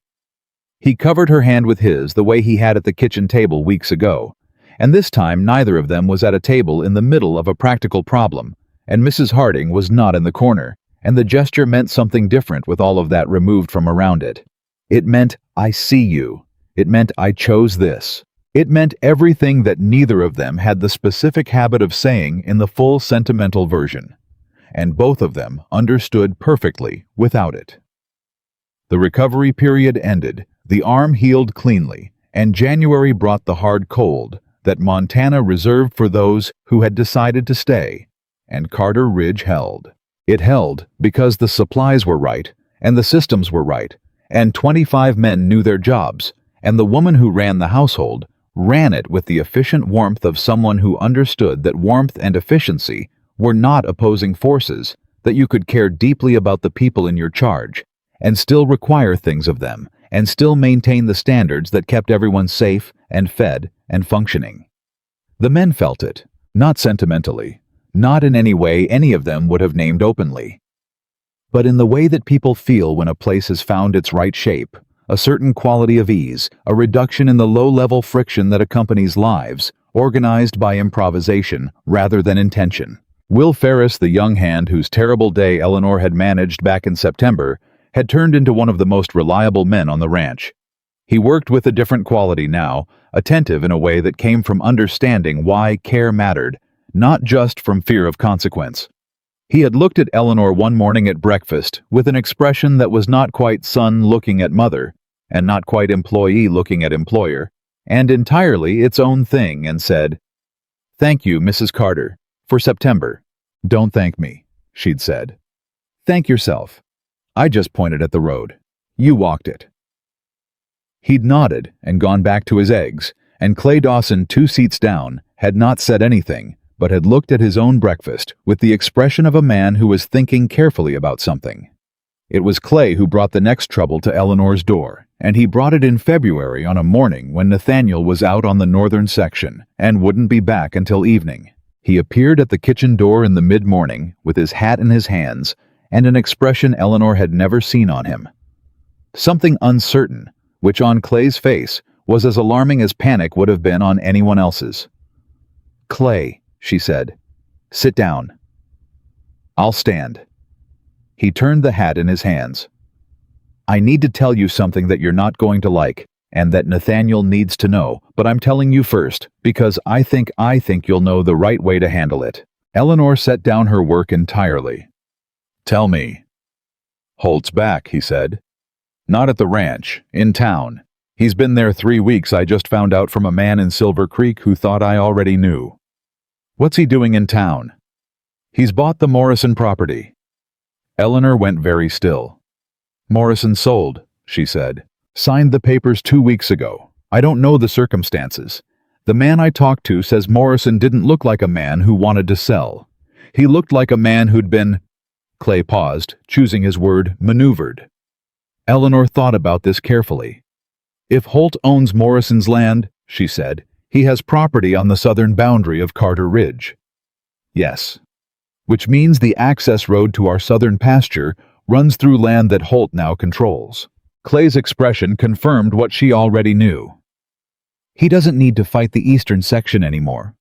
He covered her hand with his the way he had at the kitchen table weeks ago, and this time neither of them was at a table in the middle of a practical problem, and Mrs. Harding was not in the corner, and the gesture meant something different with all of that removed from around it. It meant, I see you. It meant I chose this. It meant everything that neither of them had the specific habit of saying in the full sentimental version, and both of them understood perfectly without it. The recovery period ended, the arm healed cleanly, and January brought the hard cold that Montana reserved for those who had decided to stay, and Carter Ridge held. It held because the supplies were right, and the systems were right, and 25 men knew their jobs, and the woman who ran the household ran it with the efficient warmth of someone who understood that warmth and efficiency were not opposing forces, that you could care deeply about the people in your charge, and still require things of them, and still maintain the standards that kept everyone safe and fed and functioning. The men felt it, not sentimentally, not in any way any of them would have named openly, but in the way that people feel when a place has found its right shape, a certain quality of ease, a reduction in the low-level friction that accompanies lives, organized by improvisation rather than intention. Will Ferris, the young hand whose terrible day Eleanor had managed back in September, had turned into one of the most reliable men on the ranch. He worked with a different quality now, attentive in a way that came from understanding why care mattered, not just from fear of consequence. He had looked at Eleanor one morning at breakfast with an expression that was not quite son looking at mother, and not quite employee looking at employer, and entirely its own thing, and said, "Thank you, Mrs. Carter, for September." "Don't thank me," she'd said. "Thank yourself. I just pointed at the road. You walked it." He'd nodded and gone back to his eggs, and Clay Dawson, 2 seats down, had not said anything, but had looked at his own breakfast with the expression of a man who was thinking carefully about something. It was Clay who brought the next trouble to Eleanor's door, and he brought it in February on a morning when Nathaniel was out on the northern section and wouldn't be back until evening. He appeared at the kitchen door in the mid-morning with his hat in his hands and an expression Eleanor had never seen on him. Something uncertain, which on Clay's face was as alarming as panic would have been on anyone else's. "Clay," she said, "sit down." "I'll stand." He turned the hat in his hands. "I need to tell you something that you're not going to like, and that Nathaniel needs to know, but I'm telling you first, because I think you'll know the right way to handle it." Eleanor set down her work entirely. "Tell me." "Holt's back," he said. "Not at the ranch, in town. He's been there 3 weeks. I just found out from a man in Silver Creek who thought I already knew." "What's he doing in town?" "He's bought the Morrison property." Eleanor went very still. "Morrison sold," she said. "Signed the papers 2 weeks ago. I don't know the circumstances. The man I talked to says Morrison didn't look like a man who wanted to sell. He looked like a man who'd been—" Clay paused, choosing his word, maneuvered. Eleanor thought about this carefully. "If Holt owns Morrison's land," she said, "he has property on the southern boundary of Carter Ridge." "Yes. Which means the access road to our southern pasture runs through land that Holt now controls." Clay's expression confirmed what she already knew. "He doesn't need to fight the eastern section anymore,"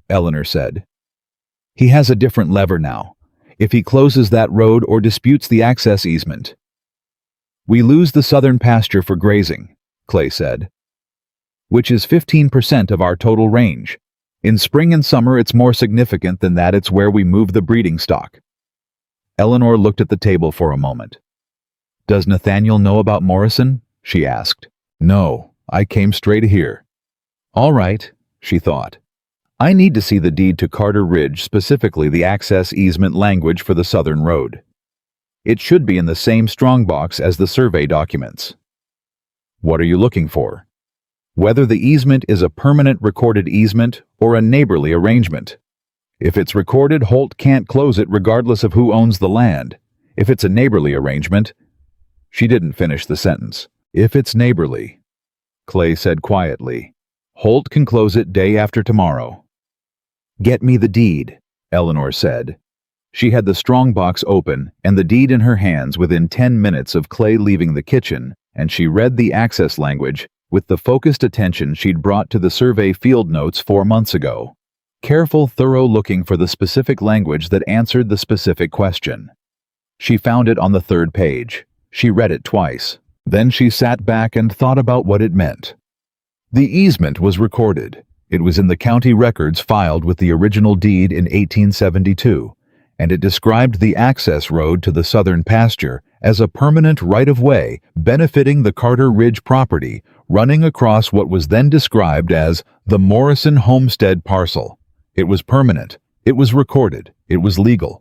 Eleanor said. "He has a different lever now, if he closes that road or disputes the access easement." "We lose the southern pasture for grazing," Clay said, "which is 15% of our total range. In spring and summer it's more significant than that. It's where we move the breeding stock." Eleanor looked at the table for a moment. "Does Nathaniel know about Morrison?" she asked. "No, I came straight here." "All right," she thought. "I need to see the deed to Carter Ridge, specifically the access easement language for the southern road. It should be in the same strongbox as the survey documents." "What are you looking for?" "Whether the easement is a permanent recorded easement or a neighborly arrangement. If it's recorded, Holt can't close it regardless of who owns the land. If it's a neighborly arrangement—" She didn't finish the sentence. "If it's neighborly," Clay said quietly, "Holt can close it day after tomorrow." "Get me the deed," Eleanor said. She had the strongbox open and the deed in her hands within 10 minutes of Clay leaving the kitchen, and she read the access language with the focused attention she'd brought to the survey field notes 4 months ago. Careful, thorough looking for the specific language that answered the specific question. She found it on the 3rd page. She read it twice. Then she sat back and thought about what it meant. The easement was recorded. It was in the county records filed with the original deed in 1872, and it described the access road to the southern pasture as a permanent right-of-way benefiting the Carter Ridge property running across what was then described as the Morrison Homestead parcel. It was permanent. It was recorded. It was legal.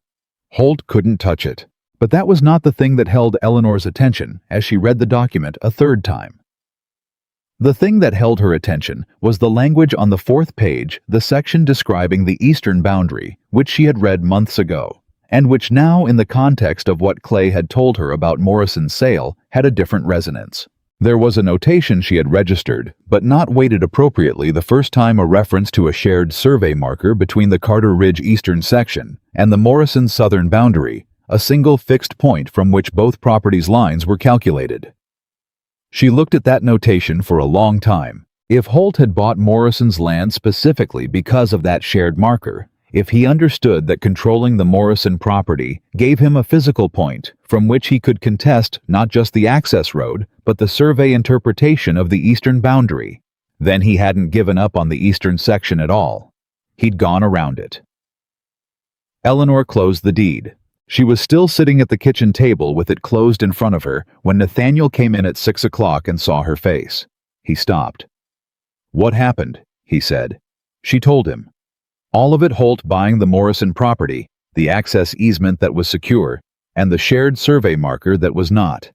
Holt couldn't touch it. But that was not the thing that held Eleanor's attention as she read the document a 3rd time. The thing that held her attention was the language on the 4th page, the section describing the eastern boundary, which she had read months ago, and which now, in the context of what Clay had told her about Morrison's sale, had a different resonance. There was a notation she had registered, but not weighted appropriately the first time, a reference to a shared survey marker between the Carter Ridge eastern section and the Morrison southern boundary, a single fixed point from which both properties' lines were calculated. She looked at that notation for a long time. If Holt had bought Morrison's land specifically because of that shared marker, if he understood that controlling the Morrison property gave him a physical point from which he could contest not just the access road, but the survey interpretation of the eastern boundary, then he hadn't given up on the eastern section at all. He'd gone around it. Eleanor closed the deed. She was still sitting at the kitchen table with it closed in front of her when Nathaniel came in at 6 o'clock and saw her face. He stopped. "What happened?" he said. She told him. All of it: Holt buying the Morrison property, the access easement that was secure, and the shared survey marker that was not.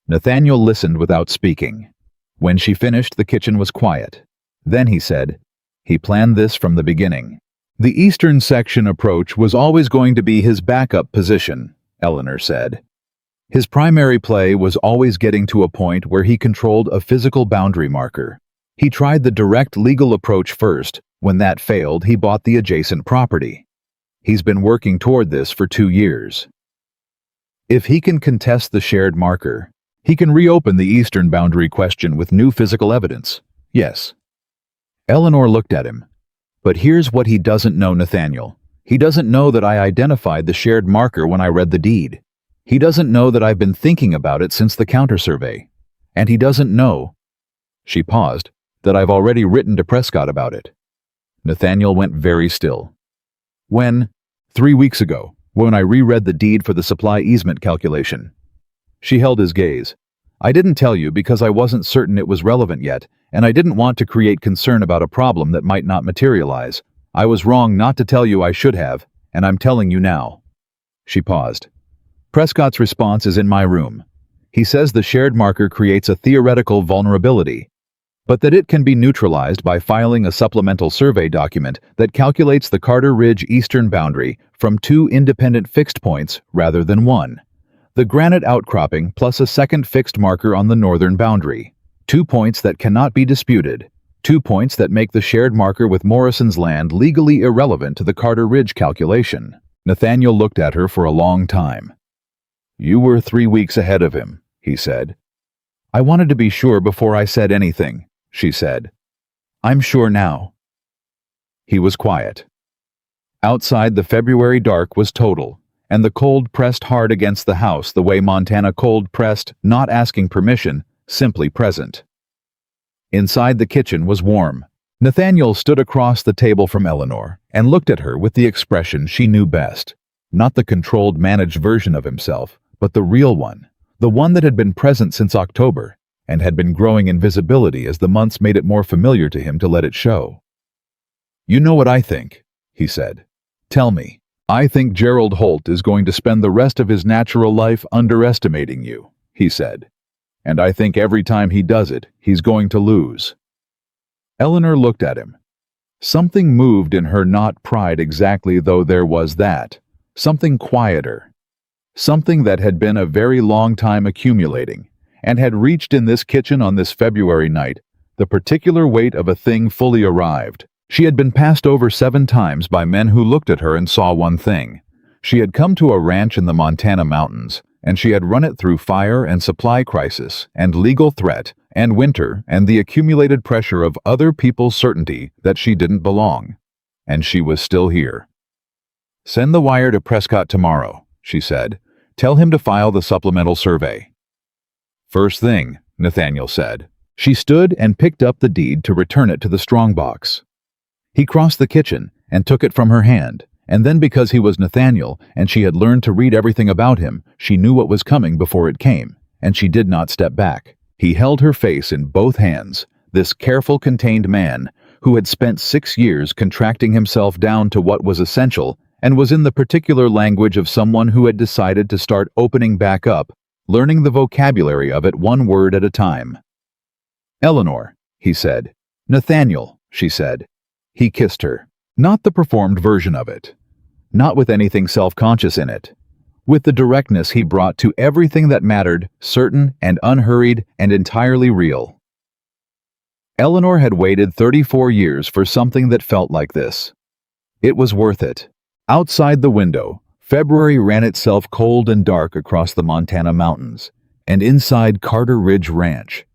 Nathaniel listened without speaking. When she finished, the kitchen was quiet. Then he said, "He planned this from the beginning." "The eastern section approach was always going to be his backup position," Eleanor said. His primary play was always getting to a point where he controlled a physical boundary marker. He tried the direct legal approach first. When that failed, he bought the adjacent property. He's been working toward this for 2 years. If he can contest the shared marker, he can reopen the eastern boundary question with new physical evidence. Yes. Eleanor looked at him. But here's what he doesn't know, Nathaniel. He doesn't know that I identified the shared marker when I read the deed. He doesn't know that I've been thinking about it since the counter-survey. And he doesn't know, she paused, that I've already written to Prescott about it. Nathaniel went very still. When? 3 weeks ago, when I reread the deed for the supply easement calculation. She held his gaze. I didn't tell you because I wasn't certain it was relevant yet, and I didn't want to create concern about a problem that might not materialize. I was wrong not to tell you. I should have, and I'm telling you now. She paused. Prescott's response is in my room. He says the shared marker creates a theoretical vulnerability, but that it can be neutralized by filing a supplemental survey document that calculates the Carter Ridge eastern boundary from 2 independent fixed points rather than 1. The granite outcropping plus a second fixed marker on the northern boundary. 2 points that cannot be disputed. 2 points that make the shared marker with Morrison's land legally irrelevant to the Carter Ridge calculation. Nathaniel looked at her for a long time. You were 3 weeks ahead of him, he said. I wanted to be sure before I said anything, she said. I'm sure now. He was quiet. Outside, the February dark was total, and the cold pressed hard against the house the way Montana cold pressed, not asking permission, simply present. Inside, the kitchen was warm. Nathaniel stood across the table from Eleanor and looked at her with the expression she knew best. Not the controlled, managed version of himself, but the real one. The one that had been present since October and had been growing in visibility as the months made it more familiar to him to let it show. You know what I think, he said. Tell me. I think Gerald Holt is going to spend the rest of his natural life underestimating you, he said. And I think every time he does it, he's going to lose. Eleanor looked at him. Something moved in her, not pride exactly, though there was that. Something quieter. Something that had been a very long time accumulating, and had reached in this kitchen on this February night, the particular weight of a thing fully arrived. She had been passed over 7 times by men who looked at her and saw one thing. She had come to a ranch in the Montana mountains, and she had run it through fire and supply crisis and legal threat and winter and the accumulated pressure of other people's certainty that she didn't belong. And she was still here. Send the wire to Prescott tomorrow, she said. Tell him to file the supplemental survey. First thing, Nathaniel said. She stood and picked up the deed to return it to the strongbox. He crossed the kitchen and took it from her hand, and then because he was Nathaniel and she had learned to read everything about him, she knew what was coming before it came, and she did not step back. He held her face in both hands, this careful, contained man who had spent 6 years contracting himself down to what was essential and was in the particular language of someone who had decided to start opening back up, learning the vocabulary of it one word at a time. Eleanor, he said. Nathaniel, she said. He kissed her. Not the performed version of it. Not with anything self-conscious in it. With the directness he brought to everything that mattered, certain and unhurried and entirely real. Eleanor had waited 34 years for something that felt like this. It was worth it. Outside the window, February ran itself cold and dark across the Montana mountains, and inside Carter Ridge Ranch.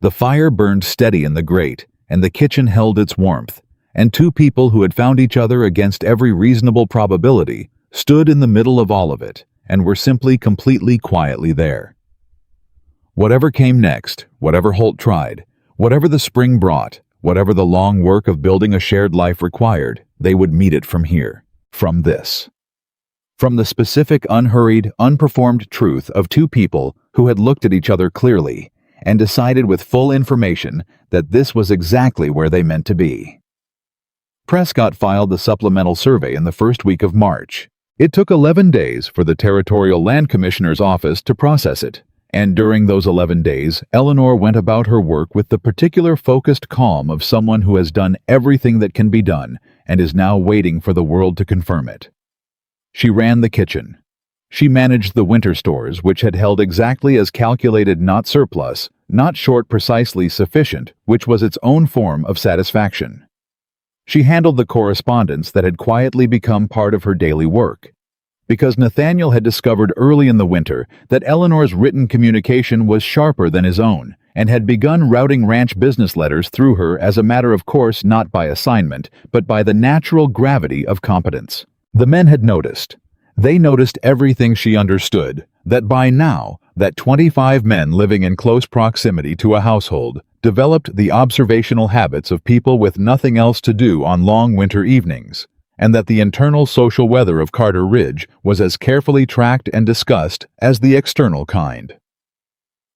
The fire burned steady in the grate, and the kitchen held its warmth, and 2 people who had found each other against every reasonable probability stood in the middle of all of it, and were simply completely quietly there. Whatever came next, whatever Holt tried, whatever the spring brought, whatever the long work of building a shared life required, they would meet it from here, from this. From the specific, unhurried, unperformed truth of 2 people who had looked at each other clearly and decided with full information that this was exactly where they meant to be. Prescott filed the supplemental survey in the first week of March. It took 11 days for the Territorial Land Commissioner's office to process it, and during those 11 days, Eleanor went about her work with the particular focused calm of someone who has done everything that can be done and is now waiting for the world to confirm it. She ran the kitchen. She managed the winter stores, which had held exactly as calculated, not surplus, not short, precisely sufficient, which was its own form of satisfaction. She handled the correspondence that had quietly become part of her daily work, because Nathaniel had discovered early in the winter that Eleanor's written communication was sharper than his own, and had begun routing ranch business letters through her as a matter of course, not by assignment, but by the natural gravity of competence. The men had noticed. They noticed everything she understood, that by now, that 25 men living in close proximity to a household developed the observational habits of people with nothing else to do on long winter evenings, and that the internal social weather of Carter Ridge was as carefully tracked and discussed as the external kind.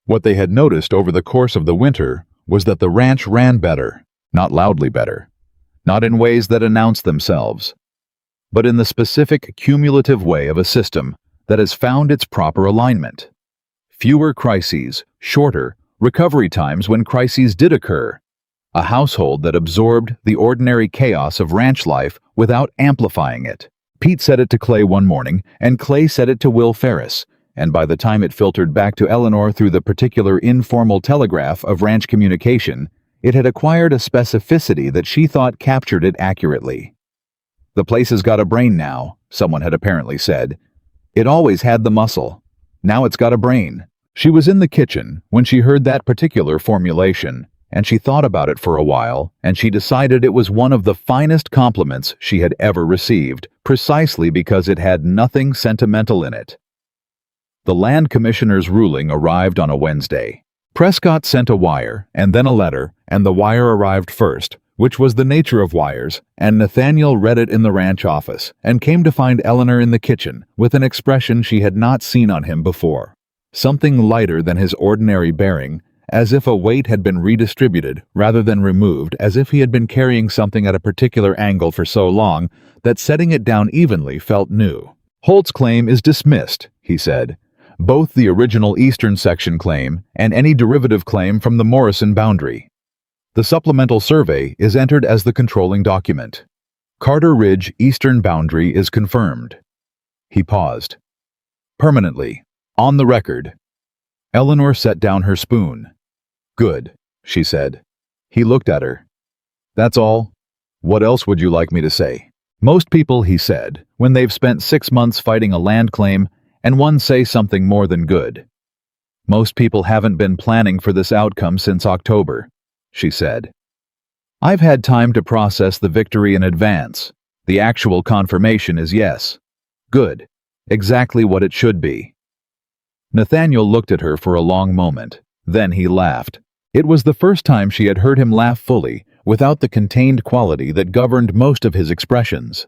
What they had noticed over the course of the winter was that the ranch ran better, not loudly better, not in ways that announced themselves, but in the specific cumulative way of a system that has found its proper alignment. Fewer crises, shorter recovery times when crises did occur. A household that absorbed the ordinary chaos of ranch life without amplifying it. Pete said it to Clay one morning, and Clay said it to Will Ferris, and by the time it filtered back to Eleanor through the particular informal telegraph of ranch communication, it had acquired a specificity that she thought captured it accurately. "The place has got a brain now," someone had apparently said. "It always had the muscle. Now it's got a brain." She was in the kitchen when she heard that particular formulation, and she thought about it for a while, and she decided it was one of the finest compliments she had ever received, precisely because it had nothing sentimental in it. The land commissioner's ruling arrived on a Wednesday. Prescott sent a wire, and then a letter, and the wire arrived first, which was the nature of wires, and Nathaniel read it in the ranch office, and came to find Eleanor in the kitchen, with an expression she had not seen on him before. Something lighter than his ordinary bearing, as if a weight had been redistributed rather than removed, as if he had been carrying something at a particular angle for so long that setting it down evenly felt new. "Holt's claim is dismissed," he said. "Both the original Eastern Section claim and any derivative claim from the Morrison boundary. The supplemental survey is entered as the controlling document. Carter Ridge Eastern boundary is confirmed." He paused. "Permanently. On the record." Eleanor set down her spoon. "Good," she said. He looked at her. "That's all? What else would you like me to say?" "Most people," he said, "when they've spent 6 months fighting a land claim, and one say something more than good. Most people haven't been planning for this outcome since October," she said. "I've had time to process the victory in advance. The actual confirmation is yes. Good. Exactly what it should be." Nathaniel looked at her for a long moment. Then he laughed. It was the first time she had heard him laugh fully, without the contained quality that governed most of his expressions.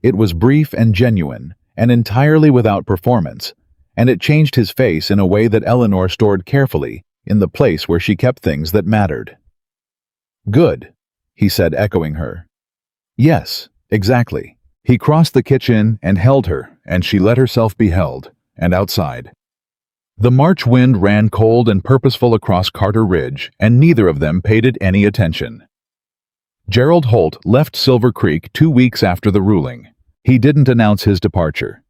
It was brief and genuine, and entirely without performance, and it changed his face in a way that Eleanor stored carefully, in the place where she kept things that mattered. "Good," he said, echoing her. "Yes, exactly." He crossed the kitchen and held her, and she let herself be held, and outside. The March wind ran cold and purposeful across Carter Ridge, and neither of them paid it any attention. Gerald Holt left Silver Creek 2 weeks after the ruling. He didn't announce his departure.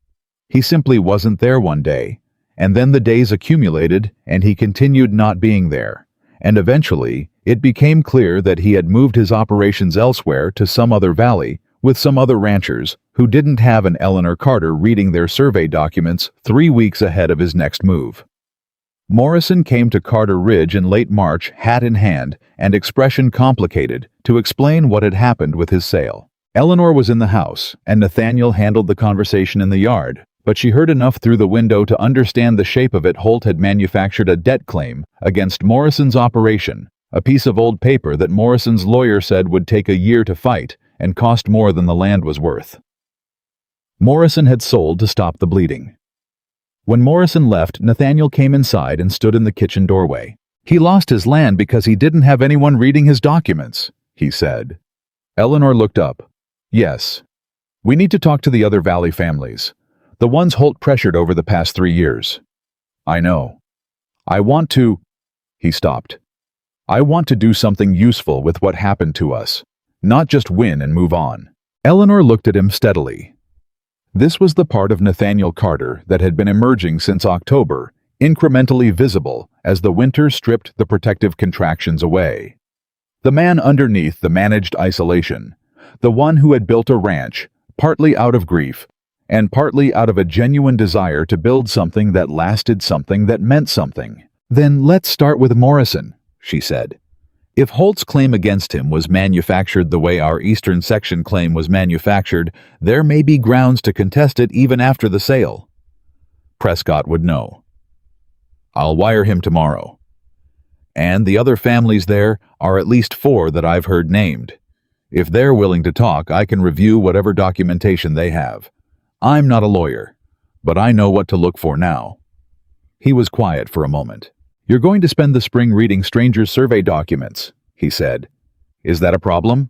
He simply wasn't there one day, and then the days accumulated and he continued not being there, and eventually it became clear that he had moved his operations elsewhere to some other valley with some other ranchers who didn't have an Eleanor Carter reading their survey documents 3 weeks ahead of his next move. Morrison came to Carter Ridge in late March, hat in hand and expression complicated, to explain what had happened with his sale. Eleanor was in the house, and Nathaniel handled the conversation in the yard, but she heard enough through the window to understand the shape of it. Holt had manufactured a debt claim against Morrison's operation, a piece of old paper that Morrison's lawyer said would take a year to fight and cost more than the land was worth. Morrison had sold to stop the bleeding. When Morrison left, Nathaniel came inside and stood in the kitchen doorway. "He lost his land because he didn't have anyone reading his documents," he said. Eleanor looked up. "Yes. We need to talk to the other Valley families, the ones Holt pressured over the past 3 years. I know. I want to—" He stopped. "I want to do something useful with what happened to us, not just win and move on." Eleanor looked at him steadily. This was the part of Nathaniel Carter that had been emerging since October, incrementally visible as the winter stripped the protective contractions away. The man underneath the managed isolation, the one who had built a ranch, partly out of grief, and partly out of a genuine desire to build something that lasted, something that meant something. "Then let's start with Morrison," she said. "If Holt's claim against him was manufactured the way our Eastern Section claim was manufactured, there may be grounds to contest it even after the sale." Prescott would know. "I'll wire him tomorrow. And the other families there are at least 4 that I've heard named. If they're willing to talk, I can review whatever documentation they have. I'm not a lawyer, but I know what to look for now." He was quiet for a moment. "You're going to spend the spring reading strangers' survey documents," he said. "Is that a problem?"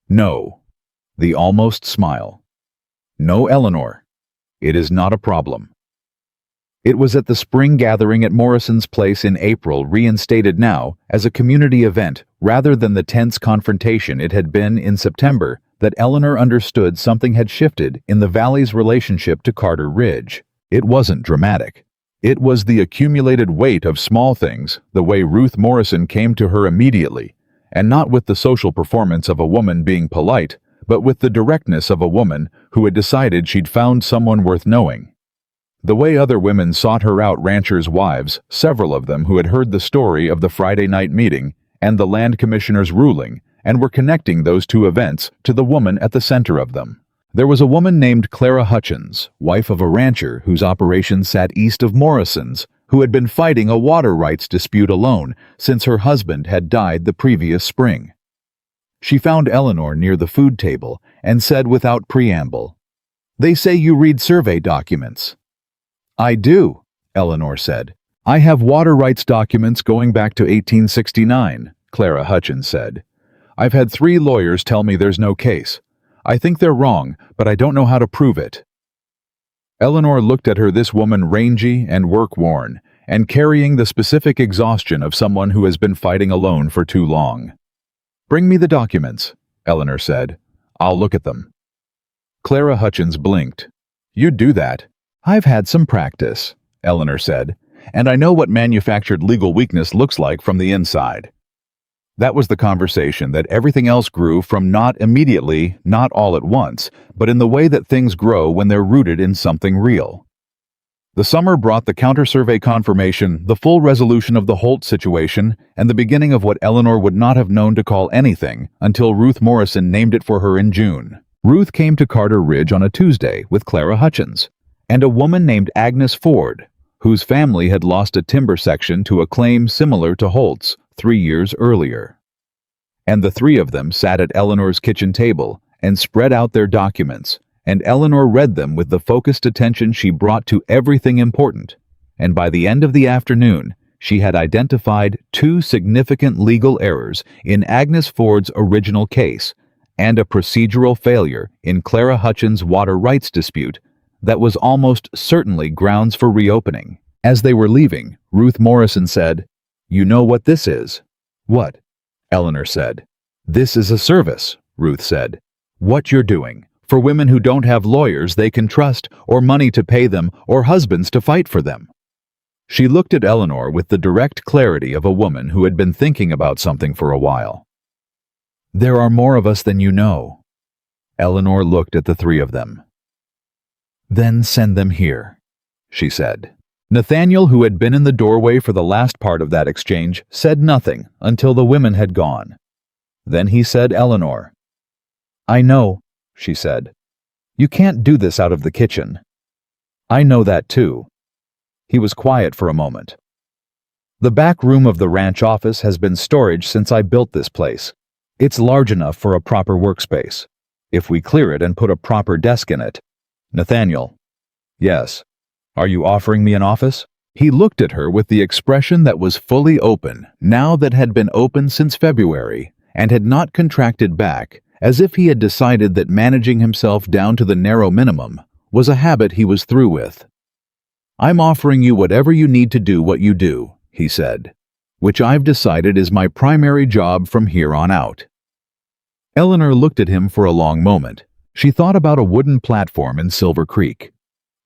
"No." The almost smile. "No, Eleanor. It is not a problem." It was at the spring gathering at Morrison's place in April, reinstated now as a community event rather than the tense confrontation it had been in September, that Eleanor understood something had shifted in the valley's relationship to Carter Ridge. It wasn't dramatic. It was the accumulated weight of small things, the way Ruth Morrison came to her immediately, and not with the social performance of a woman being polite, but with the directness of a woman who had decided she'd found someone worth knowing. The way other women sought her out, ranchers' wives, several of them who had heard the story of the Friday night meeting and the land commissioner's ruling, and were connecting those 2 events to the woman at the center of them. There was a woman named Clara Hutchins, wife of a rancher whose operation sat east of Morrison's, who had been fighting a water rights dispute alone since her husband had died the previous spring. She found Eleanor near the food table and said without preamble, "They say you read survey documents." "I do," Eleanor said. "I have water rights documents going back to 1869, Clara Hutchins said. "I've had 3 lawyers tell me there's no case. I think they're wrong, but I don't know how to prove it." Eleanor looked at her, this woman rangy and work-worn, and carrying the specific exhaustion of someone who has been fighting alone for too long. "Bring me the documents," Eleanor said. "I'll look at them." Clara Hutchins blinked. "You'd do that." "I've had some practice," Eleanor said, "and I know what manufactured legal weakness looks like from the inside." That was the conversation that everything else grew from, not immediately, not all at once, but in the way that things grow when they're rooted in something real. The summer brought the counter-survey confirmation, the full resolution of the Holt situation, and the beginning of what Eleanor would not have known to call anything until Ruth Morrison named it for her in June. Ruth came to Carter Ridge on a Tuesday with Clara Hutchins and a woman named Agnes Ford, whose family had lost a timber section to a claim similar to Holt's 3 years earlier. And the 3 of them sat at Eleanor's kitchen table and spread out their documents, and Eleanor read them with the focused attention she brought to everything important, and by the end of the afternoon, she had identified 2 significant legal errors in Agnes Ford's original case and a procedural failure in Clara Hutchins' water rights dispute that was almost certainly grounds for reopening. As they were leaving, Ruth Morrison said, "You know what this is?" "What?" Eleanor said. "This is a service," Ruth said. "What you're doing. For women who don't have lawyers they can trust, or money to pay them, or husbands to fight for them." She looked at Eleanor with the direct clarity of a woman who had been thinking about something for a while. "There are more of us than you know." Eleanor looked at the 3 of them. "Then send them here," she said. Nathaniel, who had been in the doorway for the last part of that exchange, said nothing until the women had gone. Then he said, "Eleanor." "I know," she said. "You can't do this out of the kitchen." "I know that too." He was quiet for a moment. "The back room of the ranch office has been storage since I built this place. It's large enough for a proper workspace. If we clear it and put a proper desk in it." "Nathaniel." "Yes. Are you offering me an office?" He looked at her with the expression that was fully open, now that had been open since February, and had not contracted back, as if he had decided that managing himself down to the narrow minimum was a habit he was through with. "I'm offering you whatever you need to do what you do," he said, "which I've decided is my primary job from here on out." Eleanor looked at him for a long moment. She thought about a wooden platform in Silver Creek.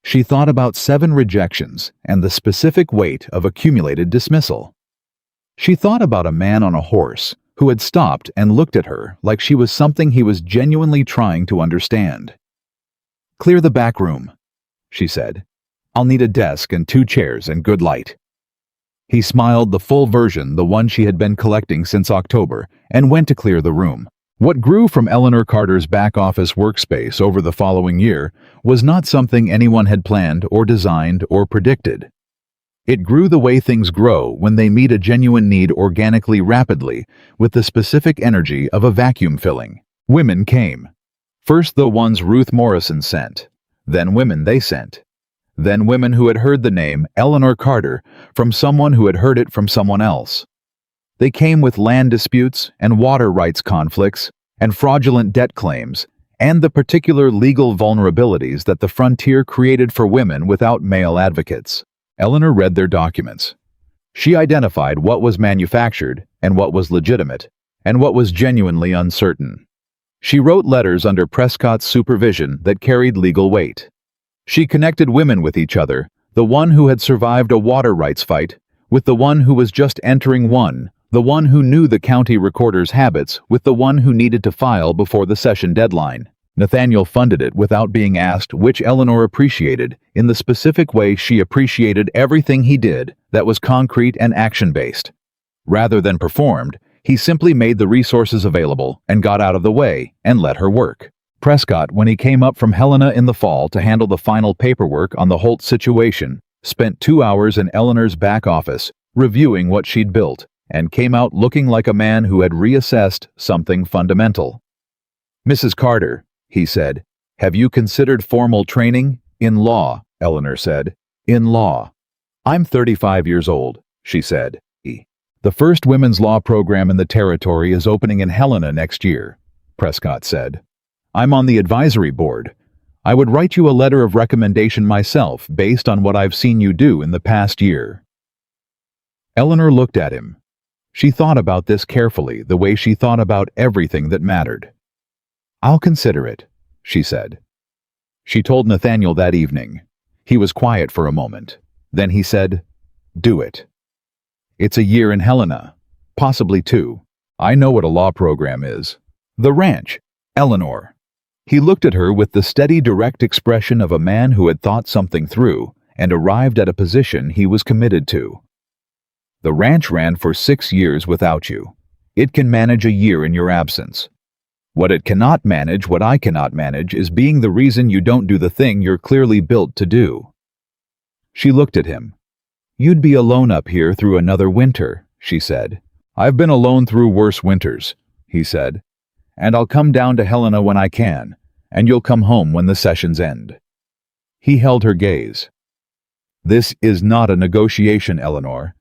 She thought about 7 rejections and the specific weight of accumulated dismissal. She thought about a man on a horse who had stopped and looked at her like she was something he was genuinely trying to understand. "Clear the back room," she said. "I'll need a desk and 2 chairs and good light." He smiled, the full version, the one she had been collecting since October, and went to clear the room. What grew from Eleanor Carter's back-office workspace over the following year was not something anyone had planned or designed or predicted. It grew the way things grow when they meet a genuine need organically, rapidly, with the specific energy of a vacuum filling. Women came. First the ones Ruth Morrison sent, then women they sent. Then women who had heard the name Eleanor Carter from someone who had heard it from someone else. They came with land disputes and water rights conflicts and fraudulent debt claims and the particular legal vulnerabilities that the frontier created for women without male advocates. Eleanor read their documents. She identified what was manufactured and what was legitimate and what was genuinely uncertain. She wrote letters under Prescott's supervision that carried legal weight. She connected women with each other, the one who had survived a water rights fight with the one who was just entering one, the one who knew the county recorder's habits with the one who needed to file before the session deadline. Nathaniel funded it without being asked, which Eleanor appreciated in the specific way she appreciated everything he did that was concrete and action-based. Rather than performed, he simply made the resources available and got out of the way and let her work. Prescott, when he came up from Helena in the fall to handle the final paperwork on the Holt situation, spent 2 hours in Eleanor's back office reviewing what she'd built, and came out looking like a man who had reassessed something fundamental. "Mrs. Carter," he said, "have you considered formal training?" "In law," Eleanor said. "In law." "I'm 35 years old," she said. "The first women's law program in the territory is opening in Helena next year," Prescott said. "I'm on the advisory board. I would write you a letter of recommendation myself based on what I've seen you do in the past year." Eleanor looked at him. She thought about this carefully, the way she thought about everything that mattered. "I'll consider it," she said. She told Nathaniel that evening. He was quiet for a moment. Then he said, "Do it. It's a year in Helena, possibly 2. I know what a law program is. The ranch, Eleanor." He looked at her with the steady, direct expression of a man who had thought something through and arrived at a position he was committed to. "The ranch ran for 6 years without you. It can manage a year in your absence. What it cannot manage, what I cannot manage, is being the reason you don't do the thing you're clearly built to do." She looked at him. "You'd be alone up here through another winter," she said. "I've been alone through worse winters," he said. "And I'll come down to Helena when I can, and you'll come home when the sessions end." He held her gaze. "This is not a negotiation, Eleanor.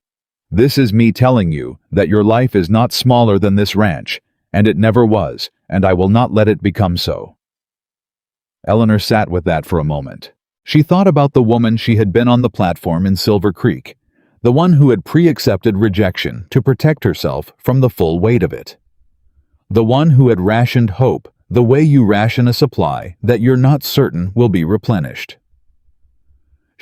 This is me telling you that your life is not smaller than this ranch, and it never was, and I will not let it become so." Eleanor sat with that for a moment. She thought about the woman she had been on the platform in Silver Creek, the one who had pre-accepted rejection to protect herself from the full weight of it. The one who had rationed hope the way you ration a supply that you're not certain will be replenished.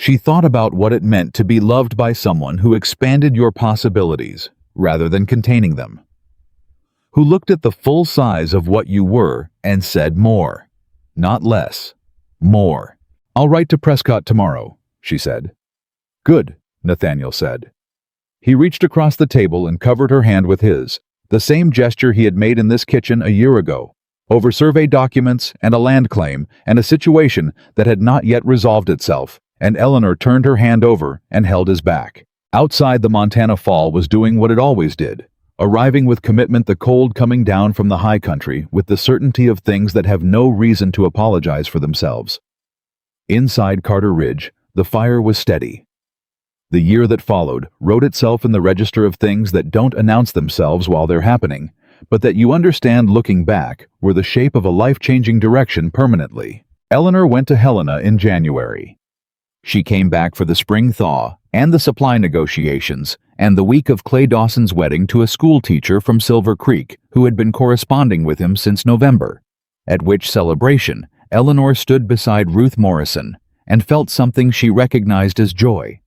She thought about what it meant to be loved by someone who expanded your possibilities rather than containing them, who looked at the full size of what you were and said more, not less, more. "I'll write to Prescott tomorrow," she said. "Good," Nathaniel said. He reached across the table and covered her hand with his, the same gesture he had made in this kitchen a year ago, over survey documents and a land claim and a situation that had not yet resolved itself, and Eleanor turned her hand over and held his back. Outside, the Montana fall was doing what it always did, arriving with commitment, the cold coming down from the high country with the certainty of things that have no reason to apologize for themselves. Inside Carter Ridge, the fire was steady. The year that followed wrote itself in the register of things that don't announce themselves while they're happening, but that you understand looking back were the shape of a life-changing direction permanently. Eleanor went to Helena in January. She came back for the spring thaw and the supply negotiations and the week of Clay Dawson's wedding to a school teacher from Silver Creek who had been corresponding with him since November, at which celebration Eleanor stood beside Ruth Morrison and felt something she recognized as joy.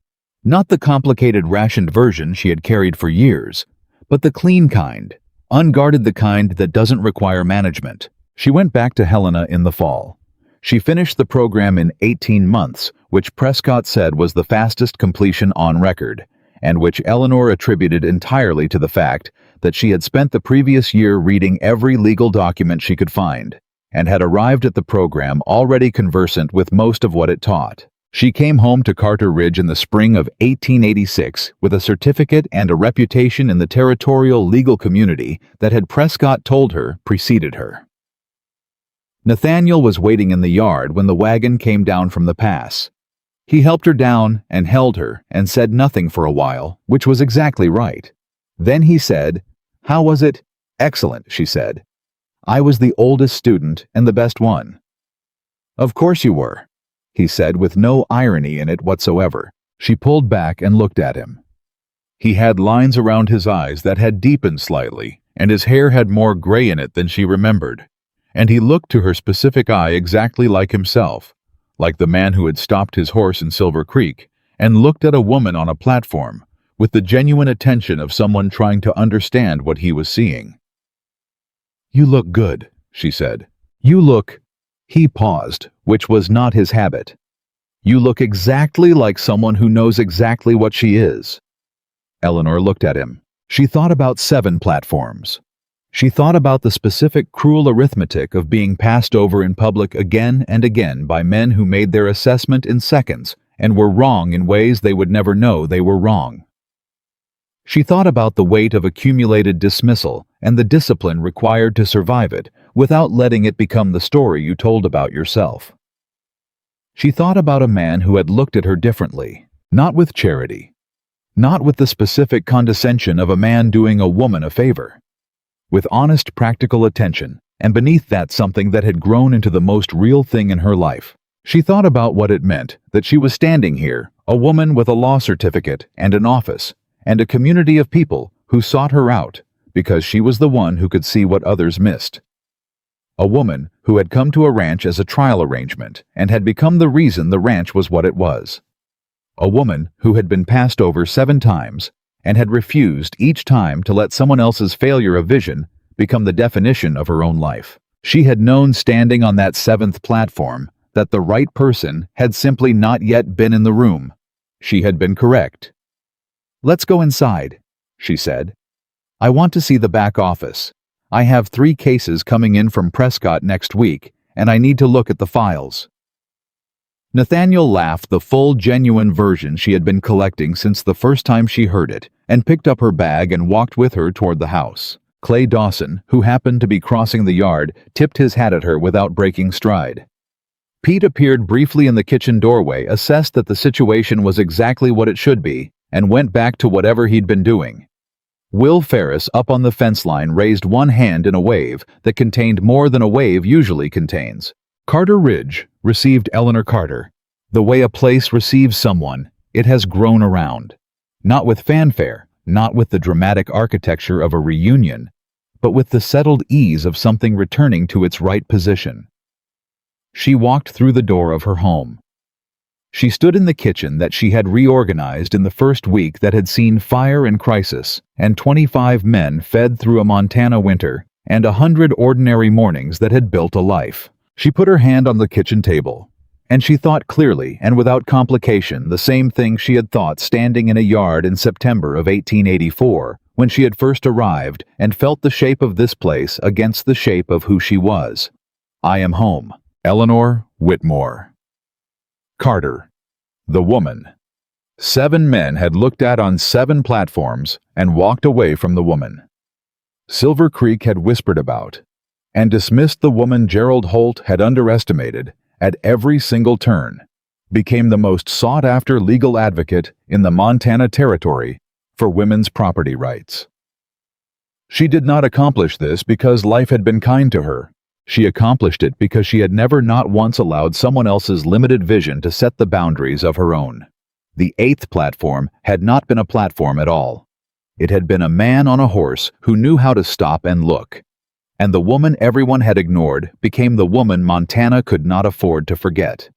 Not the complicated rationed version she had carried for years, but the clean kind, unguarded, the kind that doesn't require management. She went back to Helena in the fall. She finished the program in 18 months, which Prescott said was the fastest completion on record, and which Eleanor attributed entirely to the fact that she had spent the previous year reading every legal document she could find, and had arrived at the program already conversant with most of what it taught. She came home to Carter Ridge in the spring of 1886 with a certificate and a reputation in the territorial legal community that had, Prescott told her, preceded her. Nathaniel was waiting in the yard when the wagon came down from the pass. He helped her down and held her and said nothing for a while, which was exactly right. Then he said, "How was it?" "Excellent," she said. "I was the oldest student and the best one." "Of course you were," he said with no irony in it whatsoever. She pulled back and looked at him. He had lines around his eyes that had deepened slightly, and his hair had more gray in it than she remembered. And he looked to her specific eye exactly like himself, like the man who had stopped his horse in Silver Creek and looked at a woman on a platform with the genuine attention of someone trying to understand what he was seeing. "You look good," she said. "You look—" He paused, which was not his habit. "You look exactly like someone who knows exactly what she is." Eleanor looked at him. She thought about 7 platforms. She thought about the specific cruel arithmetic of being passed over in public again and again by men who made their assessment in seconds and were wrong in ways they would never know they were wrong. She thought about the weight of accumulated dismissal and the discipline required to survive it without letting it become the story you told about yourself. She thought about a man who had looked at her differently, not with charity, not with the specific condescension of a man doing a woman a favor, with honest, practical attention, and beneath that something that had grown into the most real thing in her life. She thought about what it meant that she was standing here, a woman with a law certificate and an office, and a community of people who sought her out because she was the one who could see what others missed. A woman who had come to a ranch as a trial arrangement and had become the reason the ranch was what it was. A woman who had been passed over 7 times and had refused each time to let someone else's failure of vision become the definition of her own life. She had known standing on that 7th platform that the right person had simply not yet been in the room. She had been correct. "Let's go inside," she said. "I want to see the back office. I have 3 cases coming in from Prescott next week, and I need to look at the files." Nathaniel laughed, the full, genuine version she had been collecting since the first time she heard it, and picked up her bag and walked with her toward the house. Clay Dawson, who happened to be crossing the yard, tipped his hat at her without breaking stride. Pete appeared briefly in the kitchen doorway, assessed that the situation was exactly what it should be, and went back to whatever he'd been doing. Will Ferris, up on the fence line, raised one hand in a wave that contained more than a wave usually contains. Carter Ridge received Eleanor Carter. The way a place receives someone, it has grown around. Not with fanfare, not with the dramatic architecture of a reunion, but with the settled ease of something returning to its right position. She walked through the door of her home. She stood in the kitchen that she had reorganized in the first week that had seen fire and crisis, and 25 men fed through a Montana winter, and 100 ordinary mornings that had built a life. She put her hand on the kitchen table, and she thought clearly and without complication the same thing she had thought standing in a yard in September of 1884, when she had first arrived and felt the shape of this place against the shape of who she was. "I am home." Eleanor Whitmore. Carter, the woman. 7 men had looked at on 7 platforms and walked away from the woman. Silver Creek had whispered about and dismissed the woman Gerald Holt had underestimated at every single turn, became the most sought-after legal advocate in the Montana Territory for women's property rights. She did not accomplish this because life had been kind to her. She accomplished it because she had never not once allowed someone else's limited vision to set the boundaries of her own. The 8th platform had not been a platform at all. It had been a man on a horse who knew how to stop and look. and the woman everyone had ignored became the woman Montana could not afford to forget.